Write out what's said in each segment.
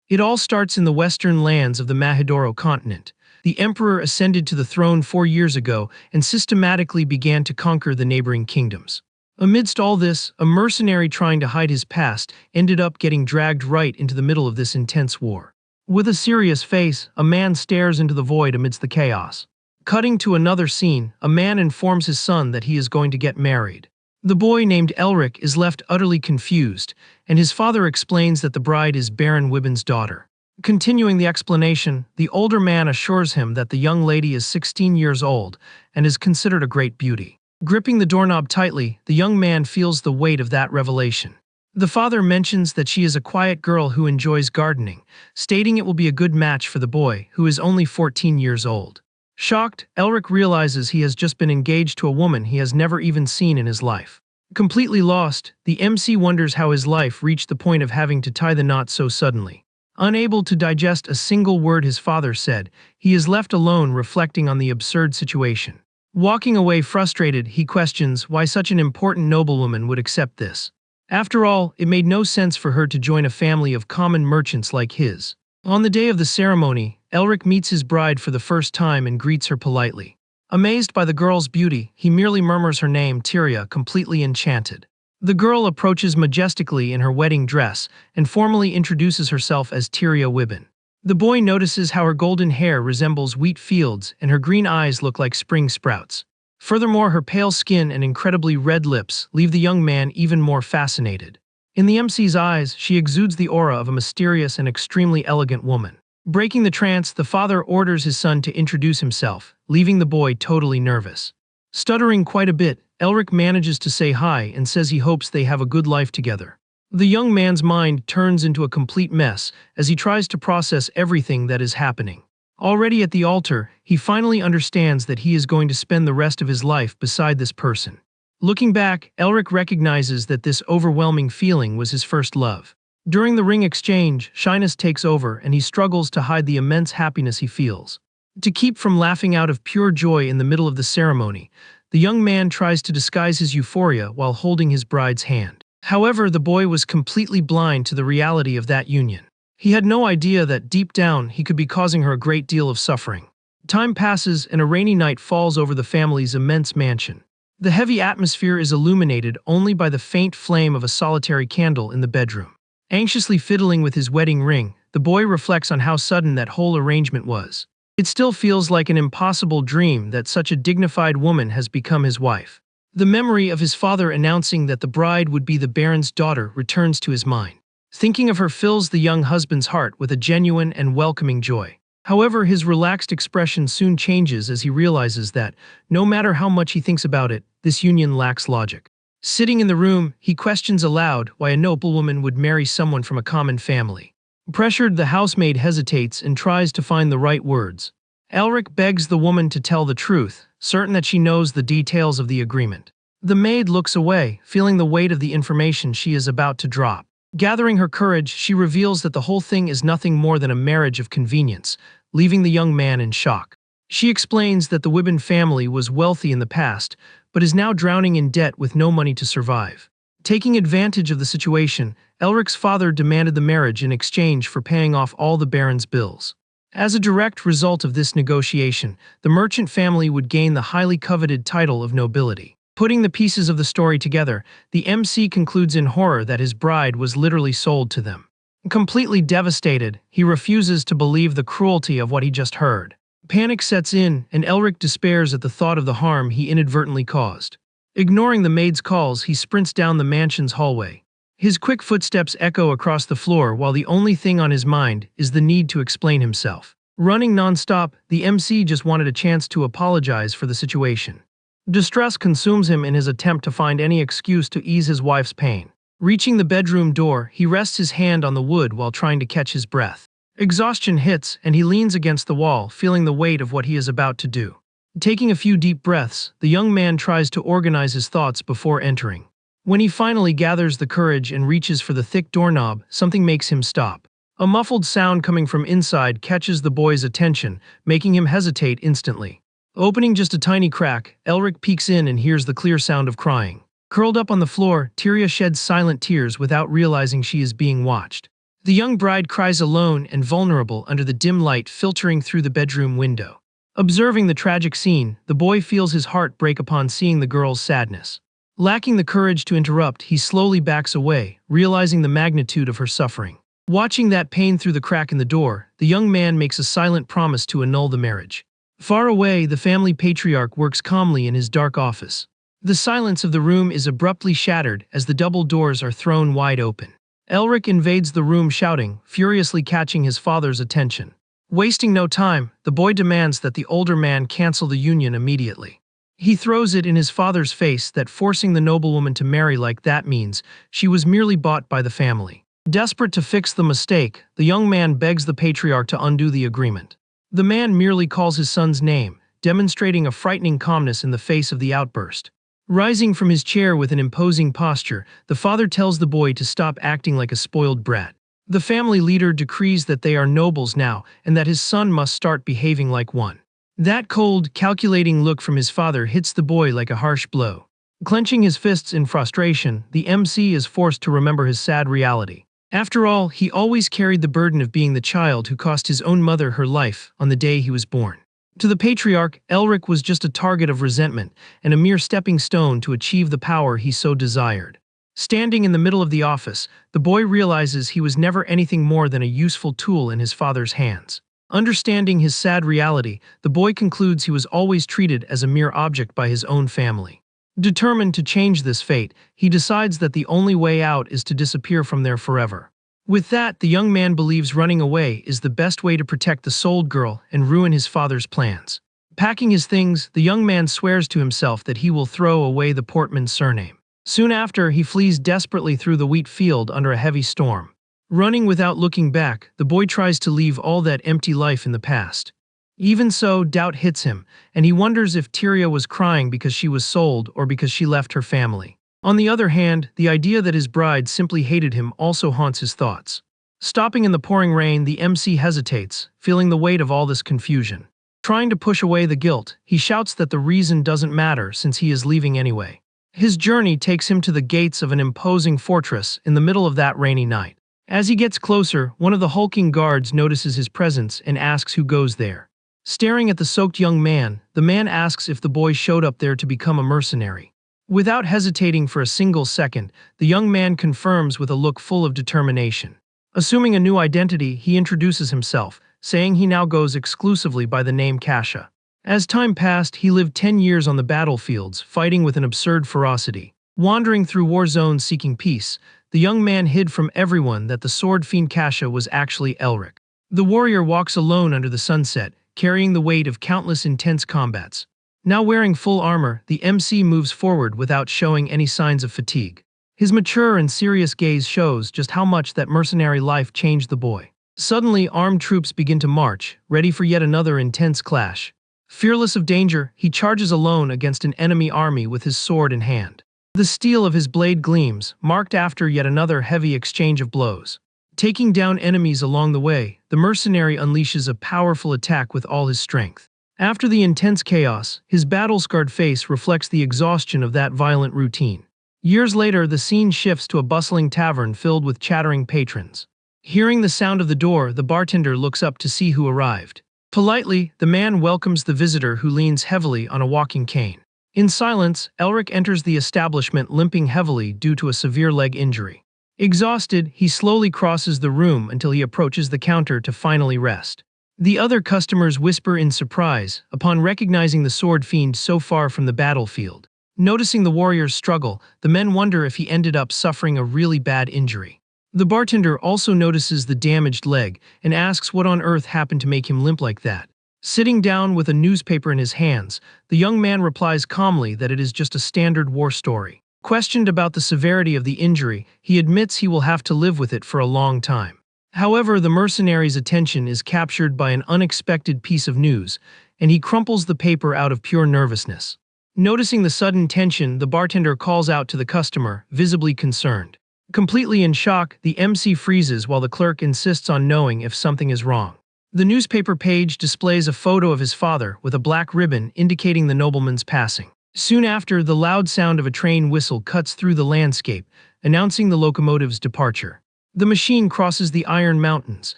It all starts in the western lands of the Mahidoro continent. The emperor ascended to the throne 4 years ago and systematically began to conquer the neighboring kingdoms. Amidst all this, a mercenary trying to hide his past ended up getting dragged right into the middle of this intense war. With a serious face, a man stares into the void amidst the chaos. Cutting to another scene, a man informs his son that he is going to get married. The boy named Elric is left utterly confused, and his father explains that the bride is Baron Wibben's daughter. Continuing the explanation, the older man assures him that the young lady is 16 years old and is considered a great beauty. Gripping the doorknob tightly, the young man feels the weight of that revelation. The father mentions that she is a quiet girl who enjoys gardening, stating it will be a good match for the boy, who is only 14 years old. Shocked, Elric realizes he has just been engaged to a woman he has never even seen in his life. Completely lost, the MC wonders how his life reached the point of having to tie the knot so suddenly. Unable to digest a single word his father said, he is left alone reflecting on the absurd situation. Walking away frustrated, he questions why such an important noblewoman would accept this. After all, it made no sense for her to join a family of common merchants like his. On the day of the ceremony, Elric meets his bride for the first time and greets her politely. Amazed by the girl's beauty, he merely murmurs her name, Tyria, completely enchanted. The girl approaches majestically in her wedding dress and formally introduces herself as Tyria Wibben. The boy notices how her golden hair resembles wheat fields and her green eyes look like spring sprouts. Furthermore, her pale skin and incredibly red lips leave the young man even more fascinated. In the MC's eyes, she exudes the aura of a mysterious and extremely elegant woman. Breaking the trance, the father orders his son to introduce himself, leaving the boy totally nervous. Stuttering quite a bit, Elric manages to say hi and says he hopes they have a good life together. The young man's mind turns into a complete mess as he tries to process everything that is happening. Already at the altar, he finally understands that he is going to spend the rest of his life beside this person. Looking back, Elric recognizes that this overwhelming feeling was his first love. During the ring exchange, shyness takes over and he struggles to hide the immense happiness he feels. To keep from laughing out of pure joy in the middle of the ceremony, the young man tries to disguise his euphoria while holding his bride's hand. However, the boy was completely blind to the reality of that union. He had no idea that deep down he could be causing her a great deal of suffering. Time passes and a rainy night falls over the family's immense mansion. The heavy atmosphere is illuminated only by the faint flame of a solitary candle in the bedroom. Anxiously fiddling with his wedding ring, the boy reflects on how sudden that whole arrangement was. It still feels like an impossible dream that such a dignified woman has become his wife. The memory of his father announcing that the bride would be the Baron's daughter returns to his mind. Thinking of her fills the young husband's heart with a genuine and welcoming joy. However, his relaxed expression soon changes as he realizes that, no matter how much he thinks about it, this union lacks logic. Sitting in the room, he questions aloud why a noblewoman would marry someone from a common family. Pressured, the housemaid hesitates and tries to find the right words. Elric begs the woman to tell the truth, certain that she knows the details of the agreement. The maid looks away, feeling the weight of the information she is about to drop. Gathering her courage, she reveals that the whole thing is nothing more than a marriage of convenience, leaving the young man in shock. She explains that the Wibben family was wealthy in the past, but is now drowning in debt with no money to survive. Taking advantage of the situation, Elric's father demanded the marriage in exchange for paying off all the Baron's bills. As a direct result of this negotiation, the merchant family would gain the highly coveted title of nobility. Putting the pieces of the story together, the MC concludes in horror that his bride was literally sold to them. Completely devastated, he refuses to believe the cruelty of what he just heard. Panic sets in, and Elric despairs at the thought of the harm he inadvertently caused. Ignoring the maid's calls, he sprints down the mansion's hallway. His quick footsteps echo across the floor while the only thing on his mind is the need to explain himself. Running non-stop, the MC just wanted a chance to apologize for the situation. Distress consumes him in his attempt to find any excuse to ease his wife's pain. Reaching the bedroom door, he rests his hand on the wood while trying to catch his breath. Exhaustion hits, and he leans against the wall, feeling the weight of what he is about to do. Taking a few deep breaths, the young man tries to organize his thoughts before entering. When he finally gathers the courage and reaches for the thick doorknob, something makes him stop. A muffled sound coming from inside catches the boy's attention, making him hesitate instantly. Opening just a tiny crack, Elric peeks in and hears the clear sound of crying. Curled up on the floor, Tyria sheds silent tears without realizing she is being watched. The young bride cries alone and vulnerable under the dim light filtering through the bedroom window. Observing the tragic scene, the boy feels his heart break upon seeing the girl's sadness. Lacking the courage to interrupt, he slowly backs away, realizing the magnitude of her suffering. Watching that pain through the crack in the door, the young man makes a silent promise to annul the marriage. Far away, the family patriarch works calmly in his dark office. The silence of the room is abruptly shattered as the double doors are thrown wide open. Elric invades the room shouting, furiously catching his father's attention. Wasting no time, the boy demands that the older man cancel the union immediately. He throws it in his father's face that forcing the noblewoman to marry like that means she was merely bought by the family. Desperate to fix the mistake, the young man begs the patriarch to undo the agreement. The man merely calls his son's name, demonstrating a frightening calmness in the face of the outburst. Rising from his chair with an imposing posture, the father tells the boy to stop acting like a spoiled brat. The family leader decrees that they are nobles now and that his son must start behaving like one. That cold, calculating look from his father hits the boy like a harsh blow. Clenching his fists in frustration, the MC is forced to remember his sad reality. After all, he always carried the burden of being the child who cost his own mother her life on the day he was born. To the patriarch, Elric was just a target of resentment and a mere stepping stone to achieve the power he so desired. Standing in the middle of the office, the boy realizes he was never anything more than a useful tool in his father's hands. Understanding his sad reality, the boy concludes he was always treated as a mere object by his own family. Determined to change this fate, he decides that the only way out is to disappear from there forever. With that, the young man believes running away is the best way to protect the souled girl and ruin his father's plans. Packing his things, the young man swears to himself that he will throw away the Portman's surname. Soon after, he flees desperately through the wheat field under a heavy storm. Running without looking back, the boy tries to leave all that empty life in the past. Even so, doubt hits him, and he wonders if Tyria was crying because she was sold or because she left her family. On the other hand, the idea that his bride simply hated him also haunts his thoughts. Stopping in the pouring rain, the MC hesitates, feeling the weight of all this confusion. Trying to push away the guilt, he shouts that the reason doesn't matter since he is leaving anyway. His journey takes him to the gates of an imposing fortress in the middle of that rainy night. As he gets closer, one of the hulking guards notices his presence and asks who goes there. Staring at the soaked young man, the man asks if the boy showed up there to become a mercenary. Without hesitating for a single second, the young man confirms with a look full of determination. Assuming a new identity, he introduces himself, saying he now goes exclusively by the name Kasha. As time passed, he lived 10 years on the battlefields, fighting with an absurd ferocity. Wandering through war zones seeking peace, the young man hid from everyone that the sword fiend Kasha was actually Elric. The warrior walks alone under the sunset, carrying the weight of countless intense combats. Now wearing full armor, the MC moves forward without showing any signs of fatigue. His mature and serious gaze shows just how much that mercenary life changed the boy. Suddenly, armed troops begin to march, ready for yet another intense clash. Fearless of danger, he charges alone against an enemy army with his sword in hand. The steel of his blade gleams, marked after yet another heavy exchange of blows. Taking down enemies along the way, the mercenary unleashes a powerful attack with all his strength. After the intense chaos, his battle-scarred face reflects the exhaustion of that violent routine. Years later, the scene shifts to a bustling tavern filled with chattering patrons. Hearing the sound of the door, the bartender looks up to see who arrived. Politely, the man welcomes the visitor who leans heavily on a walking cane. In silence, Elric enters the establishment limping heavily due to a severe leg injury. Exhausted, he slowly crosses the room until he approaches the counter to finally rest. The other customers whisper in surprise upon recognizing the sword fiend so far from the battlefield. Noticing the warrior's struggle, the men wonder if he ended up suffering a really bad injury. The bartender also notices the damaged leg and asks what on earth happened to make him limp like that. Sitting down with a newspaper in his hands, the young man replies calmly that it is just a standard war story. Questioned about the severity of the injury, he admits he will have to live with it for a long time. However, the mercenary's attention is captured by an unexpected piece of news, and he crumples the paper out of pure nervousness. Noticing the sudden tension, the bartender calls out to the customer, visibly concerned. Completely in shock, the MC freezes while the clerk insists on knowing if something is wrong. The newspaper page displays a photo of his father with a black ribbon indicating the nobleman's passing. Soon after, the loud sound of a train whistle cuts through the landscape, announcing the locomotive's departure. The machine crosses the Iron Mountains,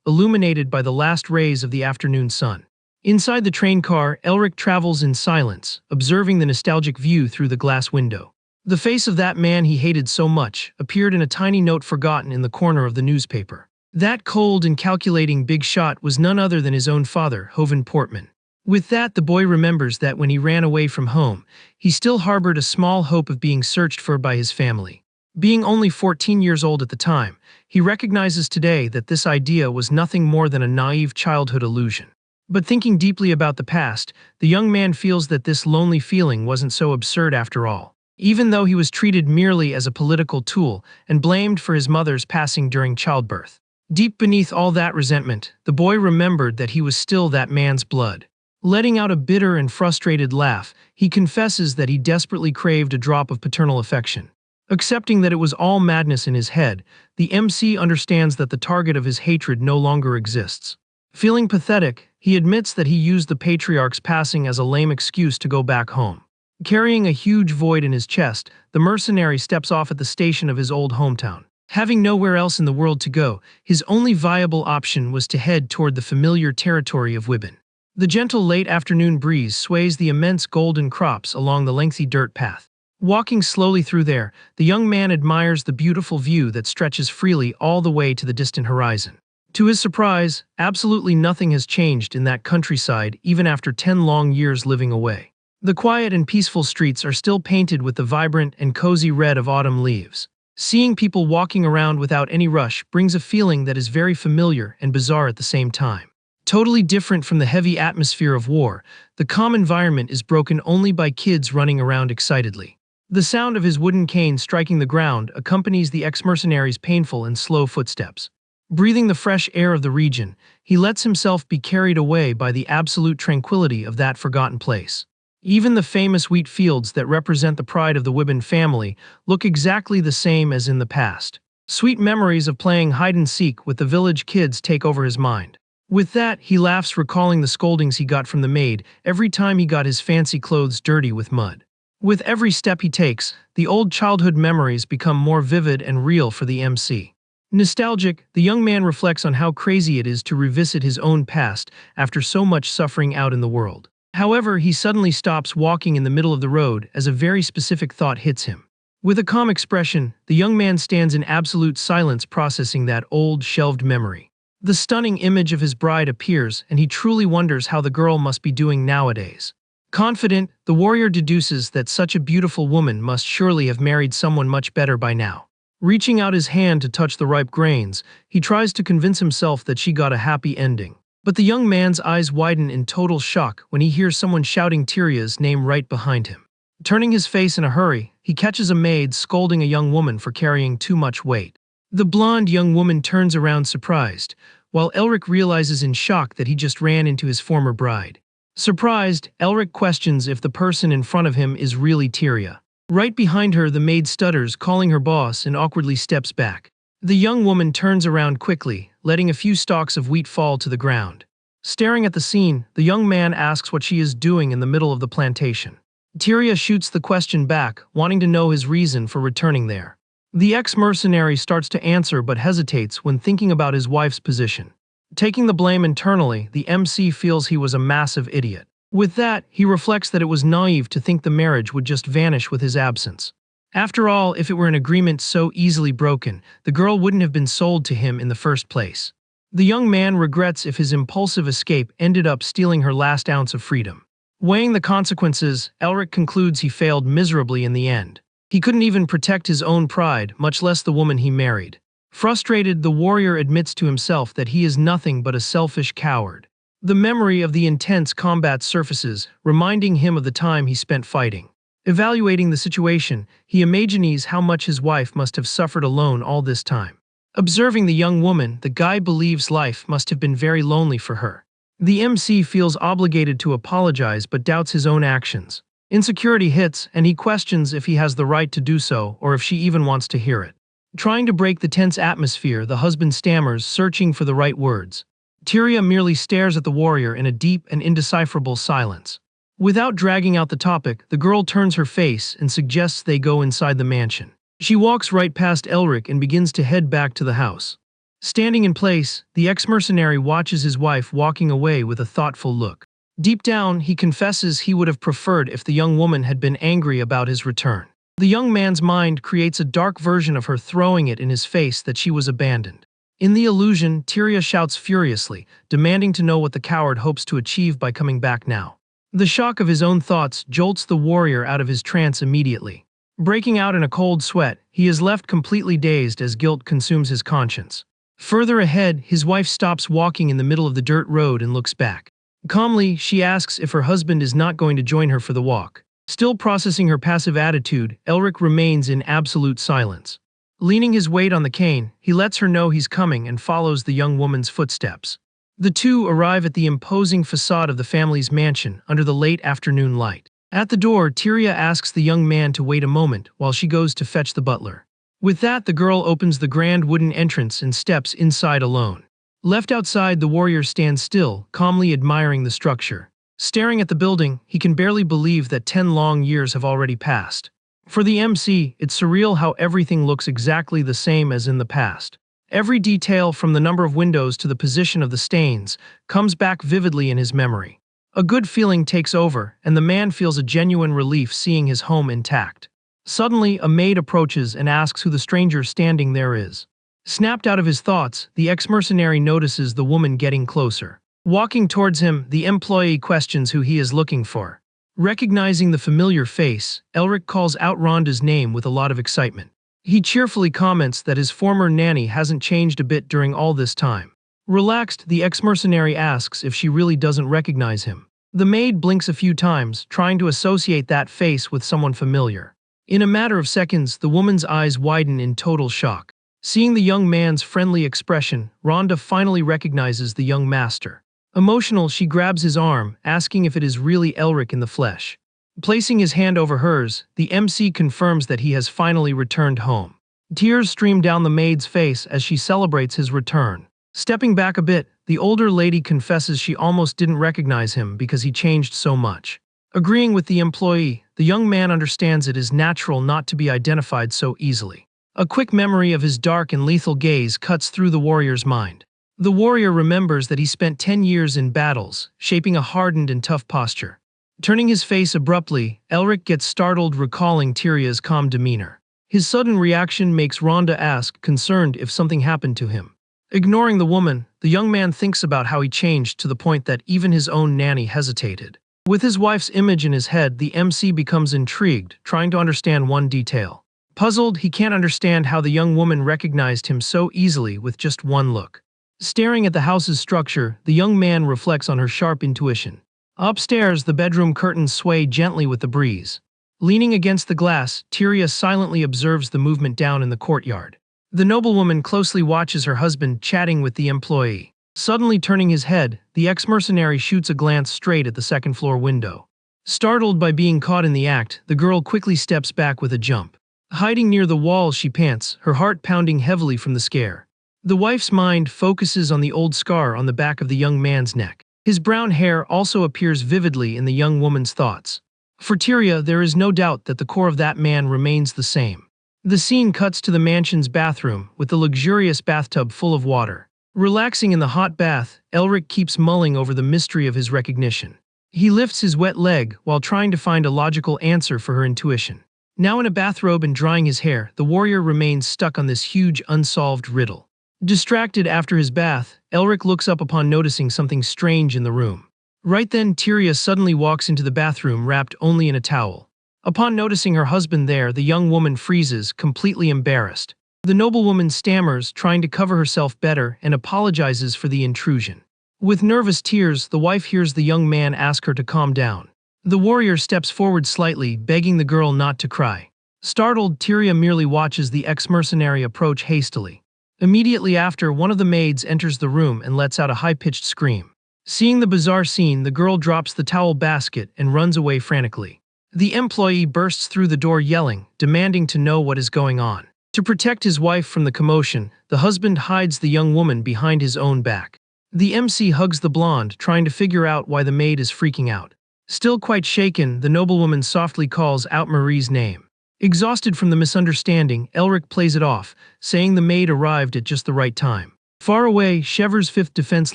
illuminated by the last rays of the afternoon sun. Inside the train car, Elric travels in silence, observing the nostalgic view through the glass window. The face of that man he hated so much appeared in a tiny note forgotten in the corner of the newspaper. That cold and calculating big shot was none other than his own father, Hovan Portman. With that, the boy remembers that when he ran away from home, he still harbored a small hope of being searched for by his family. Being only 14 years old at the time, he recognizes today that this idea was nothing more than a naive childhood illusion. But thinking deeply about the past, the young man feels that this lonely feeling wasn't so absurd after all. Even though he was treated merely as a political tool and blamed for his mother's passing during childbirth. Deep beneath all that resentment, the boy remembered that he was still that man's blood. Letting out a bitter and frustrated laugh, he confesses that he desperately craved a drop of paternal affection. Accepting that it was all madness in his head, the MC understands that the target of his hatred no longer exists. Feeling pathetic, he admits that he used the patriarch's passing as a lame excuse to go back home. Carrying a huge void in his chest, the mercenary steps off at the station of his old hometown. Having nowhere else in the world to go, his only viable option was to head toward the familiar territory of Wibben. The gentle late afternoon breeze sways the immense golden crops along the lengthy dirt path. Walking slowly through there, the young man admires the beautiful view that stretches freely all the way to the distant horizon. To his surprise, absolutely nothing has changed in that countryside even after 10 long years living away. The quiet and peaceful streets are still painted with the vibrant and cozy red of autumn leaves. Seeing people walking around without any rush brings a feeling that is very familiar and bizarre at the same time. Totally different from the heavy atmosphere of war, the calm environment is broken only by kids running around excitedly. The sound of his wooden cane striking the ground accompanies the ex-mercenary's painful and slow footsteps. Breathing the fresh air of the region, he lets himself be carried away by the absolute tranquility of that forgotten place. Even the famous wheat fields that represent the pride of the Wibben family look exactly the same as in the past. Sweet memories of playing hide-and-seek with the village kids take over his mind. With that, he laughs, recalling the scoldings he got from the maid every time he got his fancy clothes dirty with mud. With every step he takes, the old childhood memories become more vivid and real for the MC. Nostalgic, the young man reflects on how crazy it is to revisit his own past after so much suffering out in the world. However, he suddenly stops walking in the middle of the road as a very specific thought hits him. With a calm expression, the young man stands in absolute silence processing that old, shelved memory. The stunning image of his bride appears, and he truly wonders how the girl must be doing nowadays. Confident, the warrior deduces that such a beautiful woman must surely have married someone much better by now. Reaching out his hand to touch the ripe grains, he tries to convince himself that she got a happy ending. But the young man's eyes widen in total shock when he hears someone shouting Tyria's name right behind him. Turning his face in a hurry, he catches a maid scolding a young woman for carrying too much weight. The blonde young woman turns around surprised, while Elric realizes in shock that he just ran into his former bride. Surprised, Elric questions if the person in front of him is really Tyria. Right behind her, the maid stutters, calling her boss, and awkwardly steps back. The young woman turns around quickly, letting a few stalks of wheat fall to the ground. Staring at the scene, the young man asks what she is doing in the middle of the plantation. Tyria shoots the question back, wanting to know his reason for returning there. The ex-mercenary starts to answer but hesitates when thinking about his wife's position. Taking the blame internally, the MC feels he was a massive idiot. With that, he reflects that it was naive to think the marriage would just vanish with his absence. After all, if it were an agreement so easily broken, the girl wouldn't have been sold to him in the first place. The young man regrets if his impulsive escape ended up stealing her last ounce of freedom. Weighing the consequences, Elric concludes he failed miserably in the end. He couldn't even protect his own pride, much less the woman he married. Frustrated, the warrior admits to himself that he is nothing but a selfish coward. The memory of the intense combat surfaces, reminding him of the time he spent fighting. Evaluating the situation, he imagines how much his wife must have suffered alone all this time. Observing the young woman, the guy believes life must have been very lonely for her. The MC feels obligated to apologize but doubts his own actions. Insecurity hits, and he questions if he has the right to do so or if she even wants to hear it. Trying to break the tense atmosphere, the husband stammers, searching for the right words. Tyria merely stares at the warrior in a deep and indecipherable silence. Without dragging out the topic, the girl turns her face and suggests they go inside the mansion. She walks right past Elric and begins to head back to the house. Standing in place, the ex-mercenary watches his wife walking away with a thoughtful look. Deep down, he confesses he would have preferred if the young woman had been angry about his return. The young man's mind creates a dark version of her throwing it in his face that she was abandoned. In the illusion, Tyria shouts furiously, demanding to know what the coward hopes to achieve by coming back now. The shock of his own thoughts jolts the warrior out of his trance immediately. Breaking out in a cold sweat, he is left completely dazed as guilt consumes his conscience. Further ahead, his wife stops walking in the middle of the dirt road and looks back. Calmly, she asks if her husband is not going to join her for the walk. Still processing her passive attitude, Elric remains in absolute silence. Leaning his weight on the cane, he lets her know he's coming and follows the young woman's footsteps. The two arrive at the imposing facade of the family's mansion under the late afternoon light. At the door, Tyria asks the young man to wait a moment while she goes to fetch the butler. With that, the girl opens the grand wooden entrance and steps inside alone. Left outside, the warrior stands still, calmly admiring the structure. Staring at the building, he can barely believe that 10 long years have already passed. For the MC, it's surreal how everything looks exactly the same as in the past. Every detail, from the number of windows to the position of the stains, comes back vividly in his memory. A good feeling takes over, and the man feels a genuine relief seeing his home intact. Suddenly, a maid approaches and asks who the stranger standing there is. Snapped out of his thoughts, the ex-mercenary notices the woman getting closer. Walking towards him, the employee questions who he is looking for. Recognizing the familiar face, Elric calls out Rhonda's name with a lot of excitement. He cheerfully comments that his former nanny hasn't changed a bit during all this time. Relaxed, the ex-mercenary asks if she really doesn't recognize him. The maid blinks a few times, trying to associate that face with someone familiar. In a matter of seconds, the woman's eyes widen in total shock. Seeing the young man's friendly expression, Rhonda finally recognizes the young master. Emotional, she grabs his arm, asking if it is really Elric in the flesh. Placing his hand over hers, the MC confirms that he has finally returned home. Tears stream down the maid's face as she celebrates his return. Stepping back a bit, the older lady confesses she almost didn't recognize him because he changed so much. Agreeing with the employee, the young man understands it is natural not to be identified so easily. A quick memory of his dark and lethal gaze cuts through the warrior's mind. The warrior remembers that he spent 10 years in battles, shaping a hardened and tough posture. Turning his face abruptly, Elric gets startled, recalling Tyria's calm demeanor. His sudden reaction makes Rhonda ask, concerned if something happened to him. Ignoring the woman, the young man thinks about how he changed to the point that even his own nanny hesitated. With his wife's image in his head, the MC becomes intrigued, trying to understand one detail. Puzzled, he can't understand how the young woman recognized him so easily with just one look. Staring at the house's structure, the young man reflects on her sharp intuition. Upstairs, the bedroom curtains sway gently with the breeze. Leaning against the glass, Tyria silently observes the movement down in the courtyard. The noblewoman closely watches her husband chatting with the employee. Suddenly turning his head, the ex-mercenary shoots a glance straight at the second-floor window. Startled by being caught in the act, the girl quickly steps back with a jump. Hiding near the wall, she pants, her heart pounding heavily from the scare. The wife's mind focuses on the old scar on the back of the young man's neck. His brown hair also appears vividly in the young woman's thoughts. For Tyria, there is no doubt that the core of that man remains the same. The scene cuts to the mansion's bathroom, with the luxurious bathtub full of water. Relaxing in the hot bath, Elric keeps mulling over the mystery of his recognition. He lifts his wet leg while trying to find a logical answer for her intuition. Now in a bathrobe and drying his hair, the warrior remains stuck on this huge, unsolved riddle. Distracted after his bath, Elric looks up upon noticing something strange in the room. Right then, Tyria suddenly walks into the bathroom wrapped only in a towel. Upon noticing her husband there, the young woman freezes, completely embarrassed. The noblewoman stammers, trying to cover herself better, and apologizes for the intrusion. With nervous tears, the wife hears the young man ask her to calm down. The warrior steps forward slightly, begging the girl not to cry. Startled, Tyria merely watches the ex-mercenary approach hastily. Immediately after, one of the maids enters the room and lets out a high-pitched scream. Seeing the bizarre scene, the girl drops the towel basket and runs away frantically. The employee bursts through the door yelling, demanding to know what is going on. To protect his wife from the commotion, the husband hides the young woman behind his own back. The MC hugs the blonde, trying to figure out why the maid is freaking out. Still quite shaken, the noblewoman softly calls out Marie's name. Exhausted from the misunderstanding, Elric plays it off, saying the maid arrived at just the right time. Far away, Shever's fifth defense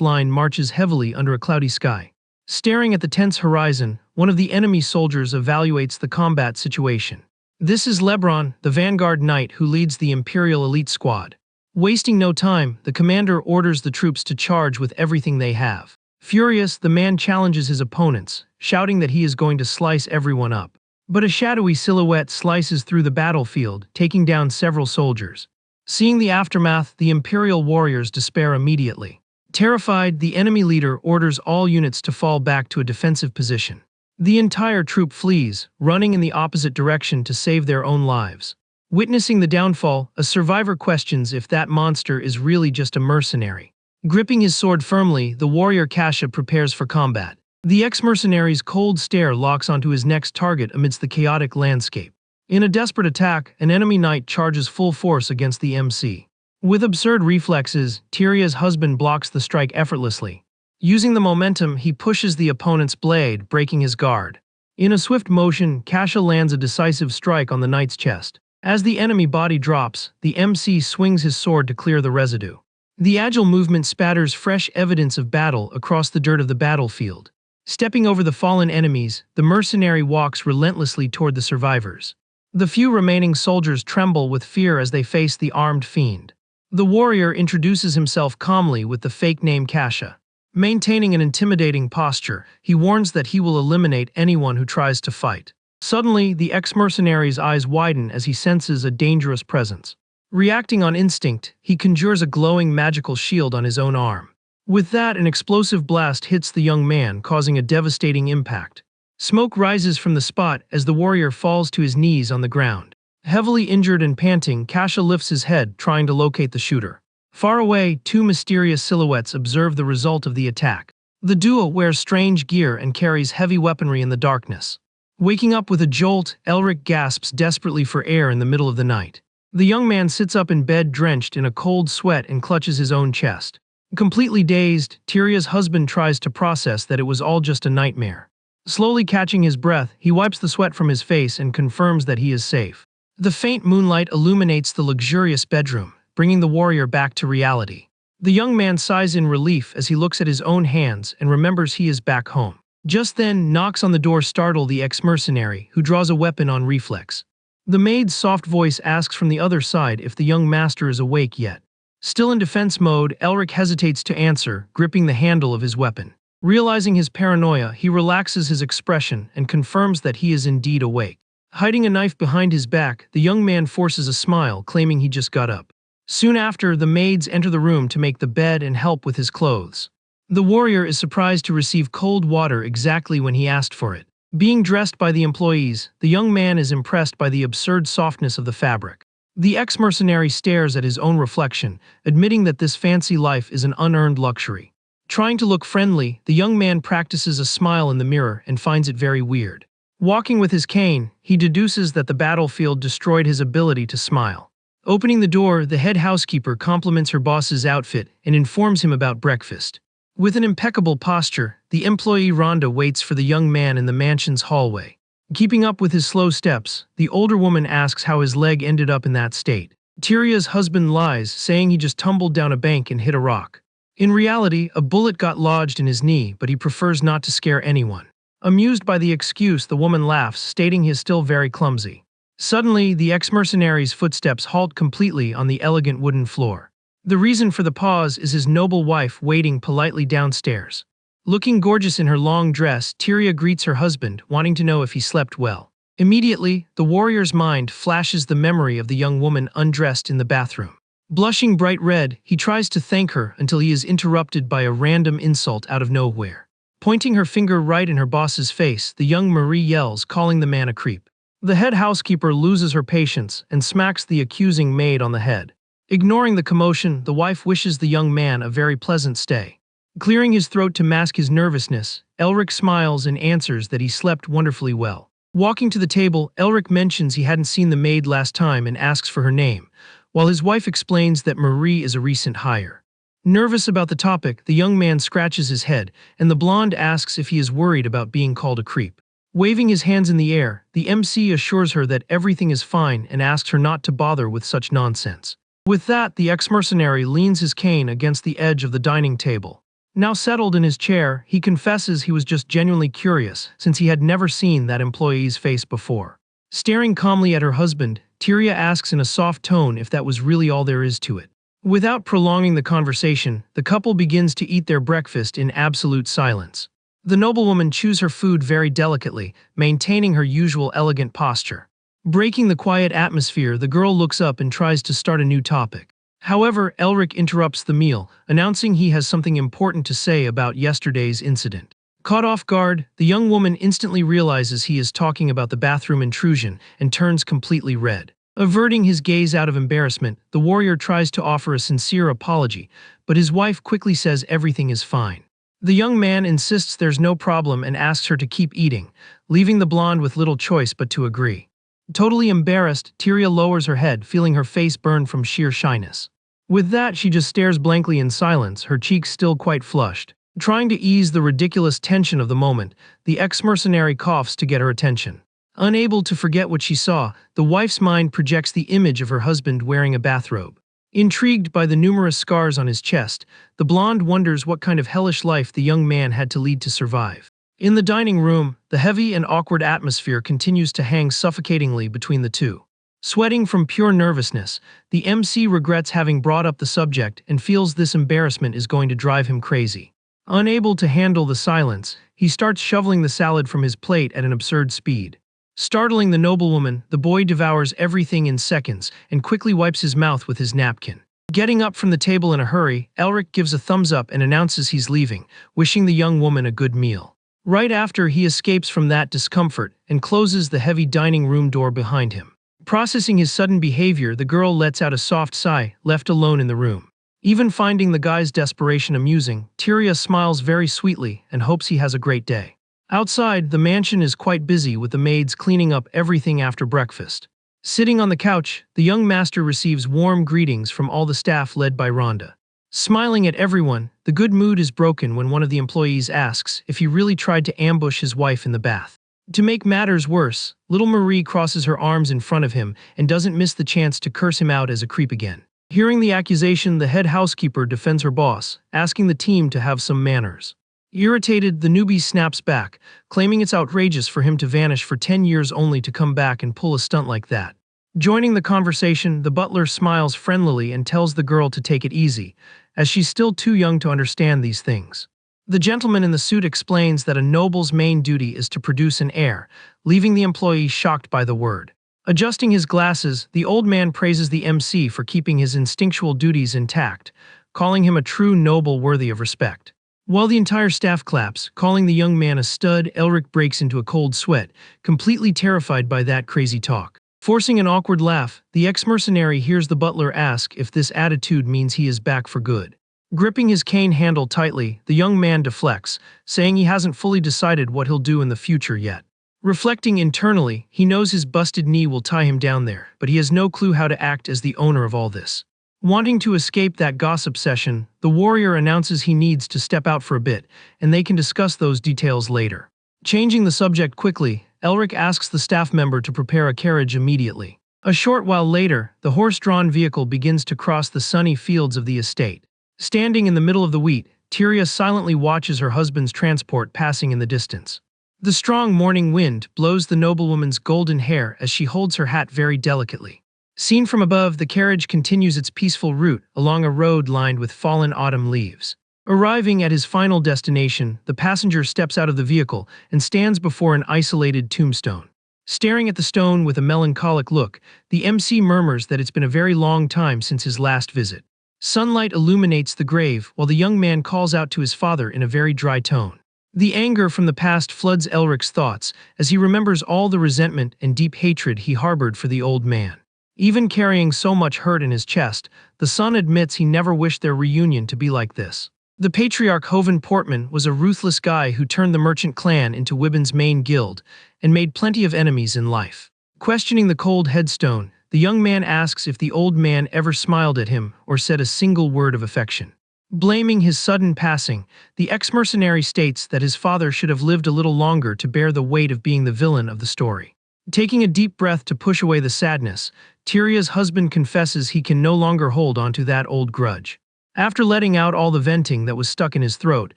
line marches heavily under a cloudy sky. Staring at the tense horizon, one of the enemy soldiers evaluates the combat situation. This is Lebron, the Vanguard Knight who leads the Imperial Elite Squad. Wasting no time, the commander orders the troops to charge with everything they have. Furious, the man challenges his opponents, shouting that he is going to slice everyone up. But a shadowy silhouette slices through the battlefield, taking down several soldiers. Seeing the aftermath, the Imperial warriors despair immediately. Terrified, the enemy leader orders all units to fall back to a defensive position. The entire troop flees, running in the opposite direction to save their own lives. Witnessing the downfall, a survivor questions if that monster is really just a mercenary. Gripping his sword firmly, the warrior Kasha prepares for combat. The ex-mercenary's cold stare locks onto his next target amidst the chaotic landscape. In a desperate attack, an enemy knight charges full force against the MC. With absurd reflexes, Tyria's husband blocks the strike effortlessly. Using the momentum, he pushes the opponent's blade, breaking his guard. In a swift motion, Kasha lands a decisive strike on the knight's chest. As the enemy body drops, the MC swings his sword to clear the residue. The agile movement spatters fresh evidence of battle across the dirt of the battlefield. Stepping over the fallen enemies, the mercenary walks relentlessly toward the survivors. The few remaining soldiers tremble with fear as they face the armed fiend. The warrior introduces himself calmly with the fake name Kasha. Maintaining an intimidating posture, he warns that he will eliminate anyone who tries to fight. Suddenly, the ex-mercenary's eyes widen as he senses a dangerous presence. Reacting on instinct, he conjures a glowing magical shield on his own arm. With that, an explosive blast hits the young man, causing a devastating impact. Smoke rises from the spot as the warrior falls to his knees on the ground. Heavily injured and panting, Kasha lifts his head, trying to locate the shooter. Far away, two mysterious silhouettes observe the result of the attack. The duo wears strange gear and carries heavy weaponry in the darkness. Waking up with a jolt, Elric gasps desperately for air in the middle of the night. The young man sits up in bed drenched in a cold sweat and clutches his own chest. Completely dazed, Tyria's husband tries to process that it was all just a nightmare. Slowly catching his breath, he wipes the sweat from his face and confirms that he is safe. The faint moonlight illuminates the luxurious bedroom, bringing the warrior back to reality. The young man sighs in relief as he looks at his own hands and remembers he is back home. Just then, knocks on the door startle the ex-mercenary, who draws a weapon on reflex. The maid's soft voice asks from the other side if the young master is awake yet. Still in defense mode, Elric hesitates to answer, gripping the handle of his weapon. Realizing his paranoia, he relaxes his expression and confirms that he is indeed awake. Hiding a knife behind his back, the young man forces a smile, claiming he just got up. Soon after, the maids enter the room to make the bed and help with his clothes. The warrior is surprised to receive cold water exactly when he asked for it. Being dressed by the employees, the young man is impressed by the absurd softness of the fabric. The ex-mercenary stares at his own reflection, admitting that this fancy life is an unearned luxury. Trying to look friendly, the young man practices a smile in the mirror and finds it very weird. Walking with his cane, he deduces that the battlefield destroyed his ability to smile. Opening the door, the head housekeeper compliments her boss's outfit and informs him about breakfast. With an impeccable posture, the employee Rhonda waits for the young man in the mansion's hallway. Keeping up with his slow steps, the older woman asks how his leg ended up in that state. Tyria's husband lies, saying he just tumbled down a bank and hit a rock. In reality, a bullet got lodged in his knee, but he prefers not to scare anyone. Amused by the excuse, the woman laughs, stating he is still very clumsy. Suddenly, the ex-mercenary's footsteps halt completely on the elegant wooden floor. The reason for the pause is his noble wife waiting politely downstairs. Looking gorgeous in her long dress, Tyria greets her husband, wanting to know if he slept well. Immediately, the warrior's mind flashes the memory of the young woman undressed in the bathroom. Blushing bright red, he tries to thank her until he is interrupted by a random insult out of nowhere. Pointing her finger right in her boss's face, the young Marie yells, calling the man a creep. The head housekeeper loses her patience and smacks the accusing maid on the head. Ignoring the commotion, the wife wishes the young man a very pleasant stay. Clearing his throat to mask his nervousness, Elric smiles and answers that he slept wonderfully well. Walking to the table, Elric mentions he hadn't seen the maid last time and asks for her name, while his wife explains that Marie is a recent hire. Nervous about the topic, the young man scratches his head, and the blonde asks if he is worried about being called a creep. Waving his hands in the air, the MC assures her that everything is fine and asks her not to bother with such nonsense. With that, the ex-mercenary leans his cane against the edge of the dining table. Now settled in his chair, he confesses he was just genuinely curious, since he had never seen that employee's face before. Staring calmly at her husband, Tyria asks in a soft tone if that was really all there is to it. Without prolonging the conversation, the couple begins to eat their breakfast in absolute silence. The noblewoman chews her food very delicately, maintaining her usual elegant posture. Breaking the quiet atmosphere, the girl looks up and tries to start a new topic. However, Elric interrupts the meal, announcing he has something important to say about yesterday's incident. Caught off guard, the young woman instantly realizes he is talking about the bathroom intrusion and turns completely red. Averting his gaze out of embarrassment, the warrior tries to offer a sincere apology, but his wife quickly says everything is fine. The young man insists there's no problem and asks her to keep eating, leaving the blonde with little choice but to agree. Totally embarrassed, Tyria lowers her head, feeling her face burn from sheer shyness. With that, she just stares blankly in silence, her cheeks still quite flushed. Trying to ease the ridiculous tension of the moment, the ex-mercenary coughs to get her attention. Unable to forget what she saw, the wife's mind projects the image of her husband wearing a bathrobe. Intrigued by the numerous scars on his chest, the blonde wonders what kind of hellish life the young man had to lead to survive. In the dining room, the heavy and awkward atmosphere continues to hang suffocatingly between the two. Sweating from pure nervousness, the MC regrets having brought up the subject and feels this embarrassment is going to drive him crazy. Unable to handle the silence, he starts shoveling the salad from his plate at an absurd speed. Startling the noblewoman, the boy devours everything in seconds and quickly wipes his mouth with his napkin. Getting up from the table in a hurry, Elric gives a thumbs up and announces he's leaving, wishing the young woman a good meal. Right after, he escapes from that discomfort and closes the heavy dining room door behind him. Processing his sudden behavior, the girl lets out a soft sigh, left alone in the room. Even finding the guy's desperation amusing, Tyria smiles very sweetly and hopes he has a great day. Outside, the mansion is quite busy with the maids cleaning up everything after breakfast. Sitting on the couch, the young master receives warm greetings from all the staff led by Rhonda. Smiling at everyone, the good mood is broken when one of the employees asks if he really tried to ambush his wife in the bath. To make matters worse, little Marie crosses her arms in front of him and doesn't miss the chance to curse him out as a creep again. Hearing the accusation, the head housekeeper defends her boss, asking the team to have some manners. Irritated, the newbie snaps back, claiming it's outrageous for him to vanish for 10 years only to come back and pull a stunt like that. Joining the conversation, the butler smiles friendlily and tells the girl to take it easy, as she's still too young to understand these things. The gentleman in the suit explains that a noble's main duty is to produce an heir, leaving the employee shocked by the word. Adjusting his glasses, the old man praises the MC for keeping his instinctual duties intact, calling him a true noble worthy of respect. While the entire staff claps, calling the young man a stud, Elric breaks into a cold sweat, completely terrified by that crazy talk. Forcing an awkward laugh, the ex-mercenary hears the butler ask if this attitude means he is back for good. Gripping his cane handle tightly, the young man deflects, saying he hasn't fully decided what he'll do in the future yet. Reflecting internally, he knows his busted knee will tie him down there, but he has no clue how to act as the owner of all this. Wanting to escape that gossip session, the warrior announces he needs to step out for a bit, and they can discuss those details later. Changing the subject quickly, Elric asks the staff member to prepare a carriage immediately. A short while later, the horse-drawn vehicle begins to cross the sunny fields of the estate. Standing in the middle of the wheat, Tyria silently watches her husband's transport passing in the distance. The strong morning wind blows the noblewoman's golden hair as she holds her hat very delicately. Seen from above, the carriage continues its peaceful route along a road lined with fallen autumn leaves. Arriving at his final destination, the passenger steps out of the vehicle and stands before an isolated tombstone. Staring at the stone with a melancholic look, the MC murmurs that it's been a very long time since his last visit. Sunlight illuminates the grave while the young man calls out to his father in a very dry tone. The anger from the past floods Elric's thoughts as he remembers all the resentment and deep hatred he harbored for the old man. Even carrying so much hurt in his chest, the son admits he never wished their reunion to be like this. The patriarch Hovan Portman was a ruthless guy who turned the merchant clan into Wibben's main guild and made plenty of enemies in life. Questioning the cold headstone, the young man asks if the old man ever smiled at him or said a single word of affection. Blaming his sudden passing, the ex-mercenary states that his father should have lived a little longer to bear the weight of being the villain of the story. Taking a deep breath to push away the sadness, Tyria's husband confesses he can no longer hold onto that old grudge. After letting out all the venting that was stuck in his throat,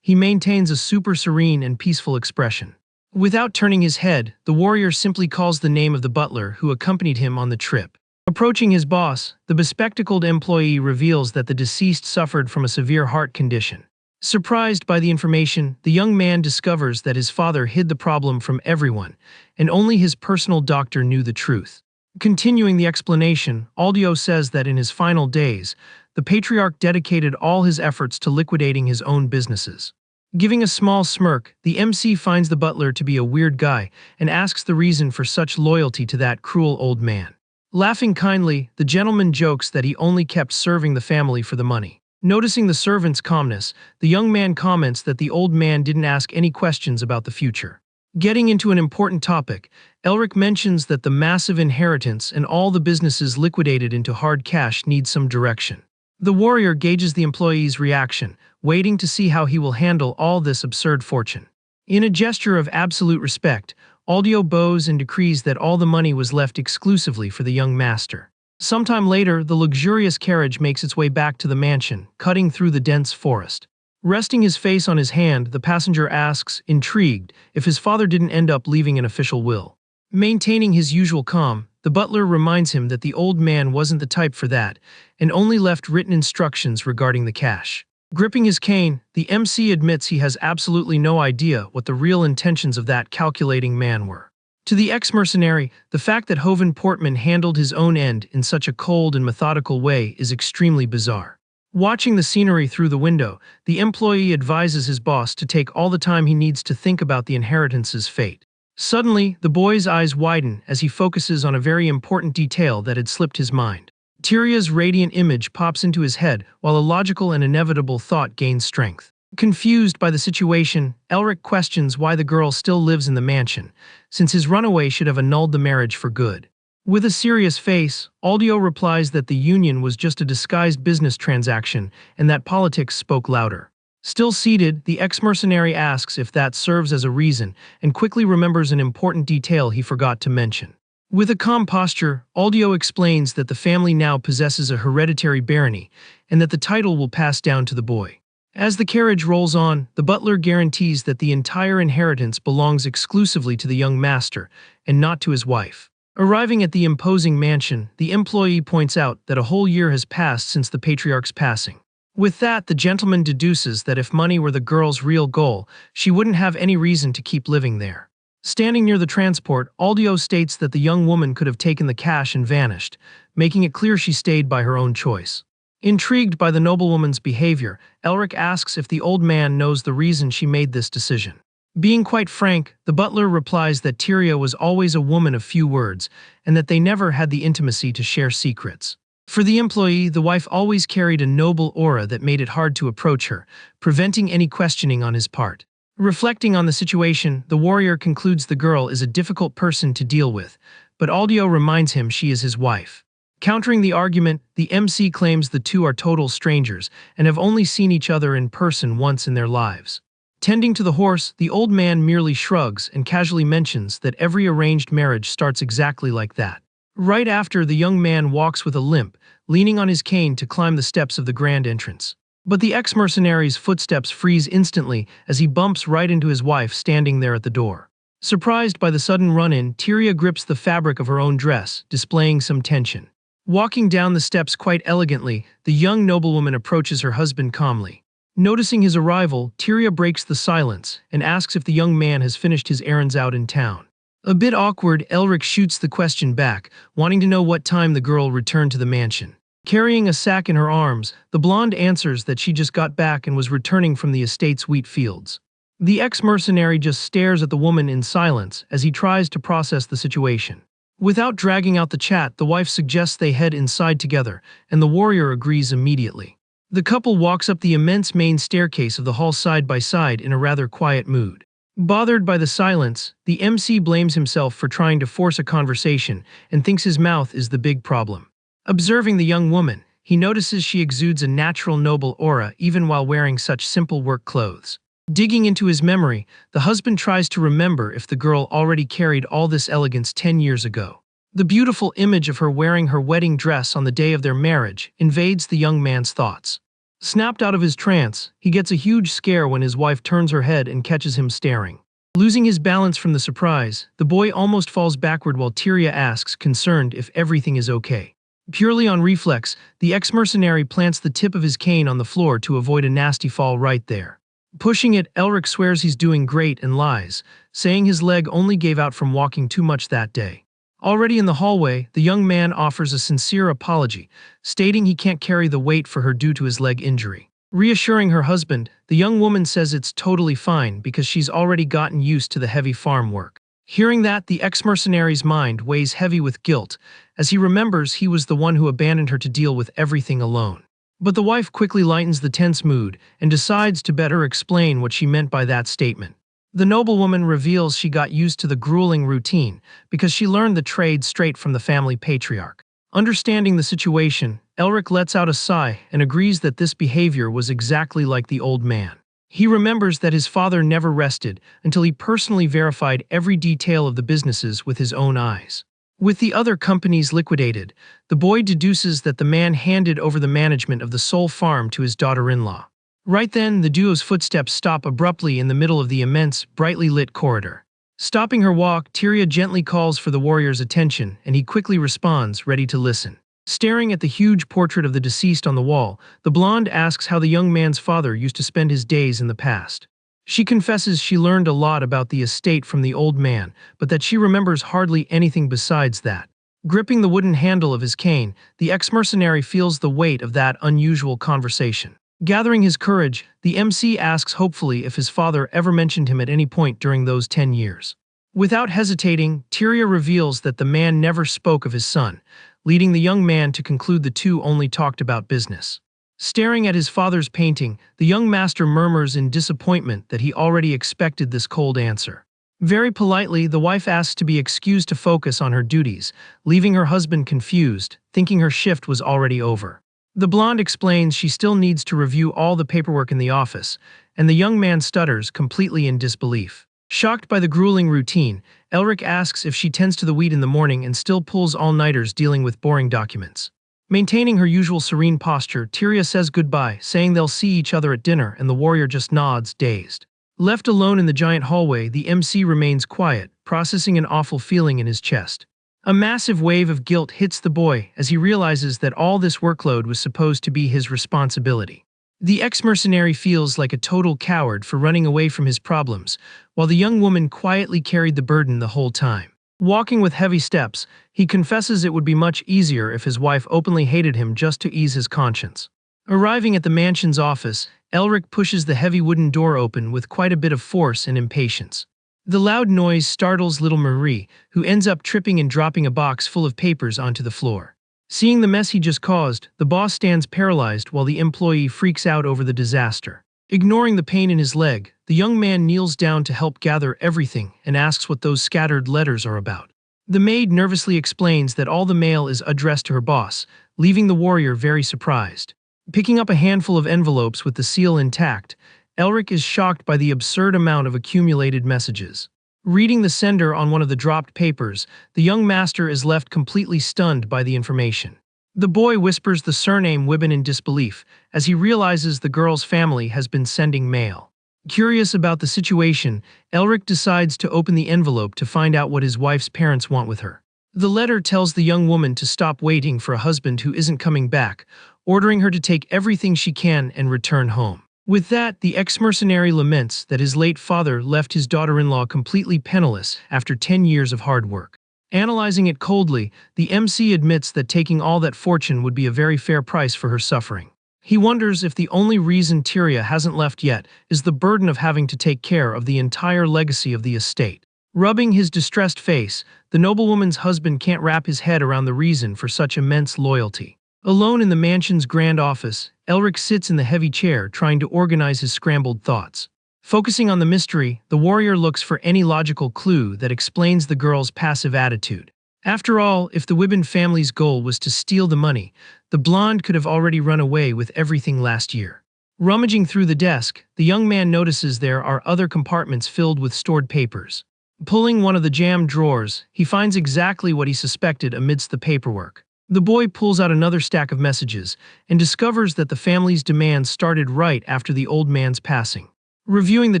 he maintains a super serene and peaceful expression. Without turning his head, the warrior simply calls the name of the butler who accompanied him on the trip. Approaching his boss, the bespectacled employee reveals that the deceased suffered from a severe heart condition. Surprised by the information, the young man discovers that his father hid the problem from everyone, and only his personal doctor knew the truth. Continuing the explanation, Aldio says that in his final days, the patriarch dedicated all his efforts to liquidating his own businesses. Giving a small smirk, the MC finds the butler to be a weird guy and asks the reason for such loyalty to that cruel old man. Laughing kindly, the gentleman jokes that he only kept serving the family for the money. Noticing the servant's calmness, the young man comments that the old man didn't ask any questions about the future. Getting into an important topic, Elric mentions that the massive inheritance and all the businesses liquidated into hard cash need some direction. The warrior gauges the employee's reaction, waiting to see how he will handle all this absurd fortune. In a gesture of absolute respect, Aldio bows and decrees that all the money was left exclusively for the young master. Sometime later, the luxurious carriage makes its way back to the mansion, cutting through the dense forest. Resting his face on his hand, the passenger asks, intrigued, if his father didn't end up leaving an official will. Maintaining his usual calm, the butler reminds him that the old man wasn't the type for that, and only left written instructions regarding the cash. Gripping his cane, the MC admits he has absolutely no idea what the real intentions of that calculating man were. To the ex-mercenary, the fact that Hovan Portman handled his own end in such a cold and methodical way is extremely bizarre. Watching the scenery through the window, the employee advises his boss to take all the time he needs to think about the inheritance's fate. Suddenly, the boy's eyes widen as he focuses on a very important detail that had slipped his mind. Tyria's radiant image pops into his head while a logical and inevitable thought gains strength. Confused by the situation, Elric questions why the girl still lives in the mansion, since his runaway should have annulled the marriage for good. With a serious face, Aldio replies that the union was just a disguised business transaction and that politics spoke louder. Still seated, the ex-mercenary asks if that serves as a reason and quickly remembers an important detail he forgot to mention. With a calm posture, Aldio explains that the family now possesses a hereditary barony and that the title will pass down to the boy. As the carriage rolls on, the butler guarantees that the entire inheritance belongs exclusively to the young master and not to his wife. Arriving at the imposing mansion, the employee points out that a whole year has passed since the patriarch's passing. With that, the gentleman deduces that if money were the girl's real goal, she wouldn't have any reason to keep living there. Standing near the transport, Aldio states that the young woman could have taken the cash and vanished, making it clear she stayed by her own choice. Intrigued by the noblewoman's behavior, Elric asks if the old man knows the reason she made this decision. Being quite frank, the butler replies that Tyria was always a woman of few words, and that they never had the intimacy to share secrets. For the employee, the wife always carried a noble aura that made it hard to approach her, preventing any questioning on his part. Reflecting on the situation, the warrior concludes the girl is a difficult person to deal with, but Aldio reminds him she is his wife. Countering the argument, the MC claims the two are total strangers and have only seen each other in person once in their lives. Tending to the horse, the old man merely shrugs and casually mentions that every arranged marriage starts exactly like that. Right after, the young man walks with a limp, leaning on his cane to climb the steps of the grand entrance. But the ex-mercenary's footsteps freeze instantly as he bumps right into his wife standing there at the door. Surprised by the sudden run-in, Tyria grips the fabric of her own dress, displaying some tension. Walking down the steps quite elegantly, the young noblewoman approaches her husband calmly. Noticing his arrival, Tyria breaks the silence and asks if the young man has finished his errands out in town. A bit awkward, Elric shoots the question back, wanting to know what time the girl returned to the mansion. Carrying a sack in her arms, the blonde answers that she just got back and was returning from the estate's wheat fields. The ex-mercenary just stares at the woman in silence as he tries to process the situation. Without dragging out the chat, the wife suggests they head inside together, and the warrior agrees immediately. The couple walks up the immense main staircase of the hall side by side in a rather quiet mood. Bothered by the silence, the MC blames himself for trying to force a conversation and thinks his mouth is the big problem. Observing the young woman, he notices she exudes a natural noble aura even while wearing such simple work clothes. Digging into his memory, the husband tries to remember if the girl already carried all this elegance 10 years ago. The beautiful image of her wearing her wedding dress on the day of their marriage invades the young man's thoughts. Snapped out of his trance, he gets a huge scare when his wife turns her head and catches him staring. Losing his balance from the surprise, the boy almost falls backward while Tyria asks, concerned, if everything is okay. Purely on reflex, the ex-mercenary plants the tip of his cane on the floor to avoid a nasty fall right there. Pushing it, Elric swears he's doing great and lies, saying his leg only gave out from walking too much that day. Already in the hallway, the young man offers a sincere apology, stating he can't carry the weight for her due to his leg injury. Reassuring her husband, the young woman says it's totally fine because she's already gotten used to the heavy farm work. Hearing that, the ex-mercenary's mind weighs heavy with guilt, as he remembers he was the one who abandoned her to deal with everything alone. But the wife quickly lightens the tense mood and decides to better explain what she meant by that statement. The noblewoman reveals she got used to the grueling routine because she learned the trade straight from the family patriarch. Understanding the situation, Elric lets out a sigh and agrees that this behavior was exactly like the old man. He remembers that his father never rested until he personally verified every detail of the businesses with his own eyes. With the other companies liquidated, the boy deduces that the man handed over the management of the sole farm to his daughter-in-law. Right then, the duo's footsteps stop abruptly in the middle of the immense, brightly lit corridor. Stopping her walk, Tyria gently calls for the warrior's attention, and he quickly responds, ready to listen. Staring at the huge portrait of the deceased on the wall, the blonde asks how the young man's father used to spend his days in the past. She confesses she learned a lot about the estate from the old man, but that she remembers hardly anything besides that. Gripping the wooden handle of his cane, the ex-mercenary feels the weight of that unusual conversation. Gathering his courage, the MC asks hopefully if his father ever mentioned him at any point during those 10 years. Without hesitating, Tyria reveals that the man never spoke of his son, leading the young man to conclude the two only talked about business. Staring at his father's painting, the young master murmurs in disappointment that he already expected this cold answer. Very politely, the wife asks to be excused to focus on her duties, leaving her husband confused, thinking her shift was already over. The blonde explains she still needs to review all the paperwork in the office, and the young man stutters, completely in disbelief. Shocked by the grueling routine, Elric asks if she tends to the wheat in the morning and still pulls all-nighters dealing with boring documents. Maintaining her usual serene posture, Tyria says goodbye, saying they'll see each other at dinner, and the warrior just nods, dazed. Left alone in the giant hallway, the MC remains quiet, processing an awful feeling in his chest. A massive wave of guilt hits the boy as he realizes that all this workload was supposed to be his responsibility. The ex-mercenary feels like a total coward for running away from his problems, while the young woman quietly carried the burden the whole time. Walking with heavy steps, he confesses it would be much easier if his wife openly hated him just to ease his conscience. Arriving at the mansion's office, Elric pushes the heavy wooden door open with quite a bit of force and impatience. The loud noise startles little Marie, who ends up tripping and dropping a box full of papers onto the floor. Seeing the mess he just caused, the boss stands paralyzed while the employee freaks out over the disaster. Ignoring the pain in his leg, the young man kneels down to help gather everything and asks what those scattered letters are about. The maid nervously explains that all the mail is addressed to her boss, leaving the warrior very surprised. Picking up a handful of envelopes with the seal intact, Elric is shocked by the absurd amount of accumulated messages. Reading the sender on one of the dropped papers, the young master is left completely stunned by the information. The boy whispers the surname Wibben in disbelief, as he realizes the girl's family has been sending mail. Curious about the situation, Elric decides to open the envelope to find out what his wife's parents want with her. The letter tells the young woman to stop waiting for a husband who isn't coming back, ordering her to take everything she can and return home. With that, the ex-mercenary laments that his late father left his daughter-in-law completely penniless after 10 years of hard work. Analyzing it coldly, the MC admits that taking all that fortune would be a very fair price for her suffering. He wonders if the only reason Tyria hasn't left yet is the burden of having to take care of the entire legacy of the estate. Rubbing his distressed face, the noblewoman's husband can't wrap his head around the reason for such immense loyalty. Alone in the mansion's grand office, Elric sits in the heavy chair trying to organize his scrambled thoughts. Focusing on the mystery, the warrior looks for any logical clue that explains the girl's passive attitude. After all, if the Wibbin family's goal was to steal the money, the blonde could have already run away with everything last year. Rummaging through the desk, the young man notices there are other compartments filled with stored papers. Pulling one of the jammed drawers, he finds exactly what he suspected amidst the paperwork. The boy pulls out another stack of messages and discovers that the family's demands started right after the old man's passing. Reviewing the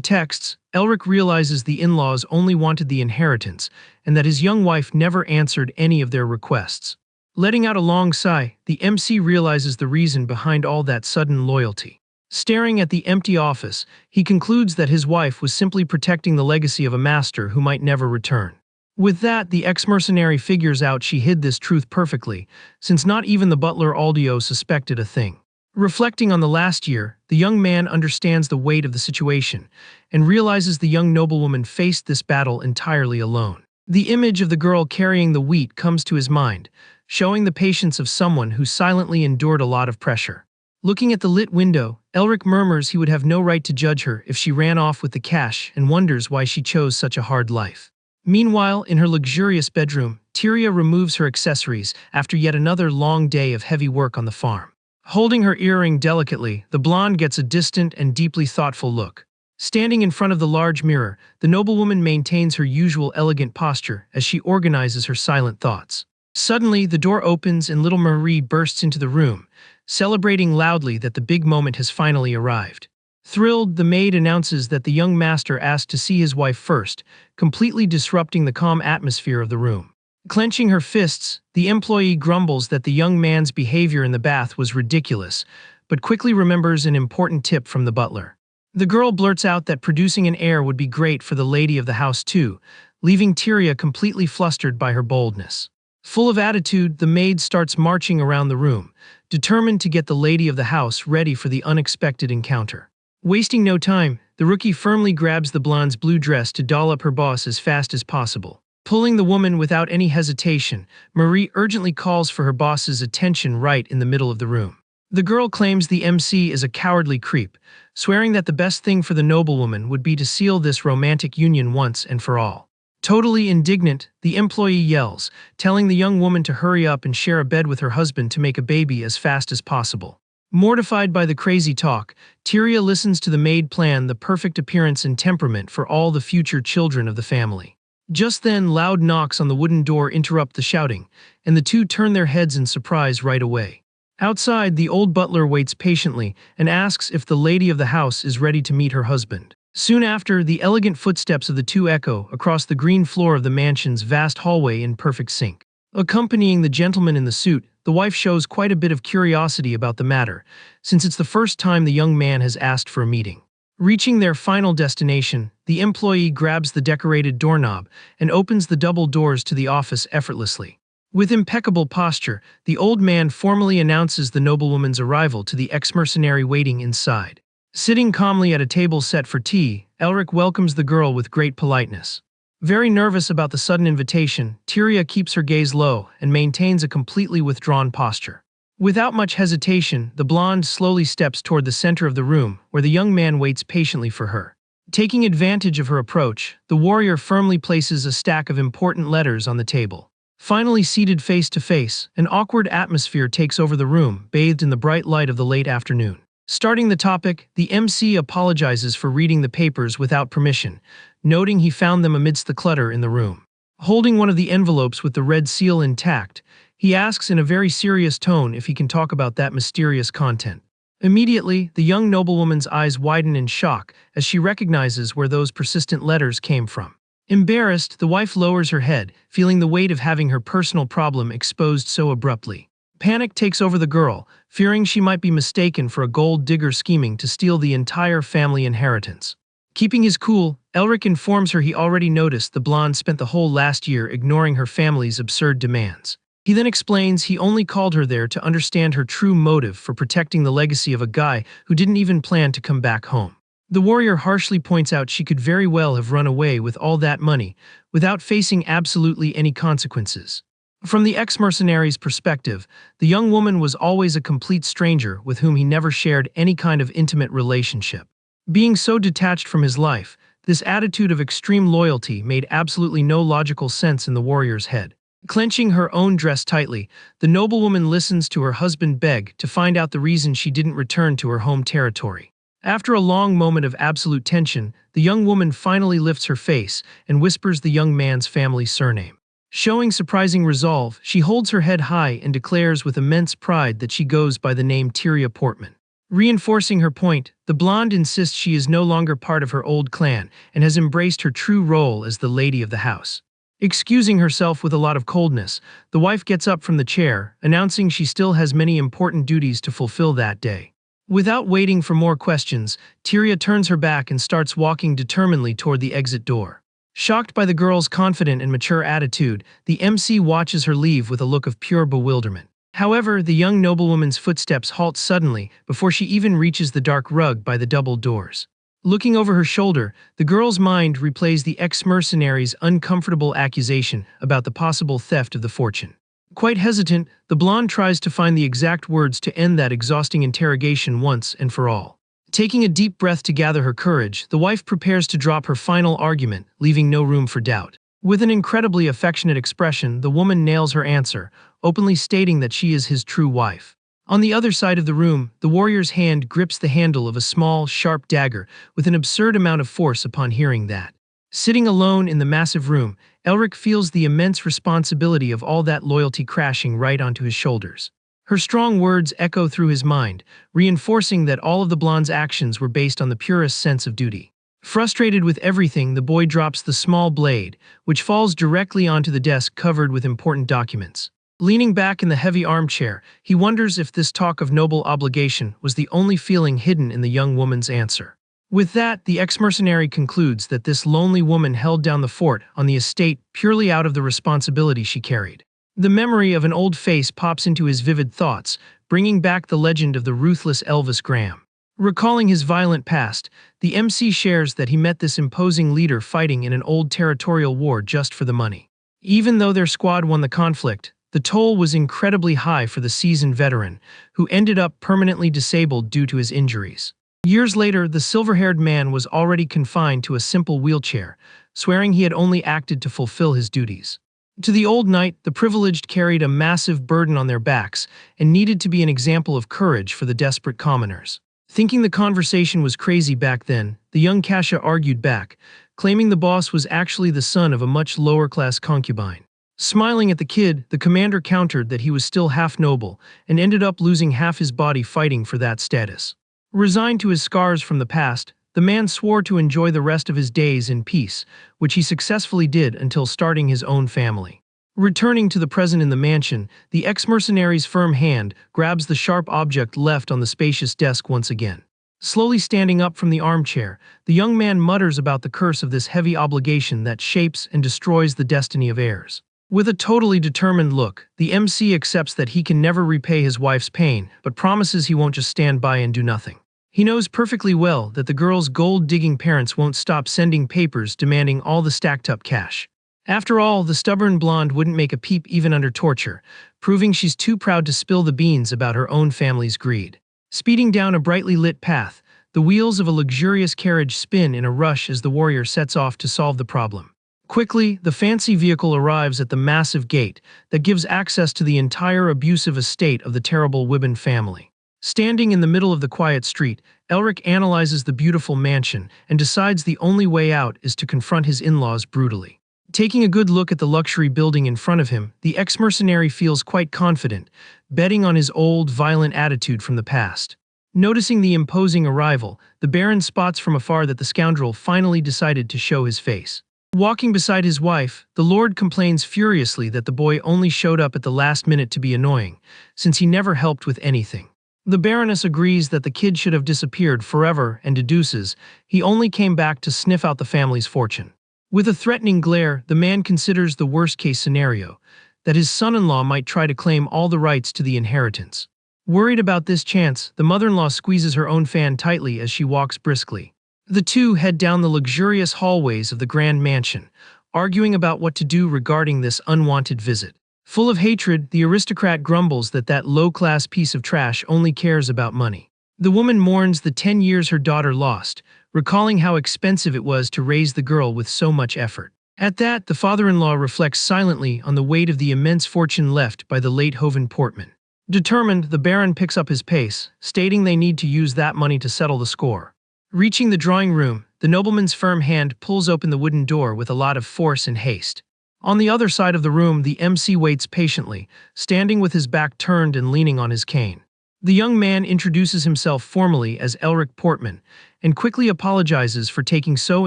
texts, Elric realizes the in-laws only wanted the inheritance and that his young wife never answered any of their requests. Letting out a long sigh, the MC realizes the reason behind all that sudden loyalty. Staring at the empty office, he concludes that his wife was simply protecting the legacy of a master who might never return. With that, the ex-mercenary figures out she hid this truth perfectly, since not even the butler Aldio suspected a thing. Reflecting on the last year, the young man understands the weight of the situation and realizes the young noblewoman faced this battle entirely alone. The image of the girl carrying the wheat comes to his mind, showing the patience of someone who silently endured a lot of pressure. Looking at the lit window, Elric murmurs he would have no right to judge her if she ran off with the cash and wonders why she chose such a hard life. Meanwhile, in her luxurious bedroom, Tyria removes her accessories after yet another long day of heavy work on the farm. Holding her earring delicately, the blonde gets a distant and deeply thoughtful look. Standing in front of the large mirror, the noblewoman maintains her usual elegant posture as she organizes her silent thoughts. Suddenly, the door opens and little Marie bursts into the room, celebrating loudly that the big moment has finally arrived. Thrilled, the maid announces that the young master asked to see his wife first, completely disrupting the calm atmosphere of the room. Clenching her fists, the employee grumbles that the young man's behavior in the bath was ridiculous, but quickly remembers an important tip from the butler. The girl blurts out that producing an heir would be great for the lady of the house too, leaving Tyria completely flustered by her boldness. Full of attitude, the maid starts marching around the room, determined to get the lady of the house ready for the unexpected encounter. Wasting no time, the rookie firmly grabs the blonde's blue dress to doll up her boss as fast as possible. Pulling the woman without any hesitation, Marie urgently calls for her boss's attention right in the middle of the room. The girl claims the MC is a cowardly creep, swearing that the best thing for the noblewoman would be to seal this romantic union once and for all. Totally indignant, the employee yells, telling the young woman to hurry up and share a bed with her husband to make a baby as fast as possible. Mortified by the crazy talk, Tyria listens to the maid plan the perfect appearance and temperament for all the future children of the family. Just then, loud knocks on the wooden door interrupt the shouting, and the two turn their heads in surprise right away. Outside, the old butler waits patiently and asks if the lady of the house is ready to meet her husband. Soon after, the elegant footsteps of the two echo across the green floor of the mansion's vast hallway in perfect sync. Accompanying the gentleman in the suit, the wife shows quite a bit of curiosity about the matter, since it's the first time the young man has asked for a meeting. Reaching their final destination, the employee grabs the decorated doorknob and opens the double doors to the office effortlessly. With impeccable posture, the old man formally announces the noblewoman's arrival to the ex-mercenary waiting inside. Sitting calmly at a table set for tea, Elric welcomes the girl with great politeness. Very nervous about the sudden invitation, Tyria keeps her gaze low and maintains a completely withdrawn posture. Without much hesitation, the blonde slowly steps toward the center of the room, where the young man waits patiently for her. Taking advantage of her approach, the warrior firmly places a stack of important letters on the table. Finally seated face to face, an awkward atmosphere takes over the room, bathed in the bright light of the late afternoon. Starting the topic, the MC apologizes for reading the papers without permission, noting he found them amidst the clutter in the room. Holding one of the envelopes with the red seal intact, he asks in a very serious tone if he can talk about that mysterious content. Immediately, the young noblewoman's eyes widen in shock as she recognizes where those persistent letters came from. Embarrassed, the wife lowers her head, feeling the weight of having her personal problem exposed so abruptly. Panic takes over the girl, fearing she might be mistaken for a gold digger scheming to steal the entire family inheritance. Keeping his cool, Elric informs her he already noticed the blonde spent the whole last year ignoring her family's absurd demands. He then explains he only called her there to understand her true motive for protecting the legacy of a guy who didn't even plan to come back home. The warrior harshly points out she could very well have run away with all that money without facing absolutely any consequences. From the ex-mercenary's perspective, the young woman was always a complete stranger with whom he never shared any kind of intimate relationship. Being so detached from his life, this attitude of extreme loyalty made absolutely no logical sense in the warrior's head. Clenching her own dress tightly, the noblewoman listens to her husband beg to find out the reason she didn't return to her home territory. After a long moment of absolute tension, the young woman finally lifts her face and whispers the young man's family surname. Showing surprising resolve, she holds her head high and declares with immense pride that she goes by the name Tyria Portman. Reinforcing her point, the blonde insists she is no longer part of her old clan and has embraced her true role as the lady of the house. Excusing herself with a lot of coldness, the wife gets up from the chair, announcing she still has many important duties to fulfill that day. Without waiting for more questions, Tyria turns her back and starts walking determinedly toward the exit door. Shocked by the girl's confident and mature attitude, the MC watches her leave with a look of pure bewilderment. However, the young noblewoman's footsteps halt suddenly before she even reaches the dark rug by the double doors. Looking over her shoulder, the girl's mind replays the ex-mercenary's uncomfortable accusation about the possible theft of the fortune. Quite hesitant, the blonde tries to find the exact words to end that exhausting interrogation once and for all. Taking a deep breath to gather her courage, the wife prepares to drop her final argument, leaving no room for doubt. With an incredibly affectionate expression, the woman nails her answer, openly stating that she is his true wife. On the other side of the room, the warrior's hand grips the handle of a small, sharp dagger with an absurd amount of force upon hearing that. Sitting alone in the massive room, Elric feels the immense responsibility of all that loyalty crashing right onto his shoulders. Her strong words echo through his mind, reinforcing that all of the blonde's actions were based on the purest sense of duty. Frustrated with everything, the boy drops the small blade, which falls directly onto the desk covered with important documents. Leaning back in the heavy armchair, he wonders if this talk of noble obligation was the only feeling hidden in the young woman's answer. With that, the ex-mercenary concludes that this lonely woman held down the fort on the estate purely out of the responsibility she carried. The memory of an old face pops into his vivid thoughts, bringing back the legend of the ruthless Elvis Graham. Recalling his violent past, the MC shares that he met this imposing leader fighting in an old territorial war just for the money. Even though their squad won the conflict, the toll was incredibly high for the seasoned veteran, who ended up permanently disabled due to his injuries. Years later, the silver-haired man was already confined to a simple wheelchair, swearing he had only acted to fulfill his duties. To the old knight, the privileged carried a massive burden on their backs and needed to be an example of courage for the desperate commoners. Thinking the conversation was crazy back then, the young Kasha argued back, claiming the boss was actually the son of a much lower-class concubine. Smiling at the kid, the commander countered that he was still half noble and ended up losing half his body fighting for that status. Resigned to his scars from the past, the man swore to enjoy the rest of his days in peace, which he successfully did until starting his own family. Returning to the present in the mansion, the ex-mercenary's firm hand grabs the sharp object left on the spacious desk once again. Slowly standing up from the armchair, the young man mutters about the curse of this heavy obligation that shapes and destroys the destiny of heirs. With a totally determined look, the MC accepts that he can never repay his wife's pain, but promises he won't just stand by and do nothing. He knows perfectly well that the girl's gold-digging parents won't stop sending papers demanding all the stacked-up cash. After all, the stubborn blonde wouldn't make a peep even under torture, proving she's too proud to spill the beans about her own family's greed. Speeding down a brightly lit path, the wheels of a luxurious carriage spin in a rush as the warrior sets off to solve the problem. Quickly, the fancy vehicle arrives at the massive gate that gives access to the entire abusive estate of the terrible Wibben family. Standing in the middle of the quiet street, Elric analyzes the beautiful mansion and decides the only way out is to confront his in-laws brutally. Taking a good look at the luxury building in front of him, the ex-mercenary feels quite confident, betting on his old, violent attitude from the past. Noticing the imposing arrival, the Baron spots from afar that the scoundrel finally decided to show his face. Walking beside his wife, the Lord complains furiously that the boy only showed up at the last minute to be annoying, since he never helped with anything. The Baroness agrees that the kid should have disappeared forever and deduces he only came back to sniff out the family's fortune. With a threatening glare, the man considers the worst-case scenario, that his son-in-law might try to claim all the rights to the inheritance. Worried about this chance, the mother-in-law squeezes her own fan tightly as she walks briskly. The two head down the luxurious hallways of the grand mansion, arguing about what to do regarding this unwanted visit. Full of hatred, the aristocrat grumbles that that low-class piece of trash only cares about money. The woman mourns the 10 years her daughter lost, recalling how expensive it was to raise the girl with so much effort. At that, the father-in-law reflects silently on the weight of the immense fortune left by the late Hoven Portman. Determined, the Baron picks up his pace, stating they need to use that money to settle the score. Reaching the drawing room, the nobleman's firm hand pulls open the wooden door with a lot of force and haste. On the other side of the room, the MC waits patiently, standing with his back turned and leaning on his cane. The young man introduces himself formally as Elric Portman, and quickly apologizes for taking so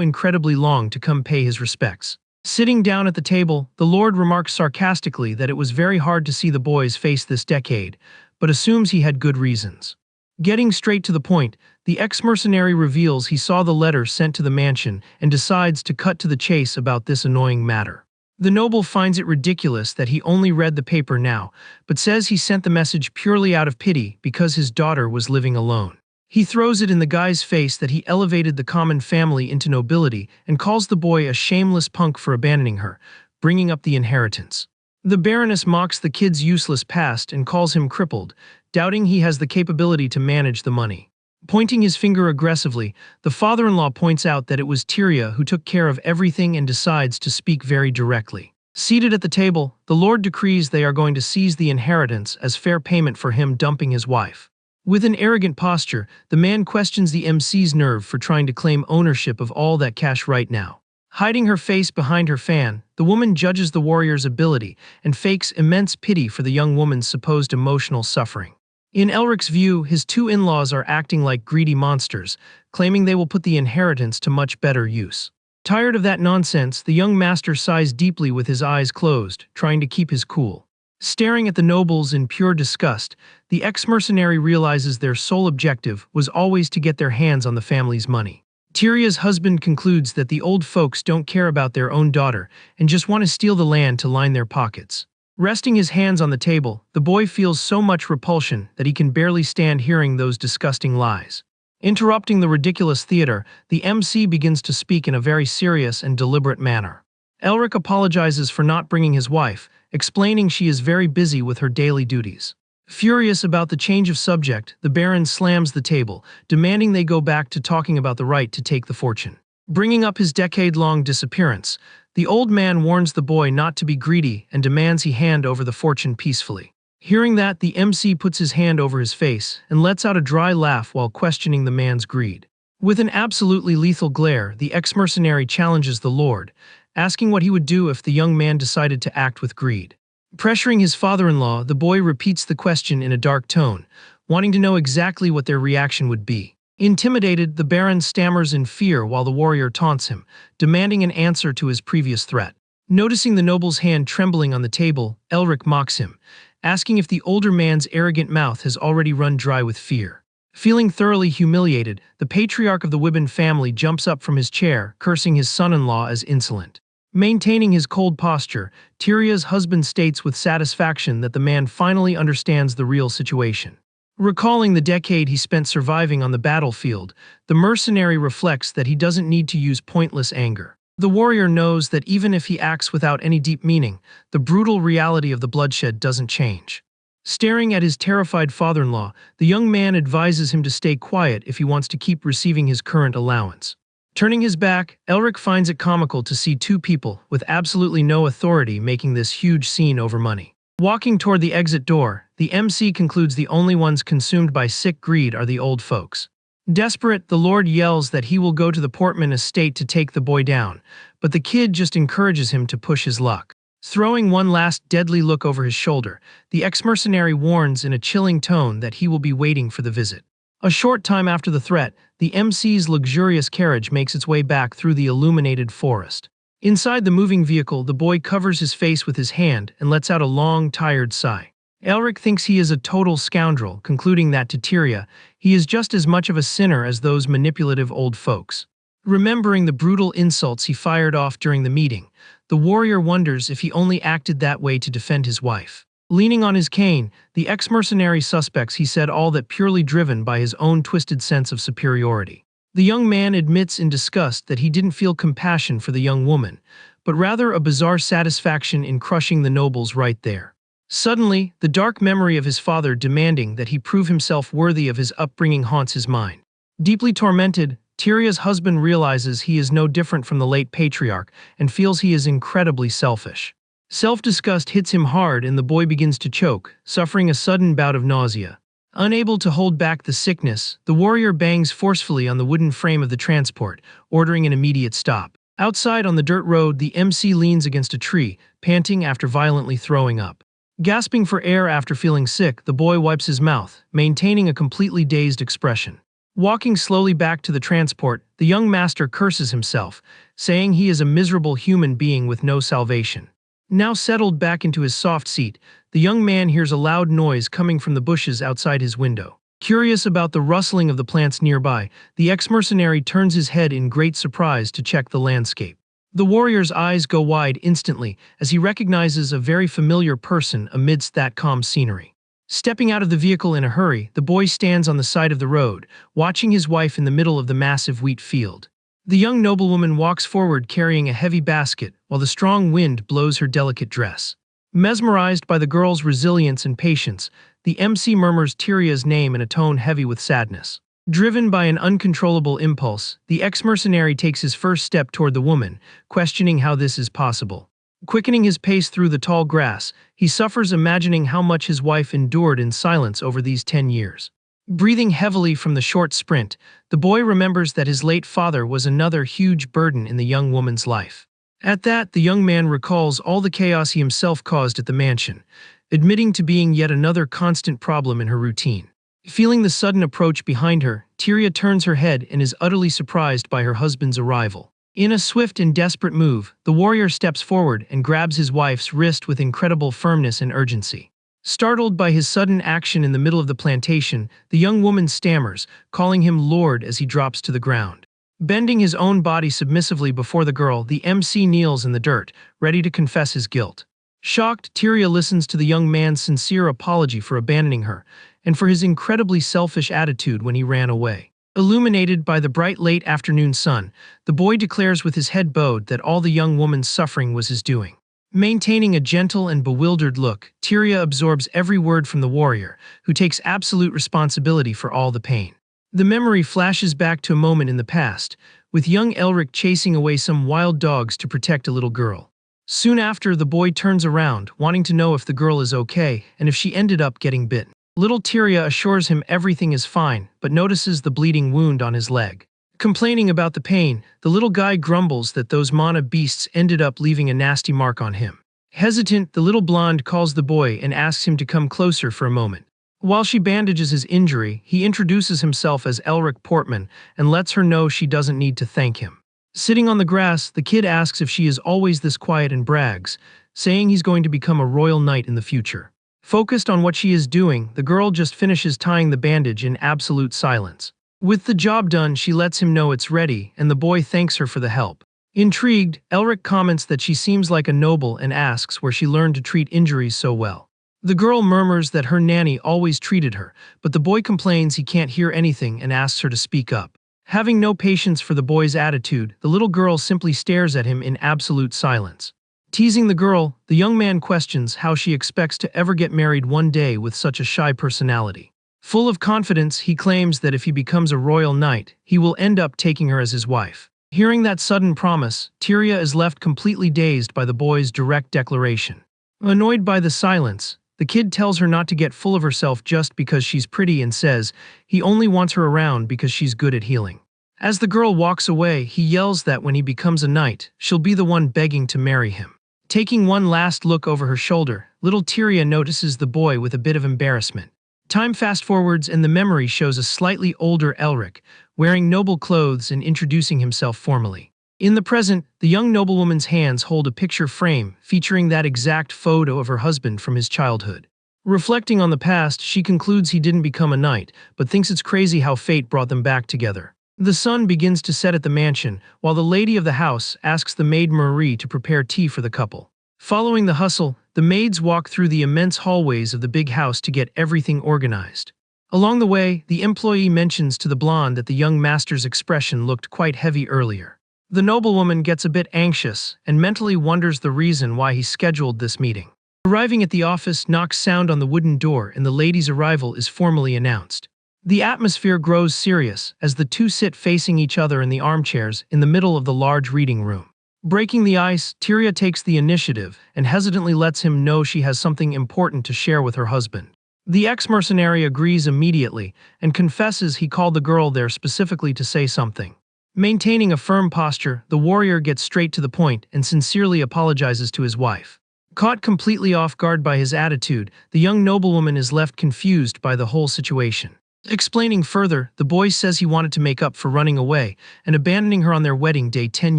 incredibly long to come pay his respects. Sitting down at the table, the Lord remarks sarcastically that it was very hard to see the boys face this decade, but assumes he had good reasons. Getting straight to the point, the ex-mercenary reveals he saw the letter sent to the mansion and decides to cut to the chase about this annoying matter. The noble finds it ridiculous that he only read the paper now, but says he sent the message purely out of pity because his daughter was living alone. He throws it in the guy's face that he elevated the common family into nobility and calls the boy a shameless punk for abandoning her, bringing up the inheritance. The Baroness mocks the kid's useless past and calls him crippled, doubting he has the capability to manage the money. Pointing his finger aggressively, the father-in-law points out that it was Tyria who took care of everything and decides to speak very directly. Seated at the table, the Lord decrees they are going to seize the inheritance as fair payment for him dumping his wife. With an arrogant posture, the man questions the MC's nerve for trying to claim ownership of all that cash right now. Hiding her face behind her fan, the woman judges the warrior's ability and fakes immense pity for the young woman's supposed emotional suffering. In Elric's view, his two in-laws are acting like greedy monsters, claiming they will put the inheritance to much better use. Tired of that nonsense, the young master sighs deeply with his eyes closed, trying to keep his cool. Staring at the nobles in pure disgust, the ex-mercenary realizes their sole objective was always to get their hands on the family's money. Tyria's husband concludes that the old folks don't care about their own daughter and just want to steal the land to line their pockets. Resting his hands on the table, the boy feels so much repulsion that he can barely stand hearing those disgusting lies. Interrupting the ridiculous theater, the MC begins to speak in a very serious and deliberate manner. Elric apologizes for not bringing his wife, explaining she is very busy with her daily duties. Furious about the change of subject, the Baron slams the table, demanding they go back to talking about the right to take the fortune. Bringing up his decade-long disappearance, the old man warns the boy not to be greedy and demands he hand over the fortune peacefully. Hearing that, the MC puts his hand over his face and lets out a dry laugh while questioning the man's greed. With an absolutely lethal glare, the ex-mercenary challenges the Lord, asking what he would do if the young man decided to act with greed. Pressuring his father-in-law, the boy repeats the question in a dark tone, wanting to know exactly what their reaction would be. Intimidated, the Baron stammers in fear while the warrior taunts him, demanding an answer to his previous threat. Noticing the noble's hand trembling on the table, Elric mocks him, asking if the older man's arrogant mouth has already run dry with fear. Feeling thoroughly humiliated, the patriarch of the Wibben family jumps up from his chair, cursing his son-in-law as insolent. Maintaining his cold posture, Tyria's husband states with satisfaction that the man finally understands the real situation. Recalling the decade he spent surviving on the battlefield, the mercenary reflects that he doesn't need to use pointless anger. The warrior knows that even if he acts without any deep meaning, the brutal reality of the bloodshed doesn't change. Staring at his terrified father-in-law, the young man advises him to stay quiet if he wants to keep receiving his current allowance. Turning his back, Elric finds it comical to see two people with absolutely no authority making this huge scene over money. Walking toward the exit door, the MC concludes the only ones consumed by sick greed are the old folks. Desperate, the Lord yells that he will go to the Portman estate to take the boy down, but the kid just encourages him to push his luck. Throwing one last deadly look over his shoulder, the ex-mercenary warns in a chilling tone that he will be waiting for the visit. A short time after the threat, the MC's luxurious carriage makes its way back through the illuminated forest. Inside the moving vehicle, the boy covers his face with his hand and lets out a long, tired sigh. Elric thinks he is a total scoundrel, concluding that to Tyria, he is just as much of a sinner as those manipulative old folks. Remembering the brutal insults he fired off during the meeting, the warrior wonders if he only acted that way to defend his wife. Leaning on his cane, the ex-mercenary suspects he said all that purely driven by his own twisted sense of superiority. The young man admits in disgust that he didn't feel compassion for the young woman, but rather a bizarre satisfaction in crushing the nobles right there. Suddenly, the dark memory of his father demanding that he prove himself worthy of his upbringing haunts his mind. Deeply tormented, Tyria's husband realizes he is no different from the late patriarch and feels he is incredibly selfish. Self-disgust hits him hard and the boy begins to choke, suffering a sudden bout of nausea. Unable to hold back the sickness, the warrior bangs forcefully on the wooden frame of the transport, ordering an immediate stop. Outside on the dirt road, the MC leans against a tree, panting after violently throwing up. Gasping for air after feeling sick, the boy wipes his mouth, maintaining a completely dazed expression. Walking slowly back to the transport, the young master curses himself, saying he is a miserable human being with no salvation. Now settled back into his soft seat, the young man hears a loud noise coming from the bushes outside his window. Curious about the rustling of the plants nearby, the ex-mercenary turns his head in great surprise to check the landscape. The warrior's eyes go wide instantly as he recognizes a very familiar person amidst that calm scenery. Stepping out of the vehicle in a hurry, the boy stands on the side of the road, watching his wife in the middle of the massive wheat field. The young noblewoman walks forward carrying a heavy basket while the strong wind blows her delicate dress. Mesmerized by the girl's resilience and patience, the MC murmurs Tyria's name in a tone heavy with sadness. Driven by an uncontrollable impulse, the ex-mercenary takes his first step toward the woman, questioning how this is possible. Quickening his pace through the tall grass, he suffers imagining how much his wife endured in silence over these 10 years. Breathing heavily from the short sprint, the boy remembers that his late father was another huge burden in the young woman's life. At that, the young man recalls all the chaos he himself caused at the mansion, admitting to being yet another constant problem in her routine. Feeling the sudden approach behind her, Tyria turns her head and is utterly surprised by her husband's arrival. In a swift and desperate move, the warrior steps forward and grabs his wife's wrist with incredible firmness and urgency. Startled by his sudden action in the middle of the plantation, the young woman stammers, calling him Lord as he drops to the ground. Bending his own body submissively before the girl, the MC kneels in the dirt, ready to confess his guilt. Shocked, Tyria listens to the young man's sincere apology for abandoning her, and for his incredibly selfish attitude when he ran away. Illuminated by the bright late afternoon sun, the boy declares with his head bowed that all the young woman's suffering was his doing. Maintaining a gentle and bewildered look, Tyria absorbs every word from the warrior, who takes absolute responsibility for all the pain. The memory flashes back to a moment in the past, with young Elric chasing away some wild dogs to protect a little girl. Soon after, the boy turns around, wanting to know if the girl is okay and if she ended up getting bitten. Little Tyria assures him everything is fine, but notices the bleeding wound on his leg. Complaining about the pain, the little guy grumbles that those mana beasts ended up leaving a nasty mark on him. Hesitant, the little blonde calls the boy and asks him to come closer for a moment. While she bandages his injury, he introduces himself as Elric Portman and lets her know she doesn't need to thank him. Sitting on the grass, the kid asks if she is always this quiet and brags, saying he's going to become a royal knight in the future. Focused on what she is doing, the girl just finishes tying the bandage in absolute silence. With the job done, she lets him know it's ready, and the boy thanks her for the help. Intrigued, Elric comments that she seems like a noble and asks where she learned to treat injuries so well. The girl murmurs that her nanny always treated her, but the boy complains he can't hear anything and asks her to speak up. Having no patience for the boy's attitude, the little girl simply stares at him in absolute silence. Teasing the girl, the young man questions how she expects to ever get married one day with such a shy personality. Full of confidence, he claims that if he becomes a royal knight, he will end up taking her as his wife. Hearing that sudden promise, Tyria is left completely dazed by the boy's direct declaration. Annoyed by the silence, the kid tells her not to get full of herself just because she's pretty and says he only wants her around because she's good at healing. As the girl walks away, he yells that when he becomes a knight, she'll be the one begging to marry him. Taking one last look over her shoulder, little Tyria notices the boy with a bit of embarrassment. Time fast-forwards and the memory shows a slightly older Elric, wearing noble clothes and introducing himself formally. In the present, the young noblewoman's hands hold a picture frame featuring that exact photo of her husband from his childhood. Reflecting on the past, she concludes he didn't become a knight, but thinks it's crazy how fate brought them back together. The sun begins to set at the mansion, while the lady of the house asks the maid Marie to prepare tea for the couple. Following the hustle, the maids walk through the immense hallways of the big house to get everything organized. Along the way, the employee mentions to the blonde that the young master's expression looked quite heavy earlier. The noblewoman gets a bit anxious and mentally wonders the reason why he scheduled this meeting. Arriving at the office, knocks sound on the wooden door and the lady's arrival is formally announced. The atmosphere grows serious as the two sit facing each other in the armchairs in the middle of the large reading room. Breaking the ice, Tyria takes the initiative and hesitantly lets him know she has something important to share with her husband. The ex-mercenary agrees immediately and confesses he called the girl there specifically to say something. Maintaining a firm posture, the warrior gets straight to the point and sincerely apologizes to his wife. Caught completely off guard by his attitude, the young noblewoman is left confused by the whole situation. Explaining further, the boy says he wanted to make up for running away and abandoning her on their wedding day 10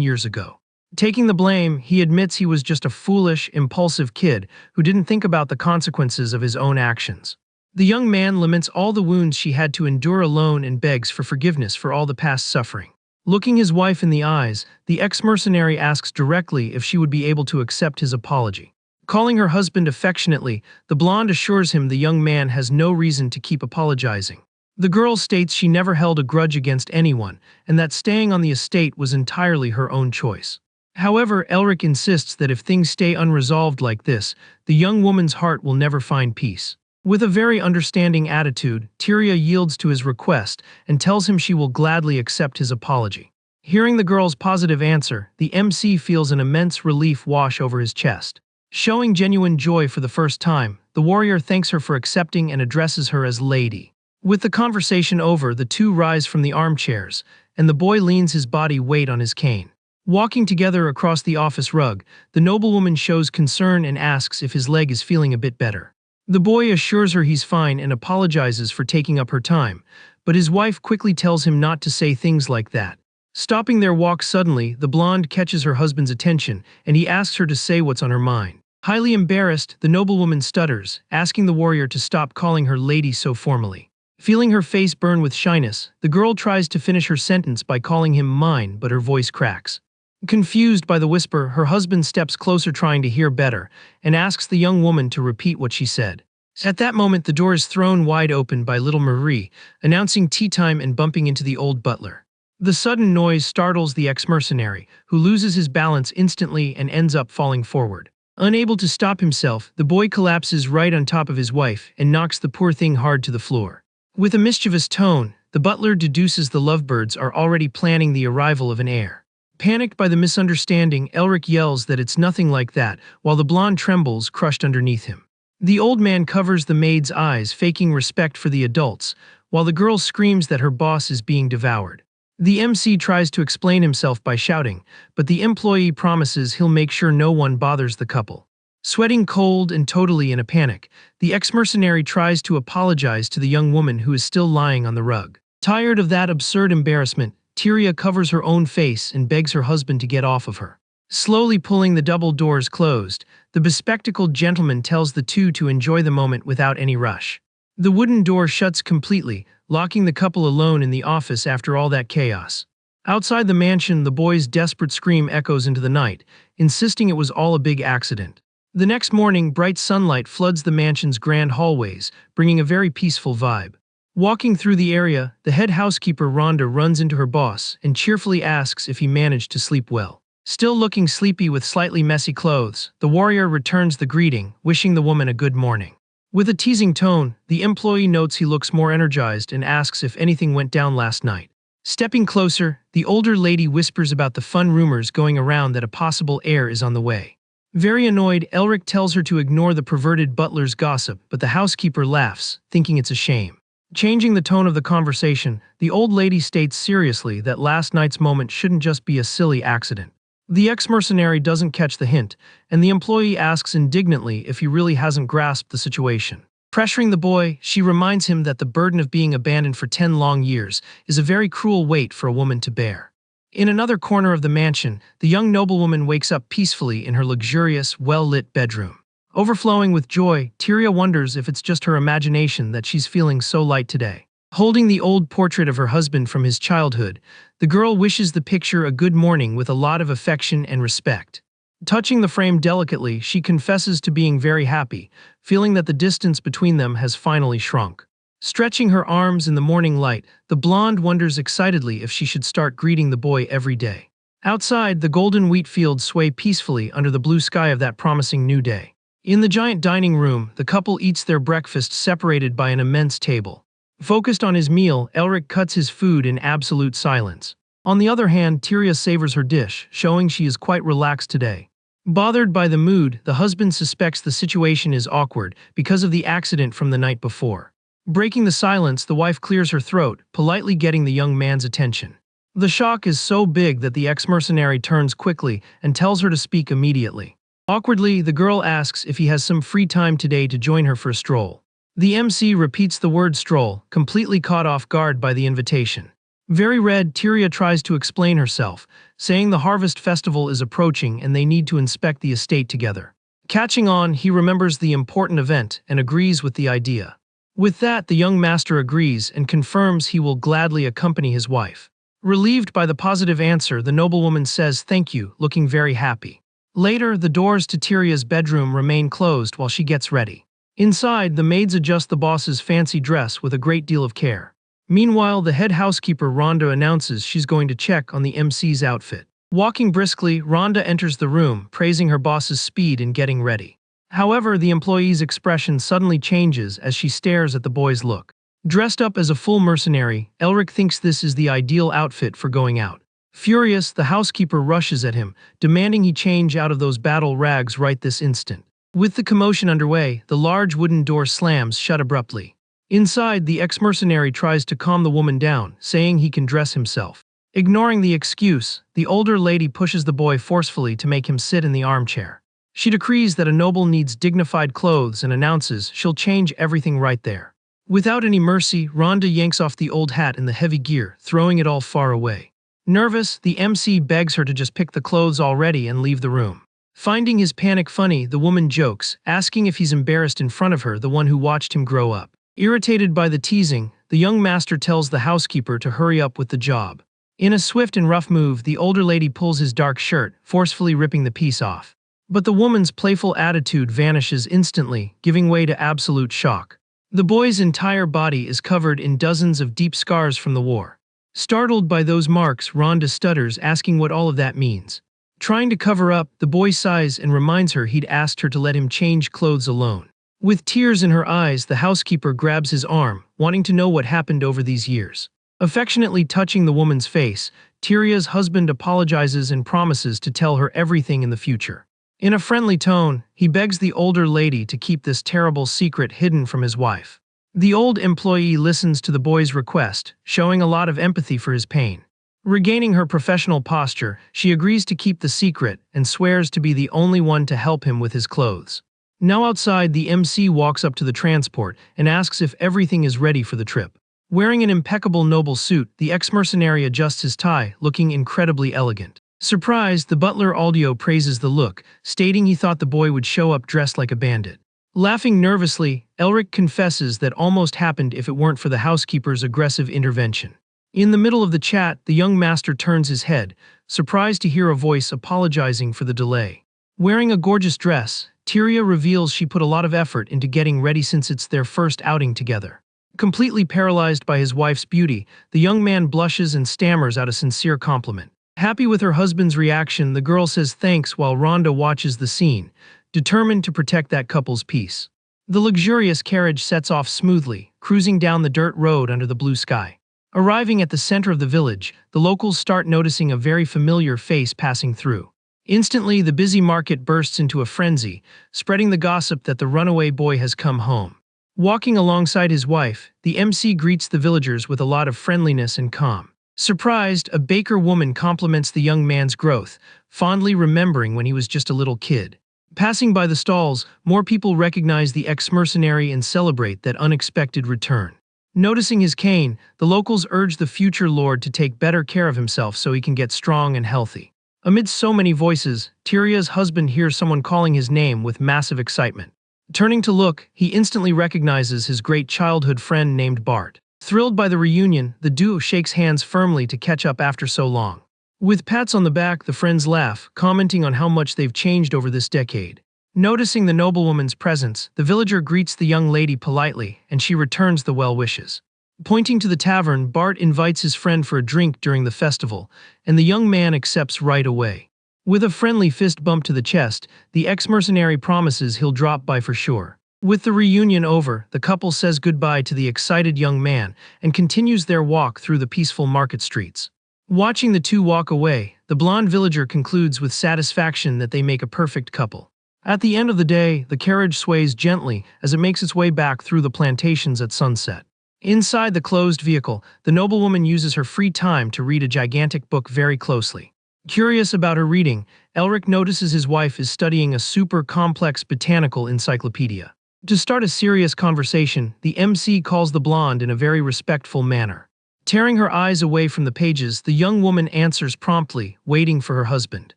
years ago. Taking the blame, he admits he was just a foolish, impulsive kid who didn't think about the consequences of his own actions. The young man laments all the wounds she had to endure alone and begs for forgiveness for all the past suffering. Looking his wife in the eyes, the ex-mercenary asks directly if she would be able to accept his apology. Calling her husband affectionately, the blonde assures him the young man has no reason to keep apologizing. The girl states she never held a grudge against anyone and that staying on the estate was entirely her own choice. However, Elric insists that if things stay unresolved like this, the young woman's heart will never find peace. With a very understanding attitude, Tyria yields to his request and tells him she will gladly accept his apology. Hearing the girl's positive answer, the MC feels an immense relief wash over his chest. Showing genuine joy for the first time, the warrior thanks her for accepting and addresses her as Lady. With the conversation over, the two rise from the armchairs, and the boy leans his body weight on his cane. Walking together across the office rug, the noblewoman shows concern and asks if his leg is feeling a bit better. The boy assures her he's fine and apologizes for taking up her time, but his wife quickly tells him not to say things like that. Stopping their walk suddenly, the blonde catches her husband's attention, and he asks her to say what's on her mind. Highly embarrassed, the noblewoman stutters, asking the warrior to stop calling her lady so formally. Feeling her face burn with shyness, the girl tries to finish her sentence by calling him mine, but her voice cracks. Confused by the whisper, her husband steps closer trying to hear better and asks the young woman to repeat what she said. At that moment, the door is thrown wide open by little Marie, announcing tea time and bumping into the old butler. The sudden noise startles the ex-mercenary, who loses his balance instantly and ends up falling forward. Unable to stop himself, the boy collapses right on top of his wife and knocks the poor thing hard to the floor. With a mischievous tone, the butler deduces the lovebirds are already planning the arrival of an heir. Panicked by the misunderstanding, Elric yells that it's nothing like that, while the blonde trembles, crushed underneath him. The old man covers the maid's eyes, faking respect for the adults, while the girl screams that her boss is being devoured. The MC tries to explain himself by shouting, but the employee promises he'll make sure no one bothers the couple. Sweating cold and totally in a panic, the ex-mercenary tries to apologize to the young woman who is still lying on the rug. Tired of that absurd embarrassment, Tyria covers her own face and begs her husband to get off of her. Slowly pulling the double doors closed, the bespectacled gentleman tells the two to enjoy the moment without any rush. The wooden door shuts completely, locking the couple alone in the office after all that chaos. Outside the mansion, the boy's desperate scream echoes into the night, insisting it was all a big accident. The next morning, bright sunlight floods the mansion's grand hallways, bringing a very peaceful vibe. Walking through the area, the head housekeeper Rhonda runs into her boss and cheerfully asks if he managed to sleep well. Still looking sleepy with slightly messy clothes, the warrior returns the greeting, wishing the woman a good morning. With a teasing tone, the employee notes he looks more energized and asks if anything went down last night. Stepping closer, the older lady whispers about the fun rumors going around that a possible heir is on the way. Very annoyed, Elric tells her to ignore the perverted butler's gossip, but the housekeeper laughs, thinking it's a shame. Changing the tone of the conversation, the old lady states seriously that last night's moment shouldn't just be a silly accident. The ex-mercenary doesn't catch the hint, and the employee asks indignantly if he really hasn't grasped the situation. Pressuring the boy, she reminds him that the burden of being abandoned for 10 long years is a very cruel weight for a woman to bear. In another corner of the mansion, the young noblewoman wakes up peacefully in her luxurious, well-lit bedroom. Overflowing with joy, Tyria wonders if it's just her imagination that she's feeling so light today. Holding the old portrait of her husband from his childhood, the girl wishes the picture a good morning with a lot of affection and respect. Touching the frame delicately, she confesses to being very happy, feeling that the distance between them has finally shrunk. Stretching her arms in the morning light, the blonde wonders excitedly if she should start greeting the boy every day. Outside, the golden wheat fields sway peacefully under the blue sky of that promising new day. In the giant dining room, the couple eats their breakfast separated by an immense table. Focused on his meal, Elric cuts his food in absolute silence. On the other hand, Tyria savors her dish, showing she is quite relaxed today. Bothered by the mood, the husband suspects the situation is awkward because of the accident from the night before. Breaking the silence, the wife clears her throat, politely getting the young man's attention. The shock is so big that the ex-mercenary turns quickly and tells her to speak immediately. Awkwardly, the girl asks if he has some free time today to join her for a stroll. The MC repeats the word stroll, completely caught off guard by the invitation. Very red, Tyria tries to explain herself, saying the harvest festival is approaching and they need to inspect the estate together. Catching on, he remembers the important event and agrees with the idea. With that, the young master agrees and confirms he will gladly accompany his wife. Relieved by the positive answer, the noblewoman says thank you, looking very happy. Later, the doors to Tyria's bedroom remain closed while she gets ready. Inside, the maids adjust the boss's fancy dress with a great deal of care. Meanwhile, the head housekeeper Rhonda announces she's going to check on the MC's outfit. Walking briskly, Rhonda enters the room, praising her boss's speed in getting ready. However, the employee's expression suddenly changes as she stares at the boy's look. Dressed up as a full mercenary, Elric thinks this is the ideal outfit for going out. Furious, the housekeeper rushes at him, demanding he change out of those battle rags right this instant. With the commotion underway, the large wooden door slams shut abruptly. Inside, the ex-mercenary tries to calm the woman down, saying he can dress himself. Ignoring the excuse, the older lady pushes the boy forcefully to make him sit in the armchair. She decrees that a noble needs dignified clothes and announces she'll change everything right there. Without any mercy, Rhonda yanks off the old hat and the heavy gear, throwing it all far away. Nervous, the MC begs her to just pick the clothes already and leave the room. Finding his panic funny, the woman jokes, asking if he's embarrassed in front of her, the one who watched him grow up. Irritated by the teasing, the young master tells the housekeeper to hurry up with the job. In a swift and rough move, the older lady pulls his dark shirt, forcefully ripping the piece off. But the woman's playful attitude vanishes instantly, giving way to absolute shock. The boy's entire body is covered in dozens of deep scars from the war. Startled by those marks, Rhonda stutters, asking what all of that means. Trying to cover up, the boy sighs and reminds her he'd asked her to let him change clothes alone. With tears in her eyes, the housekeeper grabs his arm, wanting to know what happened over these years. Affectionately touching the woman's face, Tyria's husband apologizes and promises to tell her everything in the future. In a friendly tone, he begs the older lady to keep this terrible secret hidden from his wife. The old employee listens to the boy's request, showing a lot of empathy for his pain. Regaining her professional posture, she agrees to keep the secret and swears to be the only one to help him with his clothes. Now outside, the MC walks up to the transport and asks if everything is ready for the trip. Wearing an impeccable noble suit, the ex-mercenary adjusts his tie, looking incredibly elegant. Surprised, the butler Aldio praises the look, stating he thought the boy would show up dressed like a bandit. Laughing nervously, Elric confesses that almost happened if it weren't for the housekeeper's aggressive intervention. In the middle of the chat, the young master turns his head, surprised to hear a voice apologizing for the delay. Wearing a gorgeous dress, Tyria reveals she put a lot of effort into getting ready since it's their first outing together. Completely paralyzed by his wife's beauty, the young man blushes and stammers out a sincere compliment. Happy with her husband's reaction, the girl says thanks while Rhonda watches the scene, determined to protect that couple's peace. The luxurious carriage sets off smoothly, cruising down the dirt road under the blue sky. Arriving at the center of the village, the locals start noticing a very familiar face passing through. Instantly, the busy market bursts into a frenzy, spreading the gossip that the runaway boy has come home. Walking alongside his wife, the MC greets the villagers with a lot of friendliness and calm. Surprised, a baker woman compliments the young man's growth, fondly remembering when he was just a little kid. Passing by the stalls, more people recognize the ex-mercenary and celebrate that unexpected return. Noticing his cane, the locals urge the future lord to take better care of himself so he can get strong and healthy. Amidst so many voices, Tyria's husband hears someone calling his name with massive excitement. Turning to look, he instantly recognizes his great childhood friend named Bart. Thrilled by the reunion, the duo shakes hands firmly to catch up after so long. With pats on the back, the friends laugh, commenting on how much they've changed over this decade. Noticing the noblewoman's presence, the villager greets the young lady politely, and she returns the well wishes. Pointing to the tavern, Bart invites his friend for a drink during the festival, and the young man accepts right away. With a friendly fist bump to the chest, the ex-mercenary promises he'll drop by for sure. With the reunion over, the couple says goodbye to the excited young man and continues their walk through the peaceful market streets. Watching the two walk away, the blonde villager concludes with satisfaction that they make a perfect couple. At the end of the day, the carriage sways gently as it makes its way back through the plantations at sunset. Inside the closed vehicle, the noblewoman uses her free time to read a gigantic book very closely. Curious about her reading, Elric notices his wife is studying a super complex botanical encyclopedia. To start a serious conversation, the MC calls the blonde in a very respectful manner. Tearing her eyes away from the pages, the young woman answers promptly, waiting for her husband.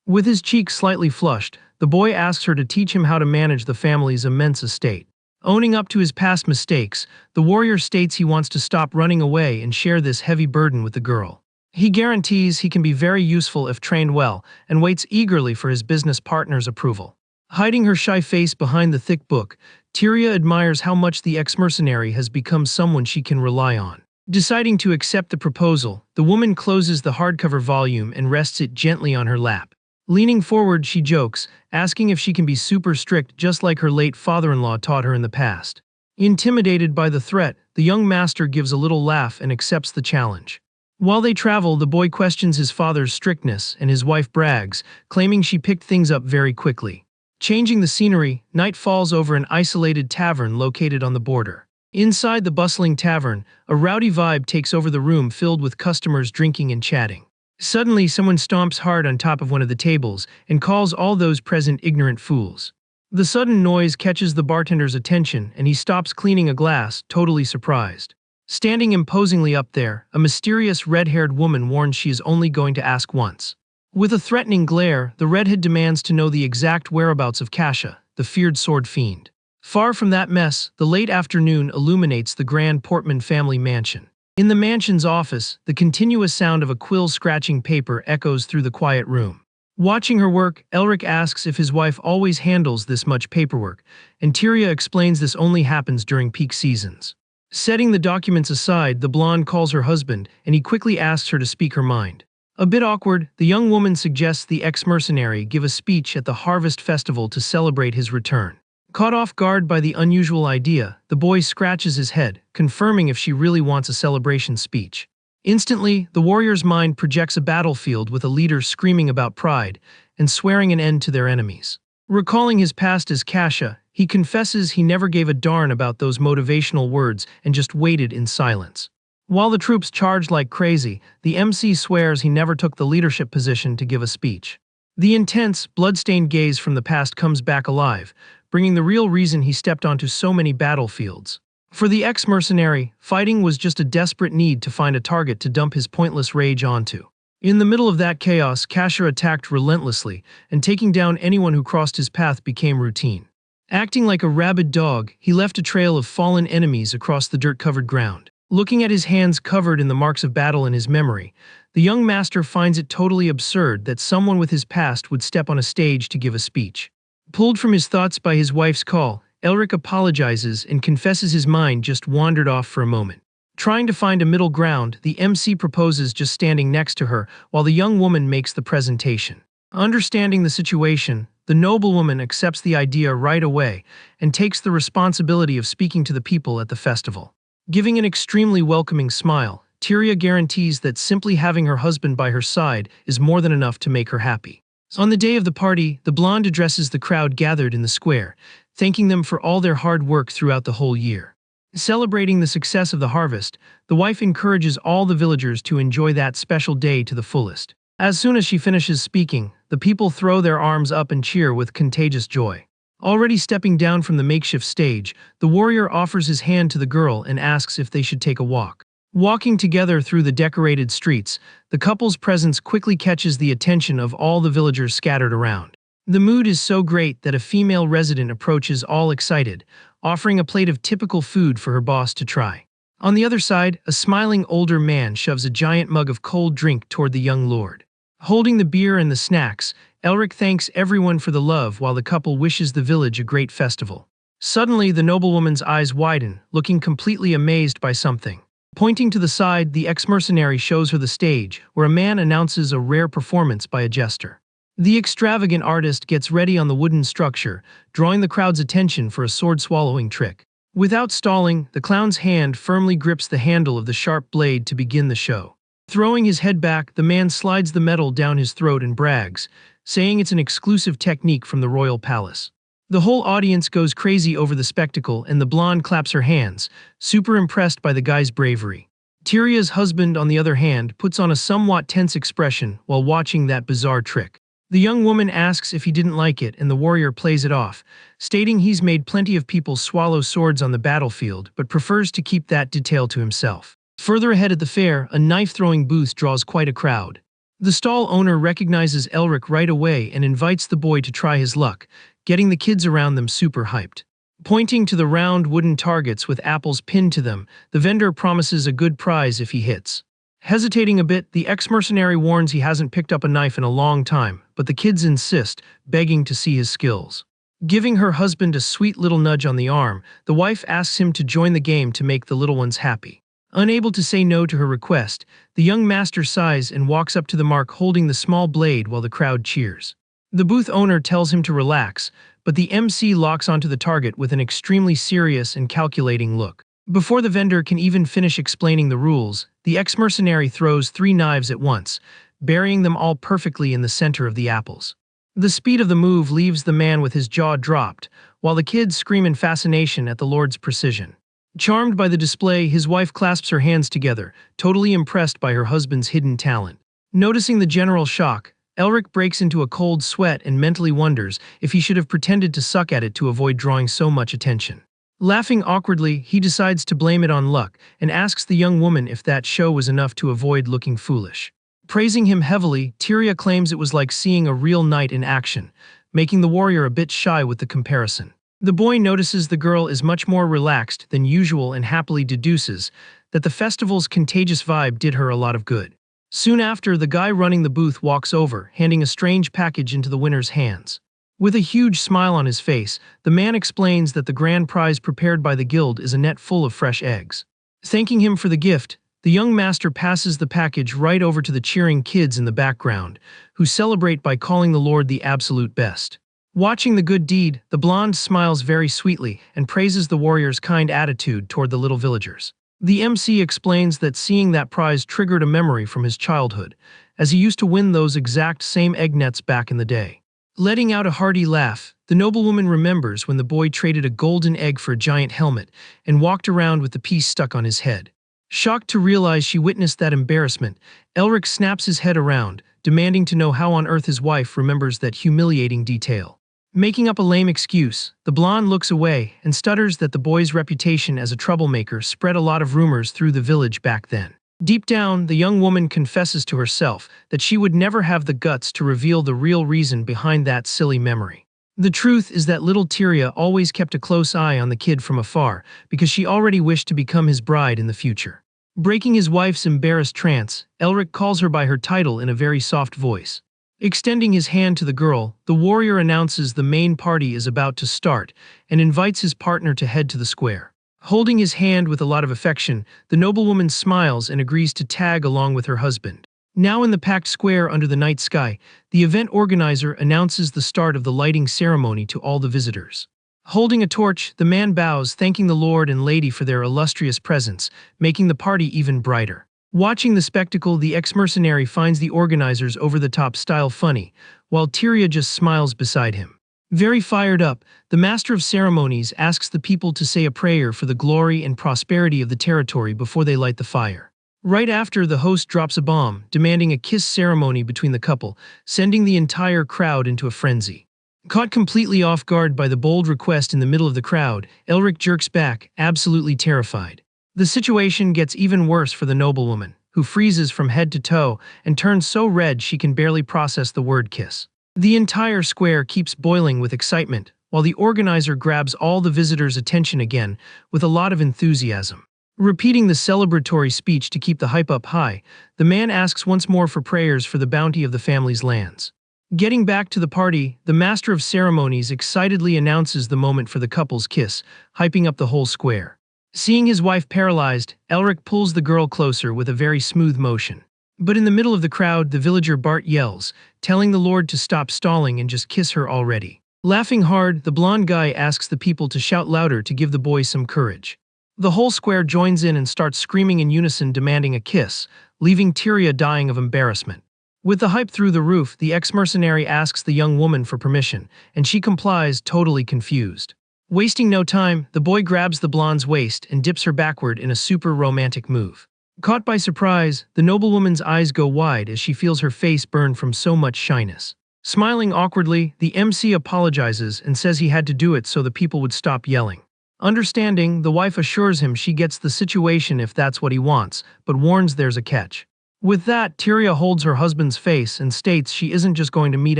With his cheeks slightly flushed, the boy asks her to teach him how to manage the family's immense estate. Owning up to his past mistakes, the warrior states he wants to stop running away and share this heavy burden with the girl. He guarantees he can be very useful if trained well, and waits eagerly for his business partner's approval. Hiding her shy face behind the thick book, Tyria admires how much the ex-mercenary has become someone she can rely on. Deciding to accept the proposal, the woman closes the hardcover volume and rests it gently on her lap. Leaning forward, she jokes, asking if she can be super strict just like her late father-in-law taught her in the past. Intimidated by the threat, the young master gives a little laugh and accepts the challenge. While they travel, the boy questions his father's strictness and his wife brags, claiming she picked things up very quickly. Changing the scenery, night falls over an isolated tavern located on the border. Inside the bustling tavern, a rowdy vibe takes over the room filled with customers drinking and chatting. Suddenly, someone stomps hard on top of one of the tables and calls all those present ignorant fools. The sudden noise catches the bartender's attention and he stops cleaning a glass, totally surprised. Standing imposingly up there, a mysterious red-haired woman warns she is only going to ask once. With a threatening glare, the redhead demands to know the exact whereabouts of Kasha, the feared sword fiend. Far from that mess, the late afternoon illuminates the grand Portman family mansion. In the mansion's office, the continuous sound of a quill scratching paper echoes through the quiet room. Watching her work, Elric asks if his wife always handles this much paperwork, and Tyria explains this only happens during peak seasons. Setting the documents aside, the blonde calls her husband, and he quickly asks her to speak her mind. A bit awkward, the young woman suggests the ex-mercenary give a speech at the Harvest Festival to celebrate his return. Caught off guard by the unusual idea, the boy scratches his head, confirming if she really wants a celebration speech. Instantly, the warrior's mind projects a battlefield with a leader screaming about pride and swearing an end to their enemies. Recalling his past as Kasha, he confesses he never gave a darn about those motivational words and just waited in silence. While the troops charged like crazy, the MC swears he never took the leadership position to give a speech. The intense, blood-stained gaze from the past comes back alive, bringing the real reason he stepped onto so many battlefields. For the ex-mercenary, fighting was just a desperate need to find a target to dump his pointless rage onto. In the middle of that chaos, Kasha attacked relentlessly, and taking down anyone who crossed his path became routine. Acting like a rabid dog, he left a trail of fallen enemies across the dirt-covered ground. Looking at his hands covered in the marks of battle in his memory, the young master finds it totally absurd that someone with his past would step on a stage to give a speech. Pulled from his thoughts by his wife's call, Elric apologizes and confesses his mind just wandered off for a moment. Trying to find a middle ground, the MC proposes just standing next to her while the young woman makes the presentation. Understanding the situation, the noblewoman accepts the idea right away and takes the responsibility of speaking to the people at the festival. Giving an extremely welcoming smile, Tyria guarantees that simply having her husband by her side is more than enough to make her happy. On the day of the party, the blonde addresses the crowd gathered in the square, thanking them for all their hard work throughout the whole year. Celebrating the success of the harvest, the wife encourages all the villagers to enjoy that special day to the fullest. As soon as she finishes speaking, the people throw their arms up and cheer with contagious joy. Already stepping down from the makeshift stage, the warrior offers his hand to the girl and asks if they should take a walk. Walking together through the decorated streets, the couple's presence quickly catches the attention of all the villagers scattered around. The mood is so great that a female resident approaches all excited, offering a plate of typical food for her boss to try. On the other side, a smiling older man shoves a giant mug of cold drink toward the young lord. Holding the beer and the snacks, Elric thanks everyone for the love while the couple wishes the village a great festival. Suddenly, the noblewoman's eyes widen, looking completely amazed by something. Pointing to the side, the ex-mercenary shows her the stage, where a man announces a rare performance by a jester. The extravagant artist gets ready on the wooden structure, drawing the crowd's attention for a sword-swallowing trick. Without stalling, the clown's hand firmly grips the handle of the sharp blade to begin the show. Throwing his head back, the man slides the metal down his throat and brags, saying it's an exclusive technique from the royal palace. The whole audience goes crazy over the spectacle, and the blonde claps her hands, super impressed by the guy's bravery. Tyria's husband, on the other hand, puts on a somewhat tense expression while watching that bizarre trick. The young woman asks if he didn't like it, and the warrior plays it off, stating he's made plenty of people swallow swords on the battlefield but prefers to keep that detail to himself. Further ahead at the fair, a knife-throwing booth draws quite a crowd. The stall owner recognizes Elric right away and invites the boy to try his luck, getting the kids around them super hyped. Pointing to the round wooden targets with apples pinned to them, the vendor promises a good prize if he hits. Hesitating a bit, the ex-mercenary warns he hasn't picked up a knife in a long time, but the kids insist, begging to see his skills. Giving her husband a sweet little nudge on the arm, the wife asks him to join the game to make the little ones happy. Unable to say no to her request, the young master sighs and walks up to the mark holding the small blade while the crowd cheers. The booth owner tells him to relax, but the MC locks onto the target with an extremely serious and calculating look. Before the vendor can even finish explaining the rules, the ex-mercenary throws 3 knives at once, burying them all perfectly in the center of the apples. The speed of the move leaves the man with his jaw dropped, while the kids scream in fascination at the lord's precision. Charmed by the display, his wife clasps her hands together, totally impressed by her husband's hidden talent. Noticing the general shock, Elric breaks into a cold sweat and mentally wonders if he should have pretended to suck at it to avoid drawing so much attention. Laughing awkwardly, he decides to blame it on luck and asks the young woman if that show was enough to avoid looking foolish. Praising him heavily, Tyria claims it was like seeing a real knight in action, making the warrior a bit shy with the comparison. The boy notices the girl is much more relaxed than usual and happily deduces that the festival's contagious vibe did her a lot of good. Soon after, the guy running the booth walks over, handing a strange package into the winner's hands. With a huge smile on his face, the man explains that the grand prize prepared by the guild is a net full of fresh eggs. Thanking him for the gift, the young master passes the package right over to the cheering kids in the background, who celebrate by calling the lord the absolute best. Watching the good deed, the blonde smiles very sweetly and praises the warrior's kind attitude toward the little villagers. The MC explains that seeing that prize triggered a memory from his childhood, as he used to win those exact same egg nets back in the day. Letting out a hearty laugh, the noblewoman remembers when the boy traded a golden egg for a giant helmet and walked around with the piece stuck on his head. Shocked to realize she witnessed that embarrassment, Elric snaps his head around, demanding to know how on earth his wife remembers that humiliating detail. Making up a lame excuse, the blonde looks away and stutters that the boy's reputation as a troublemaker spread a lot of rumors through the village back then. Deep down, the young woman confesses to herself that she would never have the guts to reveal the real reason behind that silly memory. The truth is that little Tyria always kept a close eye on the kid from afar because she already wished to become his bride in the future. Breaking his wife's embarrassed trance, Elric calls her by her title in a very soft voice. Extending his hand to the girl, the warrior announces the main party is about to start and invites his partner to head to the square. Holding his hand with a lot of affection, the noblewoman smiles and agrees to tag along with her husband. Now in the packed square under the night sky, the event organizer announces the start of the lighting ceremony to all the visitors. Holding a torch, the man bows, thanking the lord and lady for their illustrious presence, making the party even brighter. Watching the spectacle, the ex-mercenary finds the organizers over-the-top style funny, while Tyria just smiles beside him. Very fired up, the master of ceremonies asks the people to say a prayer for the glory and prosperity of the territory before they light the fire. Right after, the host drops a bomb, demanding a kiss ceremony between the couple, sending the entire crowd into a frenzy. Caught completely off guard by the bold request in the middle of the crowd, Elric jerks back, absolutely terrified. The situation gets even worse for the noblewoman, who freezes from head to toe and turns so red she can barely process the word kiss. The entire square keeps boiling with excitement, while the organizer grabs all the visitors' attention again with a lot of enthusiasm. Repeating the celebratory speech to keep the hype up high, the man asks once more for prayers for the bounty of the family's lands. Getting back to the party, the master of ceremonies excitedly announces the moment for the couple's kiss, hyping up the whole square. Seeing his wife paralyzed, Elric pulls the girl closer with a very smooth motion. But in the middle of the crowd, the villager Bart yells, telling the Lord to stop stalling and just kiss her already. Laughing hard, the blonde guy asks the people to shout louder to give the boy some courage. The whole square joins in and starts screaming in unison demanding a kiss, leaving Tyria dying of embarrassment. With the hype through the roof, the ex-mercenary asks the young woman for permission, and she complies, totally confused. Wasting no time, the boy grabs the blonde's waist and dips her backward in a super romantic move. Caught by surprise, the noblewoman's eyes go wide as she feels her face burn from so much shyness. Smiling awkwardly, the MC apologizes and says he had to do it so the people would stop yelling. Understanding, the wife assures him she gets the situation if that's what he wants, but warns there's a catch. With that, Tyria holds her husband's face and states she isn't just going to meet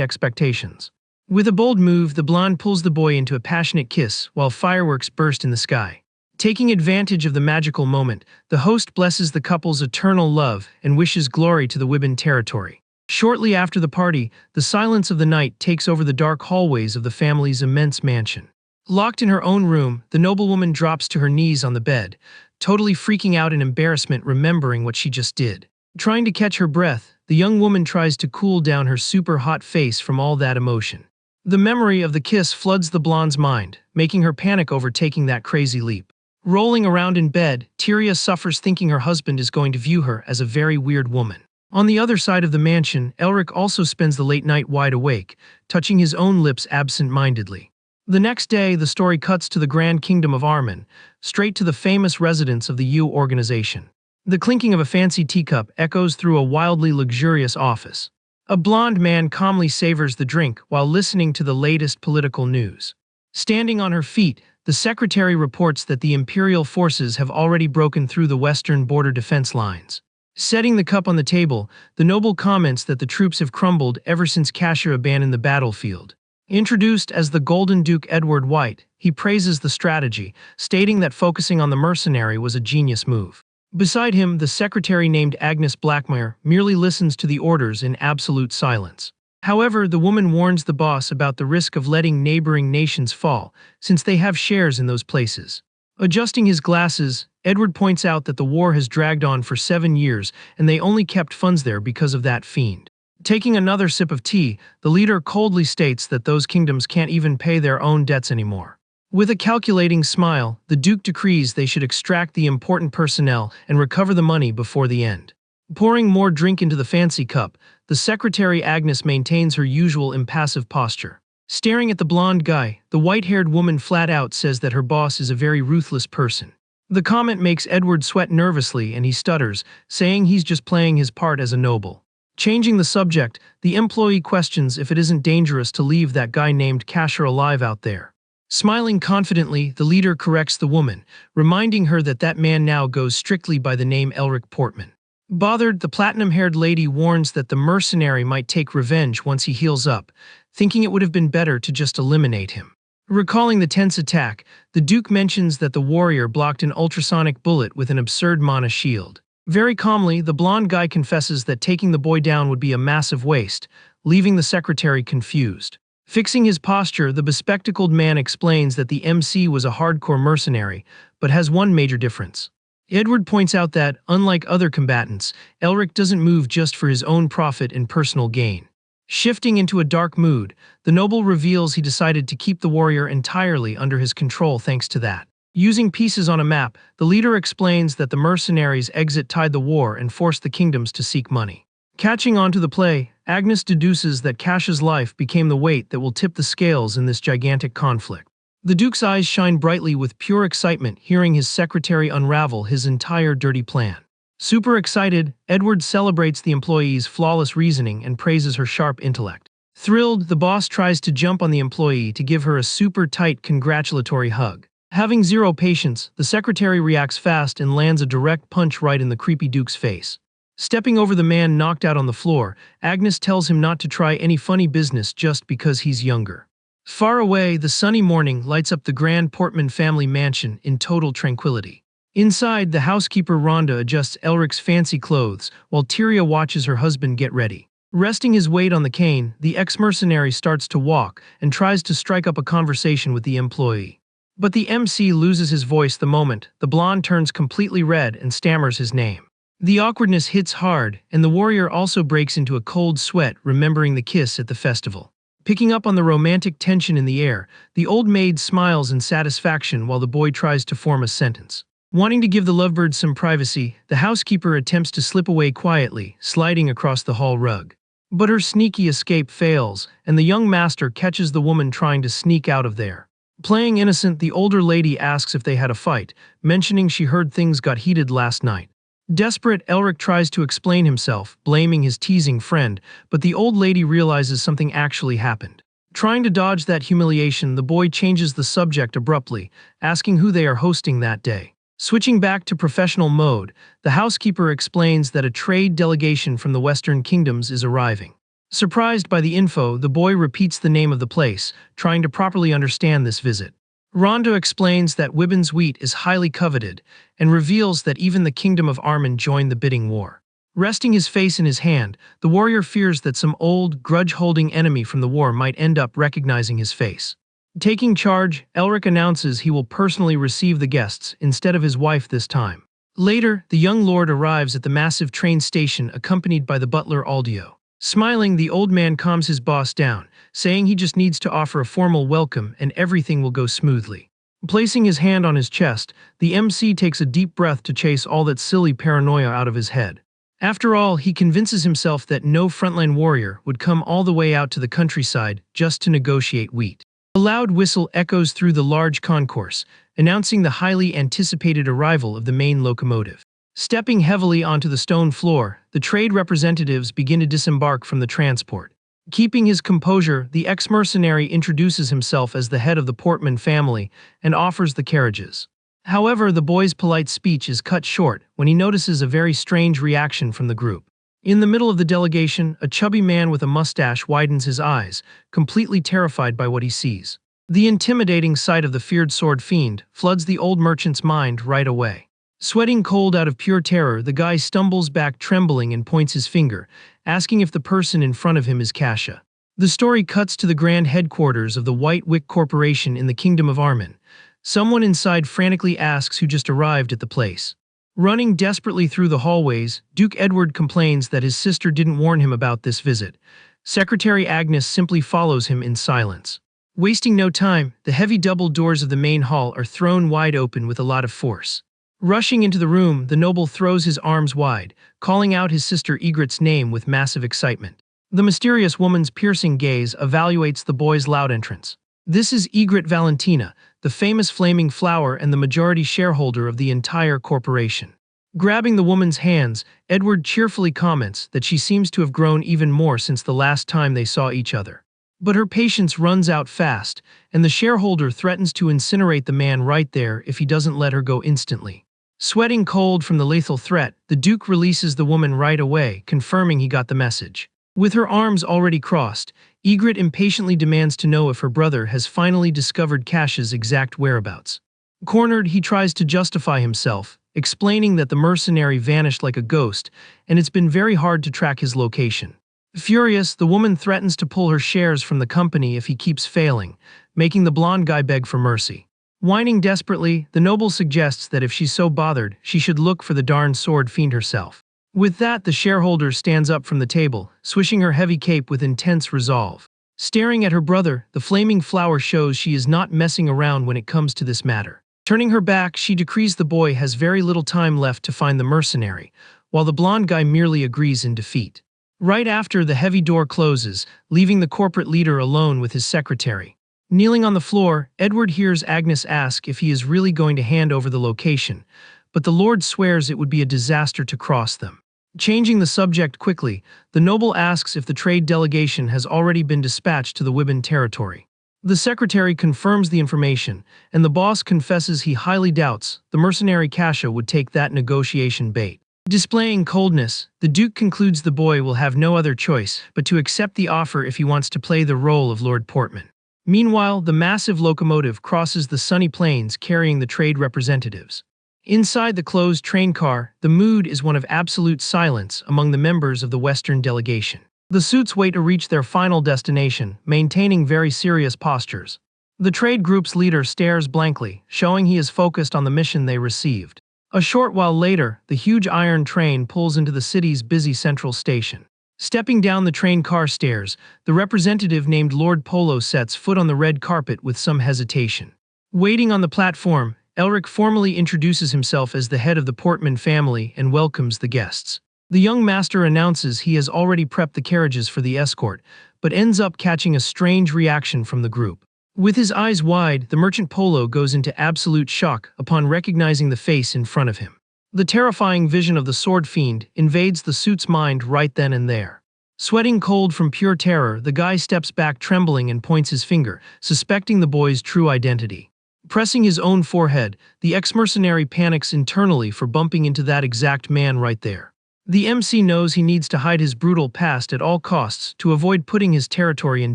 expectations. With a bold move, the blonde pulls the boy into a passionate kiss while fireworks burst in the sky. Taking advantage of the magical moment, the host blesses the couple's eternal love and wishes glory to the Wibben territory. Shortly after the party, the silence of the night takes over the dark hallways of the family's immense mansion. Locked in her own room, the noblewoman drops to her knees on the bed, totally freaking out in embarrassment remembering what she just did. Trying to catch her breath, the young woman tries to cool down her super hot face from all that emotion. The memory of the kiss floods the blonde's mind, making her panic over taking that crazy leap. Rolling around in bed, Tyria suffers thinking her husband is going to view her as a very weird woman. On the other side of the mansion, Elric also spends the late night wide awake, touching his own lips absent-mindedly. The next day, the story cuts to the Grand Kingdom of Armen, straight to the famous residence of the U organization. The clinking of a fancy teacup echoes through a wildly luxurious office. A blonde man calmly savors the drink while listening to the latest political news. Standing on her feet, the secretary reports that the imperial forces have already broken through the western border defense lines. Setting the cup on the table, the noble comments that the troops have crumbled ever since Casher abandoned the battlefield. Introduced as the Golden Duke Edward White, he praises the strategy, stating that focusing on the mercenary was a genius move. Beside him, the secretary named Agnes Blackmire merely listens to the orders in absolute silence. However, the woman warns the boss about the risk of letting neighboring nations fall, since they have shares in those places. Adjusting his glasses, Edward points out that the war has dragged on for 7 years and they only kept funds there because of that fiend. Taking another sip of tea, the leader coldly states that those kingdoms can't even pay their own debts anymore. With a calculating smile, the Duke decrees they should extract the important personnel and recover the money before the end. Pouring more drink into the fancy cup, the secretary Agnes maintains her usual impassive posture. Staring at the blonde guy, the white-haired woman flat out says that her boss is a very ruthless person. The comment makes Edward sweat nervously and he stutters, saying he's just playing his part as a noble. Changing the subject, the employee questions if it isn't dangerous to leave that guy named Casher alive out there. Smiling confidently, the leader corrects the woman, reminding her that that man now goes strictly by the name Elric Portman. Bothered, the platinum-haired lady warns that the mercenary might take revenge once he heals up, thinking it would have been better to just eliminate him. Recalling the tense attack, the Duke mentions that the warrior blocked an ultrasonic bullet with an absurd mana shield. Very calmly, the blonde guy confesses that taking the boy down would be a massive waste, leaving the secretary confused. Fixing his posture, the bespectacled man explains that the MC was a hardcore mercenary, but has one major difference. Edward points out that, unlike other combatants, Elric doesn't move just for his own profit and personal gain. Shifting into a dark mood, the noble reveals he decided to keep the warrior entirely under his control thanks to that. Using pieces on a map, the leader explains that the mercenaries' exit tied the war and forced the kingdoms to seek money. Catching on to the play, Agnes deduces that Casha's life became the weight that will tip the scales in this gigantic conflict. The Duke's eyes shine brightly with pure excitement hearing his secretary unravel his entire dirty plan. Super excited, Edward celebrates the employee's flawless reasoning and praises her sharp intellect. Thrilled, the boss tries to jump on the employee to give her a super tight congratulatory hug. Having zero patience, the secretary reacts fast and lands a direct punch right in the creepy Duke's face. Stepping over the man knocked out on the floor, Agnes tells him not to try any funny business just because he's younger. Far away, the sunny morning lights up the Grand Portman family mansion in total tranquility. Inside, the housekeeper Rhonda adjusts Elric's fancy clothes while Tyria watches her husband get ready. Resting his weight on the cane, the ex-mercenary starts to walk and tries to strike up a conversation with the employee. But the MC loses his voice the moment the blonde turns completely red and stammers his name. The awkwardness hits hard, and the warrior also breaks into a cold sweat, remembering the kiss at the festival. Picking up on the romantic tension in the air, the old maid smiles in satisfaction while the boy tries to form a sentence. Wanting to give the lovebirds some privacy, the housekeeper attempts to slip away quietly, sliding across the hall rug. But her sneaky escape fails, and the young master catches the woman trying to sneak out of there. Playing innocent, the older lady asks if they had a fight, mentioning she heard things got heated last night. Desperate, Elric tries to explain himself, blaming his teasing friend, but the old lady realizes something actually happened. Trying to dodge that humiliation, the boy changes the subject abruptly, asking who they are hosting that day. Switching back to professional mode, the housekeeper explains that a trade delegation from the Western Kingdoms is arriving. Surprised by the info, the boy repeats the name of the place, trying to properly understand this visit. Rondo explains that Wibbon's wheat is highly coveted, and reveals that even the Kingdom of Armin joined the bidding war. Resting his face in his hand, the warrior fears that some old, grudge-holding enemy from the war might end up recognizing his face. Taking charge, Elric announces he will personally receive the guests instead of his wife this time. Later, the young lord arrives at the massive train station accompanied by the butler Aldio. Smiling, the old man calms his boss down, saying he just needs to offer a formal welcome and everything will go smoothly. Placing his hand on his chest, the MC takes a deep breath to chase all that silly paranoia out of his head. After all, he convinces himself that no frontline warrior would come all the way out to the countryside just to negotiate wheat. A loud whistle echoes through the large concourse, announcing the highly anticipated arrival of the main locomotive. Stepping heavily onto the stone floor, the trade representatives begin to disembark from the transport. Keeping his composure, the ex-mercenary introduces himself as the head of the Portman family and offers the carriages. However, the boy's polite speech is cut short when he notices a very strange reaction from the group. In the middle of the delegation, a chubby man with a mustache widens his eyes, completely terrified by what he sees. The intimidating sight of the feared sword fiend floods the old merchant's mind right away. Sweating cold out of pure terror, the guy stumbles back trembling and points his finger, asking if the person in front of him is Kasha. The story cuts to the grand headquarters of the White Wick Corporation in the Kingdom of Armin. Someone inside frantically asks who just arrived at the place. Running desperately through the hallways, Duke Edward complains that his sister didn't warn him about this visit. Secretary Agnes simply follows him in silence. Wasting no time, the heavy double doors of the main hall are thrown wide open with a lot of force. Rushing into the room, the noble throws his arms wide, calling out his sister Egret's name with massive excitement. The mysterious woman's piercing gaze evaluates the boy's loud entrance. This is Egret Valentina, the famous flaming flower and the majority shareholder of the entire corporation. Grabbing the woman's hands, Edward cheerfully comments that she seems to have grown even more since the last time they saw each other. But her patience runs out fast, and the shareholder threatens to incinerate the man right there if he doesn't let her go instantly. Sweating cold from the lethal threat, the Duke releases the woman right away, confirming he got the message. With her arms already crossed, Egret impatiently demands to know if her brother has finally discovered Kasha's exact whereabouts. Cornered, he tries to justify himself, explaining that the mercenary vanished like a ghost, and it's been very hard to track his location. Furious, the woman threatens to pull her shares from the company if he keeps failing, making the blonde guy beg for mercy. Whining desperately, the noble suggests that if she's so bothered, she should look for the darn sword fiend herself. With that, the shareholder stands up from the table, swishing her heavy cape with intense resolve. Staring at her brother, the flaming flower shows she is not messing around when it comes to this matter. Turning her back, she decrees the boy has very little time left to find the mercenary, while the blonde guy merely agrees in defeat. Right after, the heavy door closes, leaving the corporate leader alone with his secretary. Kneeling on the floor, Edward hears Agnes ask if he is really going to hand over the location, but the Lord swears it would be a disaster to cross them. Changing the subject quickly, the noble asks if the trade delegation has already been dispatched to the Wibbon territory. The secretary confirms the information, and the boss confesses he highly doubts the mercenary Kasha would take that negotiation bait. Displaying coldness, the Duke concludes the boy will have no other choice but to accept the offer if he wants to play the role of Lord Portman. Meanwhile, the massive locomotive crosses the sunny plains carrying the trade representatives. Inside the closed train car, the mood is one of absolute silence among the members of the Western delegation. The suits wait to reach their final destination, maintaining very serious postures. The trade group's leader stares blankly, showing he is focused on the mission they received. A short while later, the huge iron train pulls into the city's busy central station. Stepping down the train car stairs, the representative named Lord Polo sets foot on the red carpet with some hesitation. Waiting on the platform, Elric formally introduces himself as the head of the Portman family and welcomes the guests. The young master announces he has already prepped the carriages for the escort, but ends up catching a strange reaction from the group. With his eyes wide, the merchant Polo goes into absolute shock upon recognizing the face in front of him. The terrifying vision of the sword fiend invades the suit's mind right then and there. Sweating cold from pure terror, the guy steps back trembling and points his finger, suspecting the boy's true identity. Pressing his own forehead, the ex-mercenary panics internally for bumping into that exact man right there. The MC knows he needs to hide his brutal past at all costs to avoid putting his territory in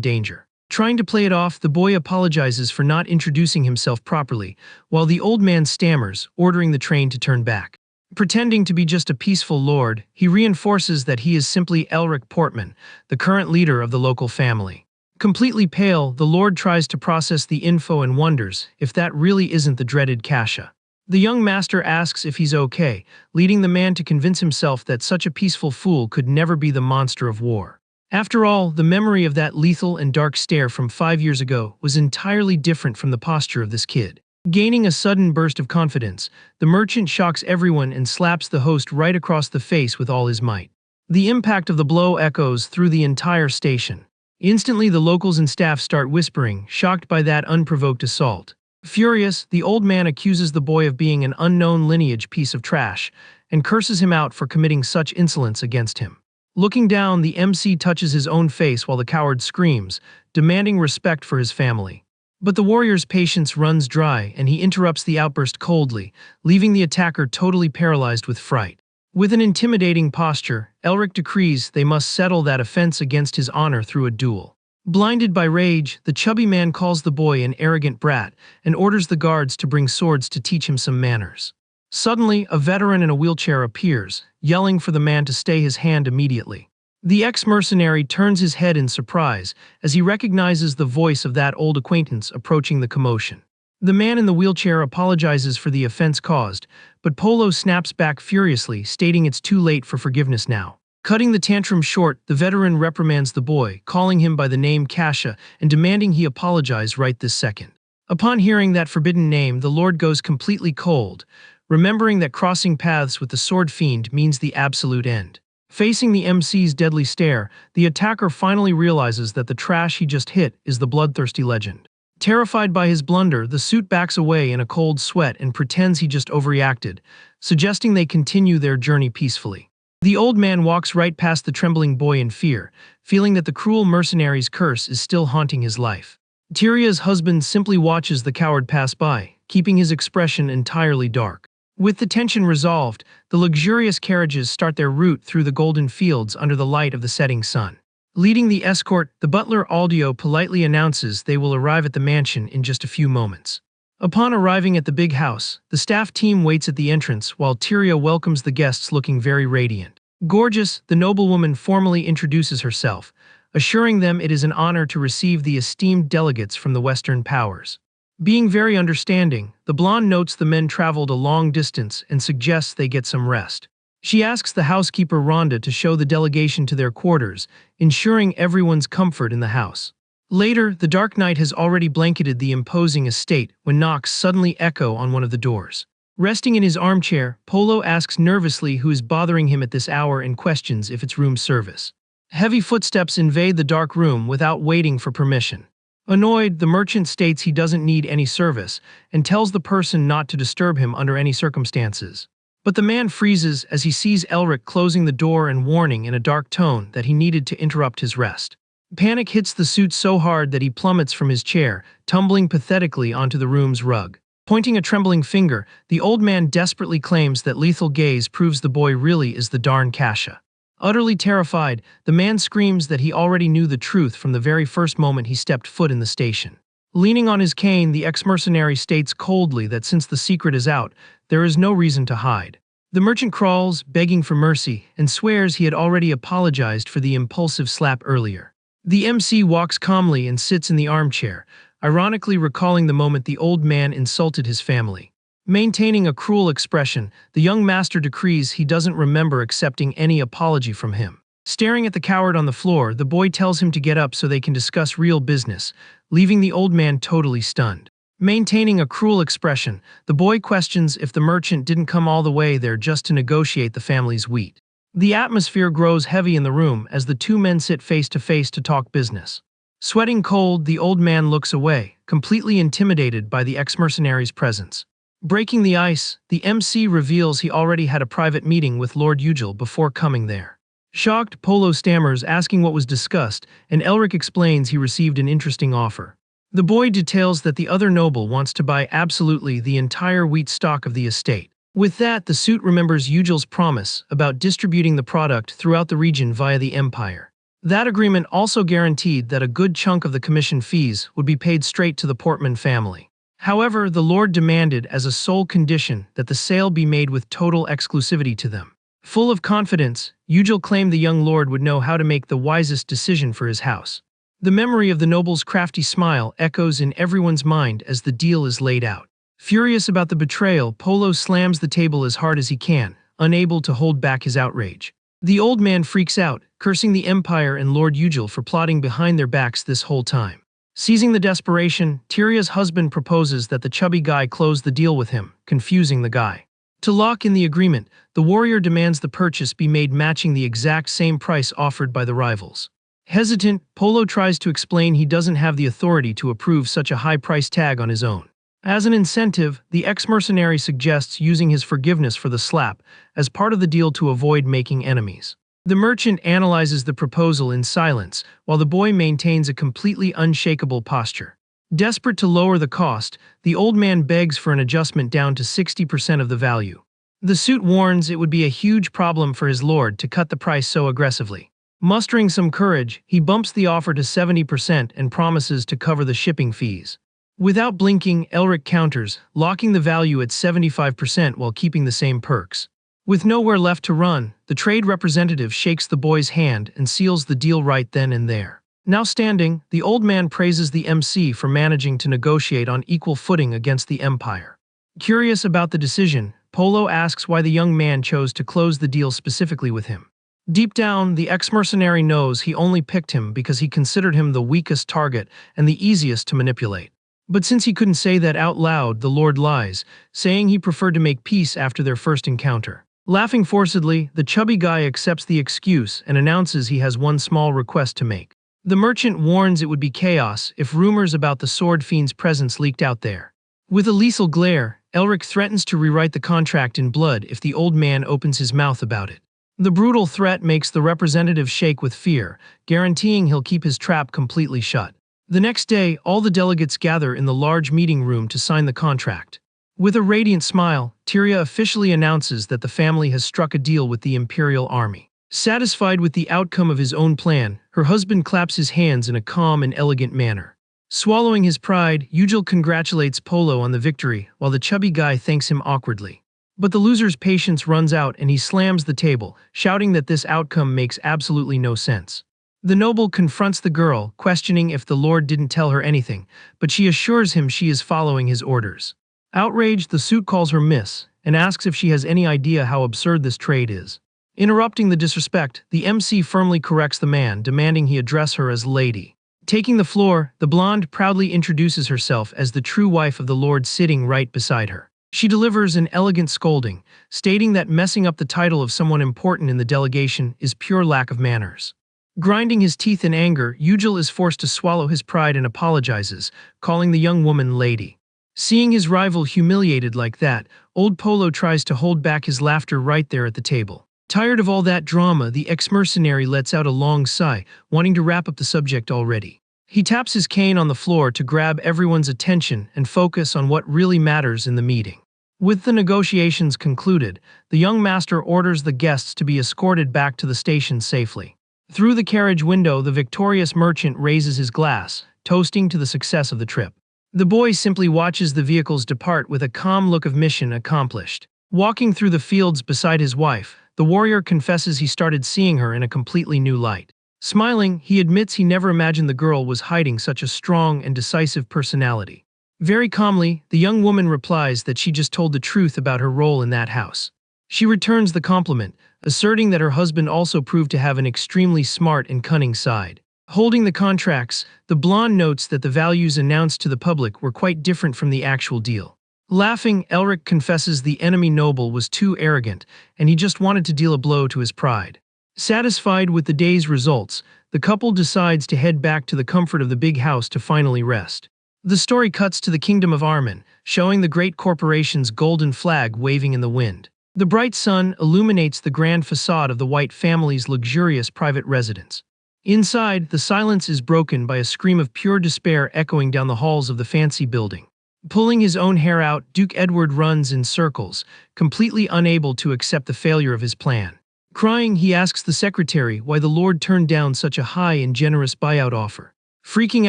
danger. Trying to play it off, the boy apologizes for not introducing himself properly, while the old man stammers, ordering the train to turn back. Pretending to be just a peaceful lord, he reinforces that he is simply Elric Portman, the current leader of the local family. Completely pale, the lord tries to process the info and wonders if that really isn't the dreaded Kasha. The young master asks if he's okay, leading the man to convince himself that such a peaceful fool could never be the monster of war. After all, the memory of that lethal and dark stare from 5 years ago was entirely different from the posture of this kid. Gaining a sudden burst of confidence, the merchant shocks everyone and slaps the host right across the face with all his might. The impact of the blow echoes through the entire station. Instantly, the locals and staff start whispering, shocked by that unprovoked assault. Furious, the old man accuses the boy of being an unknown lineage piece of trash and curses him out for committing such insolence against him. Looking down, the MC touches his own face while the coward screams, demanding respect for his family. But the warrior's patience runs dry and he interrupts the outburst coldly, leaving the attacker totally paralyzed with fright. With an intimidating posture, Elric decrees they must settle that offense against his honor through a duel. Blinded by rage, the chubby man calls the boy an arrogant brat and orders the guards to bring swords to teach him some manners. Suddenly, a veteran in a wheelchair appears, yelling for the man to stay his hand immediately. The ex-mercenary turns his head in surprise as he recognizes the voice of that old acquaintance approaching the commotion. The man in the wheelchair apologizes for the offense caused, but Polo snaps back furiously, stating it's too late for forgiveness now. Cutting the tantrum short, the veteran reprimands the boy, calling him by the name Kasha and demanding he apologize right this second. Upon hearing that forbidden name, the lord goes completely cold, remembering that crossing paths with the sword fiend means the absolute end. Facing the MC's deadly stare, the attacker finally realizes that the trash he just hit is the bloodthirsty legend. Terrified by his blunder, the suit backs away in a cold sweat and pretends he just overreacted, suggesting they continue their journey peacefully. The old man walks right past the trembling boy in fear, feeling that the cruel mercenary's curse is still haunting his life. Tyria's husband simply watches the coward pass by, keeping his expression entirely dark. With the tension resolved, the luxurious carriages start their route through the golden fields under the light of the setting sun. Leading the escort, the butler Aldio politely announces they will arrive at the mansion in just a few moments. Upon arriving at the big house, the staff team waits at the entrance while Tyria welcomes the guests looking very radiant. Gorgeous, the noblewoman formally introduces herself, assuring them it is an honor to receive the esteemed delegates from the Western powers. Being very understanding, the blonde notes the men traveled a long distance and suggests they get some rest. She asks the housekeeper Rhonda to show the delegation to their quarters, ensuring everyone's comfort in the house. Later, the dark night has already blanketed the imposing estate when knocks suddenly echo on one of the doors. Resting in his armchair, Polo asks nervously who is bothering him at this hour and questions if it's room service. Heavy footsteps invade the dark room without waiting for permission. Annoyed, the merchant states he doesn't need any service and tells the person not to disturb him under any circumstances. But the man freezes as he sees Elric closing the door and warning in a dark tone that he needed to interrupt his rest. Panic hits the suit so hard that he plummets from his chair, tumbling pathetically onto the room's rug. Pointing a trembling finger, the old man desperately claims that lethal gaze proves the boy really is the darn Kasha. Utterly terrified, the man screams that he already knew the truth from the very first moment he stepped foot in the station. Leaning on his cane, the ex-mercenary states coldly that since the secret is out, there is no reason to hide. The merchant crawls, begging for mercy, and swears he had already apologized for the impulsive slap earlier. The MC walks calmly and sits in the armchair, ironically recalling the moment the old man insulted his family. Maintaining a cruel expression, the young master decrees he doesn't remember accepting any apology from him. Staring at the coward on the floor, the boy tells him to get up so they can discuss real business, leaving the old man totally stunned. Maintaining a cruel expression, the boy questions if the merchant didn't come all the way there just to negotiate the family's wheat. The atmosphere grows heavy in the room as the two men sit face to face to talk business. Sweating cold, the old man looks away, completely intimidated by the ex-mercenary's presence. Breaking the ice, the MC reveals he already had a private meeting with Lord Ugel before coming there. Shocked, Polo stammers, asking what was discussed, and Elric explains he received an interesting offer. The boy details that the other noble wants to buy absolutely the entire wheat stock of the estate. With that, the suit remembers Ugel's promise about distributing the product throughout the region via the Empire. That agreement also guaranteed that a good chunk of the commission fees would be paid straight to the Portman family. However, the Lord demanded as a sole condition that the sale be made with total exclusivity to them. Full of confidence, Ugel claimed the young lord would know how to make the wisest decision for his house. The memory of the noble's crafty smile echoes in everyone's mind as the deal is laid out. Furious about the betrayal, Polo slams the table as hard as he can, unable to hold back his outrage. The old man freaks out, cursing the Empire and Lord Ugel for plotting behind their backs this whole time. Seizing the desperation, Tyria's husband proposes that the chubby guy close the deal with him, confusing the guy. To lock in the agreement, the warrior demands the purchase be made matching the exact same price offered by the rivals. Hesitant, Polo tries to explain he doesn't have the authority to approve such a high price tag on his own. As an incentive, the ex-mercenary suggests using his forgiveness for the slap as part of the deal to avoid making enemies. The merchant analyzes the proposal in silence, while the boy maintains a completely unshakable posture. Desperate to lower the cost, the old man begs for an adjustment down to 60% of the value. The suit warns it would be a huge problem for his lord to cut the price so aggressively. Mustering some courage, he bumps the offer to 70% and promises to cover the shipping fees. Without blinking, Elric counters, locking the value at 75% while keeping the same perks. With nowhere left to run, the trade representative shakes the boy's hand and seals the deal right then and there. Now standing, the old man praises the MC for managing to negotiate on equal footing against the Empire. Curious about the decision, Polo asks why the young man chose to close the deal specifically with him. Deep down, the ex-mercenary knows he only picked him because he considered him the weakest target and the easiest to manipulate. But since he couldn't say that out loud, the Lord lies, saying he preferred to make peace after their first encounter. Laughing forcedly, the chubby guy accepts the excuse and announces he has one small request to make. The merchant warns it would be chaos if rumors about the sword fiend's presence leaked out there. With a lethal glare, Elric threatens to rewrite the contract in blood if the old man opens his mouth about it. The brutal threat makes the representative shake with fear, guaranteeing he'll keep his trap completely shut. The next day, all the delegates gather in the large meeting room to sign the contract. With a radiant smile, Tyria officially announces that the family has struck a deal with the Imperial Army. Satisfied with the outcome of his own plan, her husband claps his hands in a calm and elegant manner. Swallowing his pride, Ugel congratulates Polo on the victory, while the chubby guy thanks him awkwardly. But the loser's patience runs out and he slams the table, shouting that this outcome makes absolutely no sense. The noble confronts the girl, questioning if the Lord didn't tell her anything, but she assures him she is following his orders. Outraged, the suit calls her miss, and asks if she has any idea how absurd this trade is. Interrupting the disrespect, the MC firmly corrects the man, demanding he address her as lady. Taking the floor, the blonde proudly introduces herself as the true wife of the Lord sitting right beside her. She delivers an elegant scolding, stating that messing up the title of someone important in the delegation is pure lack of manners. Grinding his teeth in anger, Ugel is forced to swallow his pride and apologizes, calling the young woman lady. Seeing his rival humiliated like that, old Polo tries to hold back his laughter right there at the table. Tired of all that drama, the ex-mercenary lets out a long sigh, wanting to wrap up the subject already. He taps his cane on the floor to grab everyone's attention and focus on what really matters in the meeting. With the negotiations concluded, the young master orders the guests to be escorted back to the station safely. Through the carriage window, the victorious merchant raises his glass, toasting to the success of the trip. The boy simply watches the vehicles depart with a calm look of mission accomplished. Walking through the fields beside his wife, the warrior confesses he started seeing her in a completely new light. Smiling, he admits he never imagined the girl was hiding such a strong and decisive personality. Very calmly, the young woman replies that she just told the truth about her role in that house. She returns the compliment, asserting that her husband also proved to have an extremely smart and cunning side. Holding the contracts, the blonde notes that the values announced to the public were quite different from the actual deal. Laughing, Elric confesses the enemy noble was too arrogant, and he just wanted to deal a blow to his pride. Satisfied with the day's results, the couple decides to head back to the comfort of the big house to finally rest. The story cuts to the kingdom of Armen, showing the great corporation's golden flag waving in the wind. The bright sun illuminates the grand facade of the White family's luxurious private residence. Inside, the silence is broken by a scream of pure despair echoing down the halls of the fancy building. Pulling his own hair out, Duke Edward runs in circles, completely unable to accept the failure of his plan. Crying, he asks the secretary why the Lord turned down such a high and generous buyout offer. Freaking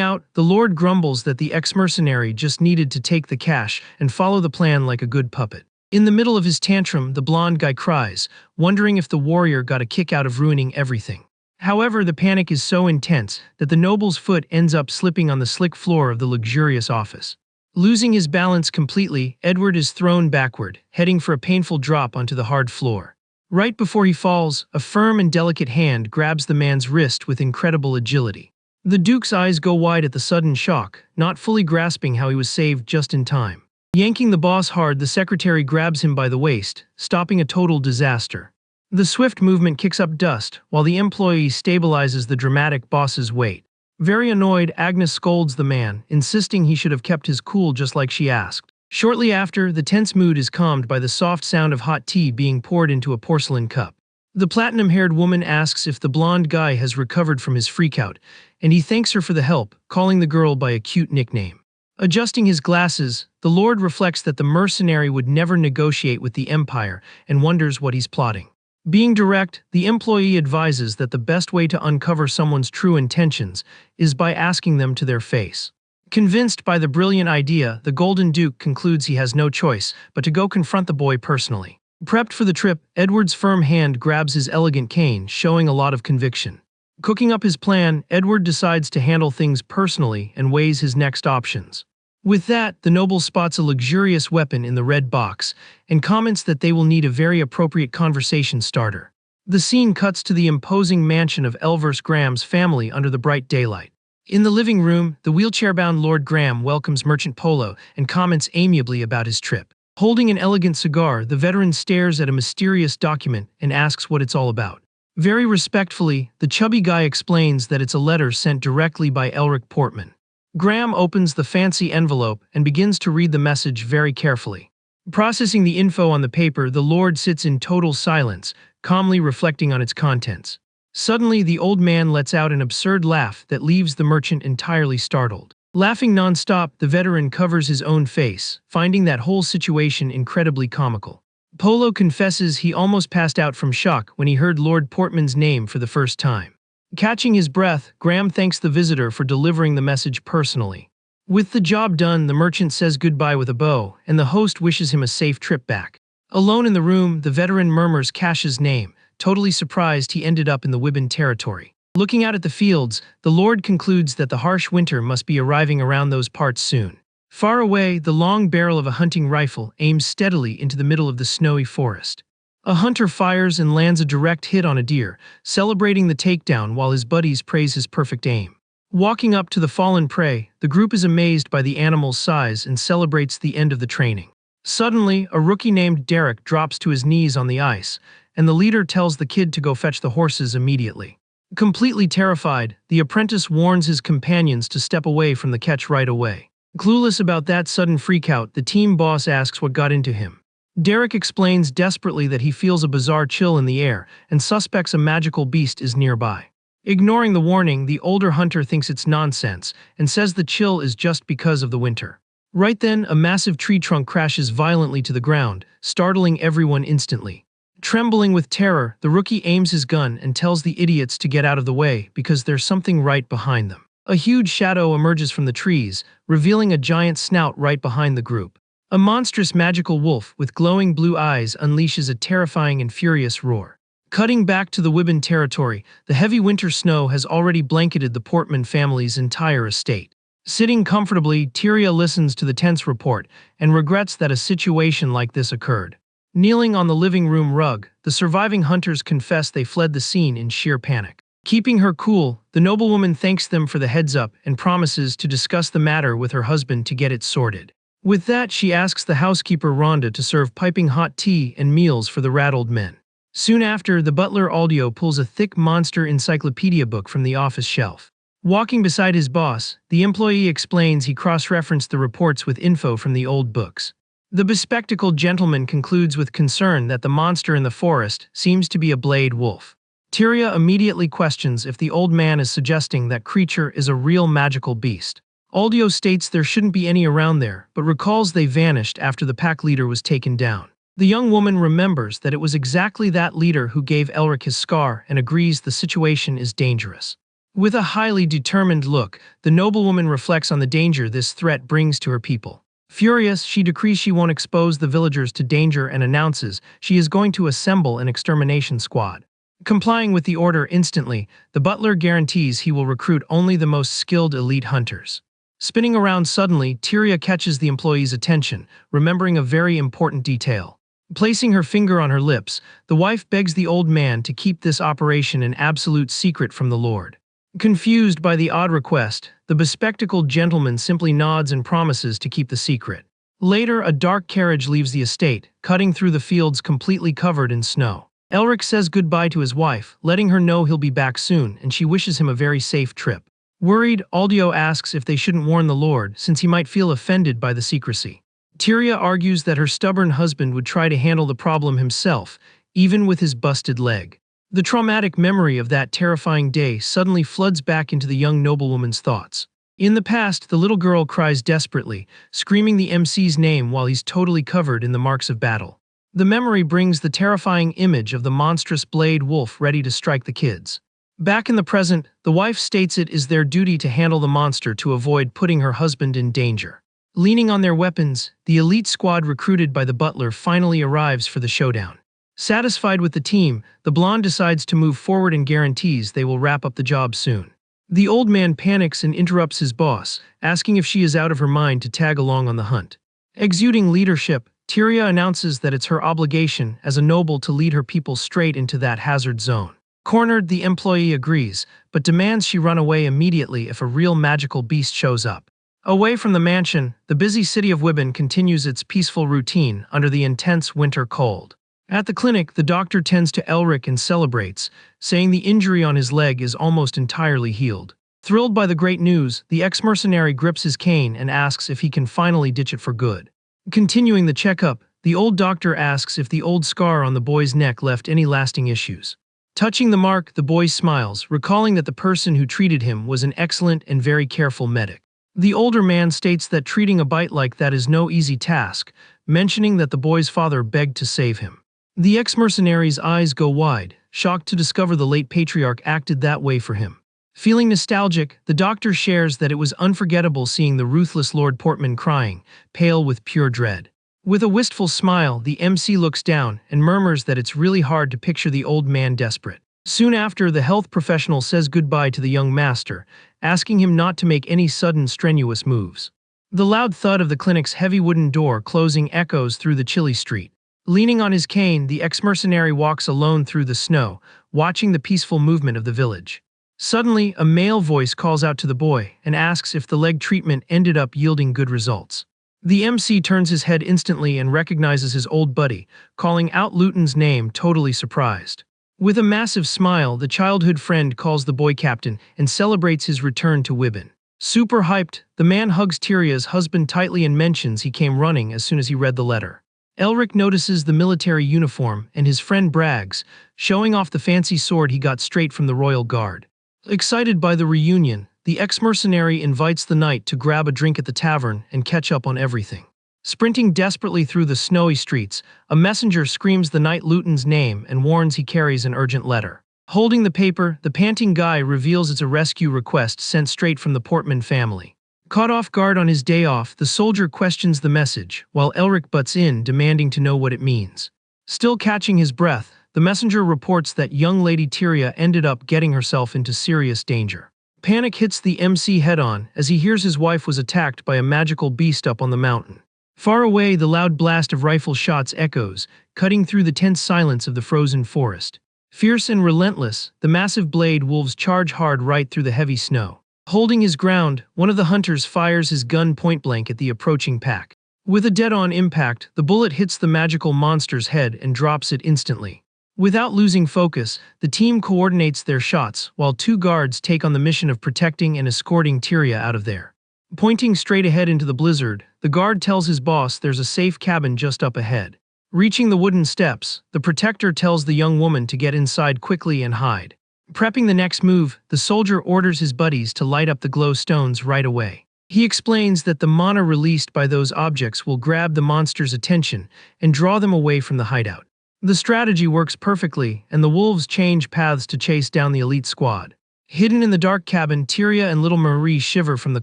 out, the Lord grumbles that the ex-mercenary just needed to take the cash and follow the plan like a good puppet. In the middle of his tantrum, the blonde guy cries, wondering if the warrior got a kick out of ruining everything. However, the panic is so intense that the noble's foot ends up slipping on the slick floor of the luxurious office. Losing his balance completely, Edward is thrown backward, heading for a painful drop onto the hard floor. Right before he falls, a firm and delicate hand grabs the man's wrist with incredible agility. The Duke's eyes go wide at the sudden shock, not fully grasping how he was saved just in time. Yanking the boss hard, the secretary grabs him by the waist, stopping a total disaster. The swift movement kicks up dust, while the employee stabilizes the dramatic boss's weight. Very annoyed, Agnes scolds the man, insisting he should have kept his cool just like she asked. Shortly after, the tense mood is calmed by the soft sound of hot tea being poured into a porcelain cup. The platinum-haired woman asks if the blonde guy has recovered from his freakout, and he thanks her for the help, calling the girl by a cute nickname. Adjusting his glasses, the Lord reflects that the mercenary would never negotiate with the Empire and wonders what he's plotting. Being direct, the employee advises that the best way to uncover someone's true intentions is by asking them to their face. Convinced by the brilliant idea, the Golden Duke concludes he has no choice but to go confront the boy personally. Prepped for the trip, Edward's firm hand grabs his elegant cane, showing a lot of conviction. Cooking up his plan, Edward decides to handle things personally and weighs his next options. With that, the noble spots a luxurious weapon in the red box and comments that they will need a very appropriate conversation starter. The scene cuts to the imposing mansion of Elvers Graham's family under the bright daylight. In the living room, the wheelchair-bound Lord Graham welcomes Merchant Polo and comments amiably about his trip. Holding an elegant cigar, the veteran stares at a mysterious document and asks what it's all about. Very respectfully, the chubby guy explains that it's a letter sent directly by Elric Portman. Graham opens the fancy envelope and begins to read the message very carefully. Processing the info on the paper, the Lord sits in total silence, calmly reflecting on its contents. Suddenly, the old man lets out an absurd laugh that leaves the merchant entirely startled. Laughing non-stop, the veteran covers his own face, finding that whole situation incredibly comical. Polo confesses he almost passed out from shock when he heard Lord Portman's name for the first time. Catching his breath, Graham thanks the visitor for delivering the message personally. With the job done, the merchant says goodbye with a bow, and the host wishes him a safe trip back. Alone in the room, the veteran murmurs Cash's name, totally surprised he ended up in the Wibbin territory. Looking out at the fields, the Lord concludes that the harsh winter must be arriving around those parts soon. Far away, the long barrel of a hunting rifle aims steadily into the middle of the snowy forest. A hunter fires and lands a direct hit on a deer, celebrating the takedown while his buddies praise his perfect aim. Walking up to the fallen prey, the group is amazed by the animal's size and celebrates the end of the training. Suddenly, a rookie named Derek drops to his knees on the ice, and the leader tells the kid to go fetch the horses immediately. Completely terrified, the apprentice warns his companions to step away from the catch right away. Clueless about that sudden freakout, the team boss asks what got into him. Derek explains desperately that he feels a bizarre chill in the air and suspects a magical beast is nearby. Ignoring the warning, the older hunter thinks it's nonsense and says the chill is just because of the winter. Right then, a massive tree trunk crashes violently to the ground, startling everyone instantly. Trembling with terror, the rookie aims his gun and tells the idiots to get out of the way because there's something right behind them. A huge shadow emerges from the trees, revealing a giant snout right behind the group. A monstrous magical wolf with glowing blue eyes unleashes a terrifying and furious roar. Cutting back to the Wibbin territory, the heavy winter snow has already blanketed the Portman family's entire estate. Sitting comfortably, Tyria listens to the tense report and regrets that a situation like this occurred. Kneeling on the living room rug, the surviving hunters confess they fled the scene in sheer panic. Keeping her cool, the noblewoman thanks them for the heads up and promises to discuss the matter with her husband to get it sorted. With that, she asks the housekeeper Rhonda to serve piping hot tea and meals for the rattled men. Soon after, the butler Aldio pulls a thick monster encyclopedia book from the office shelf. Walking beside his boss, the employee explains he cross-referenced the reports with info from the old books. The bespectacled gentleman concludes with concern that the monster in the forest seems to be a blade wolf. Tyria immediately questions if the old man is suggesting that creature is a real magical beast. Aldio states there shouldn't be any around there, but recalls they vanished after the pack leader was taken down. The young woman remembers that it was exactly that leader who gave Elric his scar and agrees the situation is dangerous. With a highly determined look, the noblewoman reflects on the danger this threat brings to her people. Furious, she decrees she won't expose the villagers to danger and announces she is going to assemble an extermination squad. Complying with the order instantly, the butler guarantees he will recruit only the most skilled elite hunters. Spinning around suddenly, Tyria catches the employee's attention, remembering a very important detail. Placing her finger on her lips, the wife begs the old man to keep this operation an absolute secret from the lord. Confused by the odd request, the bespectacled gentleman simply nods and promises to keep the secret. Later, a dark carriage leaves the estate, cutting through the fields completely covered in snow. Elric says goodbye to his wife, letting her know he'll be back soon, and she wishes him a very safe trip. Worried, Aldio asks if they shouldn't warn the lord, since he might feel offended by the secrecy. Tyria argues that her stubborn husband would try to handle the problem himself, even with his busted leg. The traumatic memory of that terrifying day suddenly floods back into the young noblewoman's thoughts. In the past, the little girl cries desperately, screaming the MC's name while he's totally covered in the marks of battle. The memory brings the terrifying image of the monstrous blade wolf ready to strike the kids. Back in the present, the wife states it is their duty to handle the monster to avoid putting her husband in danger. Leaning on their weapons, the elite squad recruited by the butler finally arrives for the showdown. Satisfied with the team, the blonde decides to move forward and guarantees they will wrap up the job soon. The old man panics and interrupts his boss, asking if she is out of her mind to tag along on the hunt. Exuding leadership, Tyria announces that it's her obligation as a noble to lead her people straight into that hazard zone. Cornered, the employee agrees, but demands she run away immediately if a real magical beast shows up. Away from the mansion, the busy city of Wibben continues its peaceful routine under the intense winter cold. At the clinic, the doctor tends to Elric and celebrates, saying the injury on his leg is almost entirely healed. Thrilled by the great news, the ex-mercenary grips his cane and asks if he can finally ditch it for good. Continuing the checkup, the old doctor asks if the old scar on the boy's neck left any lasting issues. Touching the mark, the boy smiles, recalling that the person who treated him was an excellent and very careful medic. The older man states that treating a bite like that is no easy task, mentioning that the boy's father begged to save him. The ex-mercenary's eyes go wide, shocked to discover the late patriarch acted that way for him. Feeling nostalgic, the doctor shares that it was unforgettable seeing the ruthless Lord Portman crying, pale with pure dread. With a wistful smile, the MC looks down and murmurs that it's really hard to picture the old man desperate. Soon after, the health professional says goodbye to the young master, asking him not to make any sudden strenuous moves. The loud thud of the clinic's heavy wooden door closing echoes through the chilly street. Leaning on his cane, the ex-mercenary walks alone through the snow, watching the peaceful movement of the village. Suddenly, a male voice calls out to the boy and asks if the leg treatment ended up yielding good results. The MC turns his head instantly and recognizes his old buddy, calling out Luton's name, totally surprised. With a massive smile, the childhood friend calls the boy captain and celebrates his return to Wibben. Super hyped, the man hugs Tyria's husband tightly and mentions he came running as soon as he read the letter. Elric notices the military uniform and his friend brags, showing off the fancy sword he got straight from the royal guard. Excited by the reunion, the ex-mercenary invites the knight to grab a drink at the tavern and catch up on everything. Sprinting desperately through the snowy streets, a messenger screams the knight Luton's name and warns he carries an urgent letter. Holding the paper, the panting guy reveals it's a rescue request sent straight from the Portman family. Caught off guard on his day off, the soldier questions the message, while Elric butts in, demanding to know what it means. Still catching his breath, the messenger reports that young Lady Tyria ended up getting herself into serious danger. Panic hits the MC head-on as he hears his wife was attacked by a magical beast up on the mountain. Far away, the loud blast of rifle shots echoes, cutting through the tense silence of the frozen forest. Fierce and relentless, the massive blade wolves charge hard right through the heavy snow. Holding his ground, one of the hunters fires his gun point-blank at the approaching pack. With a dead-on impact, the bullet hits the magical monster's head and drops it instantly. Without losing focus, the team coordinates their shots, while two guards take on the mission of protecting and escorting Tyria out of there. Pointing straight ahead into the blizzard, the guard tells his boss there's a safe cabin just up ahead. Reaching the wooden steps, the protector tells the young woman to get inside quickly and hide. Prepping the next move, the soldier orders his buddies to light up the glow stones right away. He explains that the mana released by those objects will grab the monster's attention and draw them away from the hideout. The strategy works perfectly, and the wolves change paths to chase down the elite squad. Hidden in the dark cabin, Tyria and little Marie shiver from the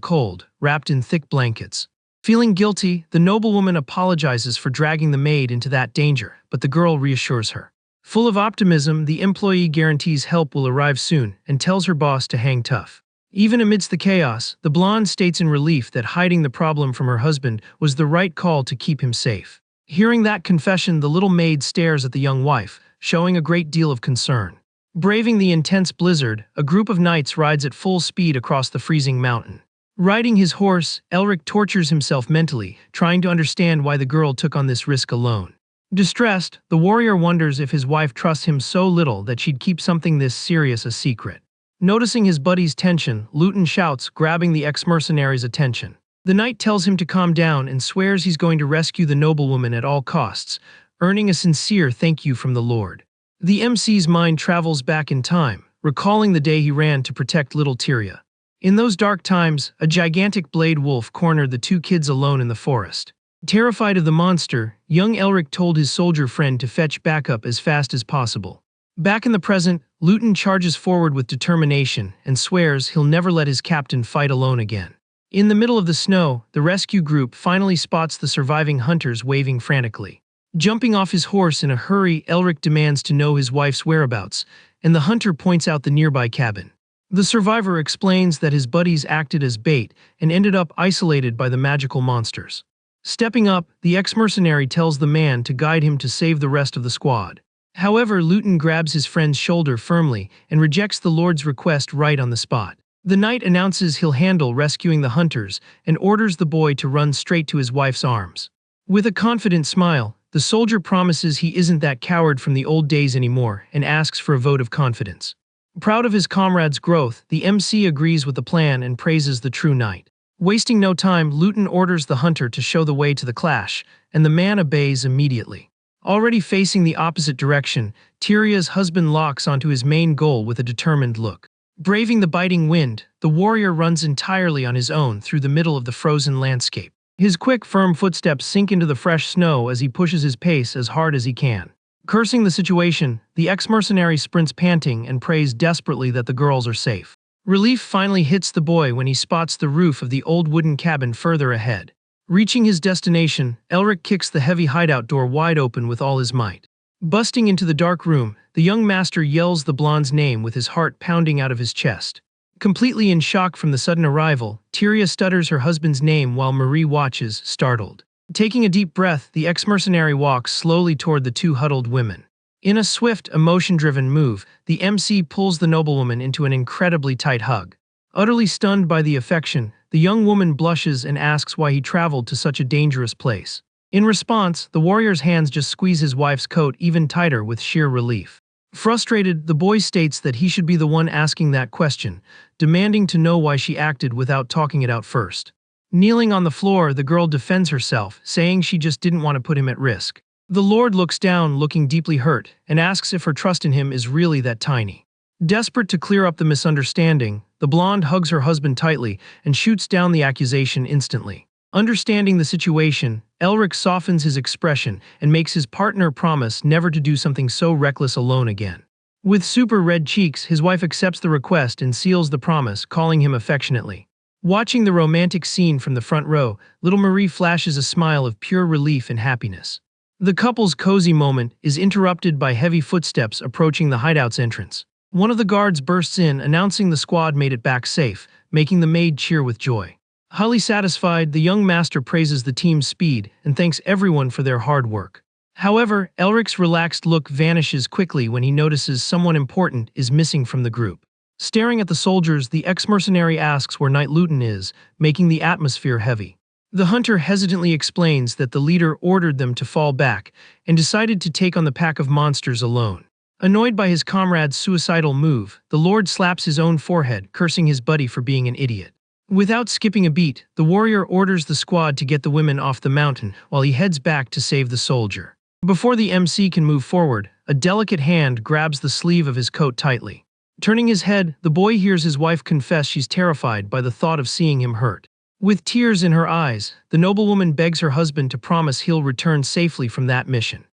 cold, wrapped in thick blankets. Feeling guilty, the noblewoman apologizes for dragging the maid into that danger, but the girl reassures her. Full of optimism, the employee guarantees help will arrive soon and tells her boss to hang tough. Even amidst the chaos, the blonde states in relief that hiding the problem from her husband was the right call to keep him safe. Hearing that confession, the little maid stares at the young wife, showing a great deal of concern. Braving the intense blizzard, a group of knights rides at full speed across the freezing mountain. Riding his horse, Elric tortures himself mentally, trying to understand why the girl took on this risk alone. Distressed, the warrior wonders if his wife trusts him so little that she'd keep something this serious a secret. Noticing his buddy's tension, Luton shouts, grabbing the ex-mercenary's attention. The knight tells him to calm down and swears he's going to rescue the noblewoman at all costs, earning a sincere thank you from the Lord. The MC's mind travels back in time, recalling the day he ran to protect little Tyria. In those dark times, a gigantic blade wolf cornered the two kids alone in the forest. Terrified of the monster, young Elric told his soldier friend to fetch backup as fast as possible. Back in the present, Luton charges forward with determination and swears he'll never let his captain fight alone again. In the middle of the snow, the rescue group finally spots the surviving hunters waving frantically. Jumping off his horse in a hurry, Elric demands to know his wife's whereabouts, and the hunter points out the nearby cabin. The survivor explains that his buddies acted as bait and ended up isolated by the magical monsters. Stepping up, the ex-mercenary tells the man to guide him to save the rest of the squad. However, Luton grabs his friend's shoulder firmly and rejects the Lord's request right on the spot. The knight announces he'll handle rescuing the hunters and orders the boy to run straight to his wife's arms. With a confident smile, the soldier promises he isn't that coward from the old days anymore and asks for a vote of confidence. Proud of his comrade's growth, the MC agrees with the plan and praises the true knight. Wasting no time, Luton orders the hunter to show the way to the clash, and the man obeys immediately. Already facing the opposite direction, Tyria's husband locks onto his main goal with a determined look. Braving the biting wind, the warrior runs entirely on his own through the middle of the frozen landscape. His quick, firm footsteps sink into the fresh snow as he pushes his pace as hard as he can. Cursing the situation, the ex-mercenary sprints panting and prays desperately that the girls are safe. Relief finally hits the boy when he spots the roof of the old wooden cabin further ahead. Reaching his destination, Elric kicks the heavy hideout door wide open with all his might. Busting into the dark room, the young master yells the blonde's name with his heart pounding out of his chest. Completely in shock from the sudden arrival, Tyria stutters her husband's name while Marie watches, startled. Taking a deep breath, the ex-mercenary walks slowly toward the two huddled women. In a swift, emotion-driven move, the MC pulls the noblewoman into an incredibly tight hug. Utterly stunned by the affection, the young woman blushes and asks why he traveled to such a dangerous place. In response, the warrior's hands just squeeze his wife's coat even tighter with sheer relief. Frustrated, the boy states that he should be the one asking that question, demanding to know why she acted without talking it out first. Kneeling on the floor, the girl defends herself, saying she just didn't want to put him at risk. The Lord looks down, looking deeply hurt, and asks if her trust in him is really that tiny. Desperate to clear up the misunderstanding, the blonde hugs her husband tightly and shoots down the accusation instantly. Understanding the situation, Elric softens his expression and makes his partner promise never to do something so reckless alone again. With super red cheeks, his wife accepts the request and seals the promise, calling him affectionately. Watching the romantic scene from the front row, little Marie flashes a smile of pure relief and happiness. The couple's cozy moment is interrupted by heavy footsteps approaching the hideout's entrance. One of the guards bursts in, announcing the squad made it back safe, making the maid cheer with joy. Highly satisfied, the young master praises the team's speed and thanks everyone for their hard work. However, Elric's relaxed look vanishes quickly when he notices someone important is missing from the group. Staring at the soldiers, the ex-mercenary asks where Knight Luton is, making the atmosphere heavy. The hunter hesitantly explains that the leader ordered them to fall back and decided to take on the pack of monsters alone. Annoyed by his comrade's suicidal move, the lord slaps his own forehead, cursing his buddy for being an idiot. Without skipping a beat, the warrior orders the squad to get the women off the mountain while he heads back to save the soldier. Before the MC can move forward, a delicate hand grabs the sleeve of his coat tightly. Turning his head, the boy hears his wife confess she's terrified by the thought of seeing him hurt. With tears in her eyes, the noblewoman begs her husband to promise he'll return safely from that mission.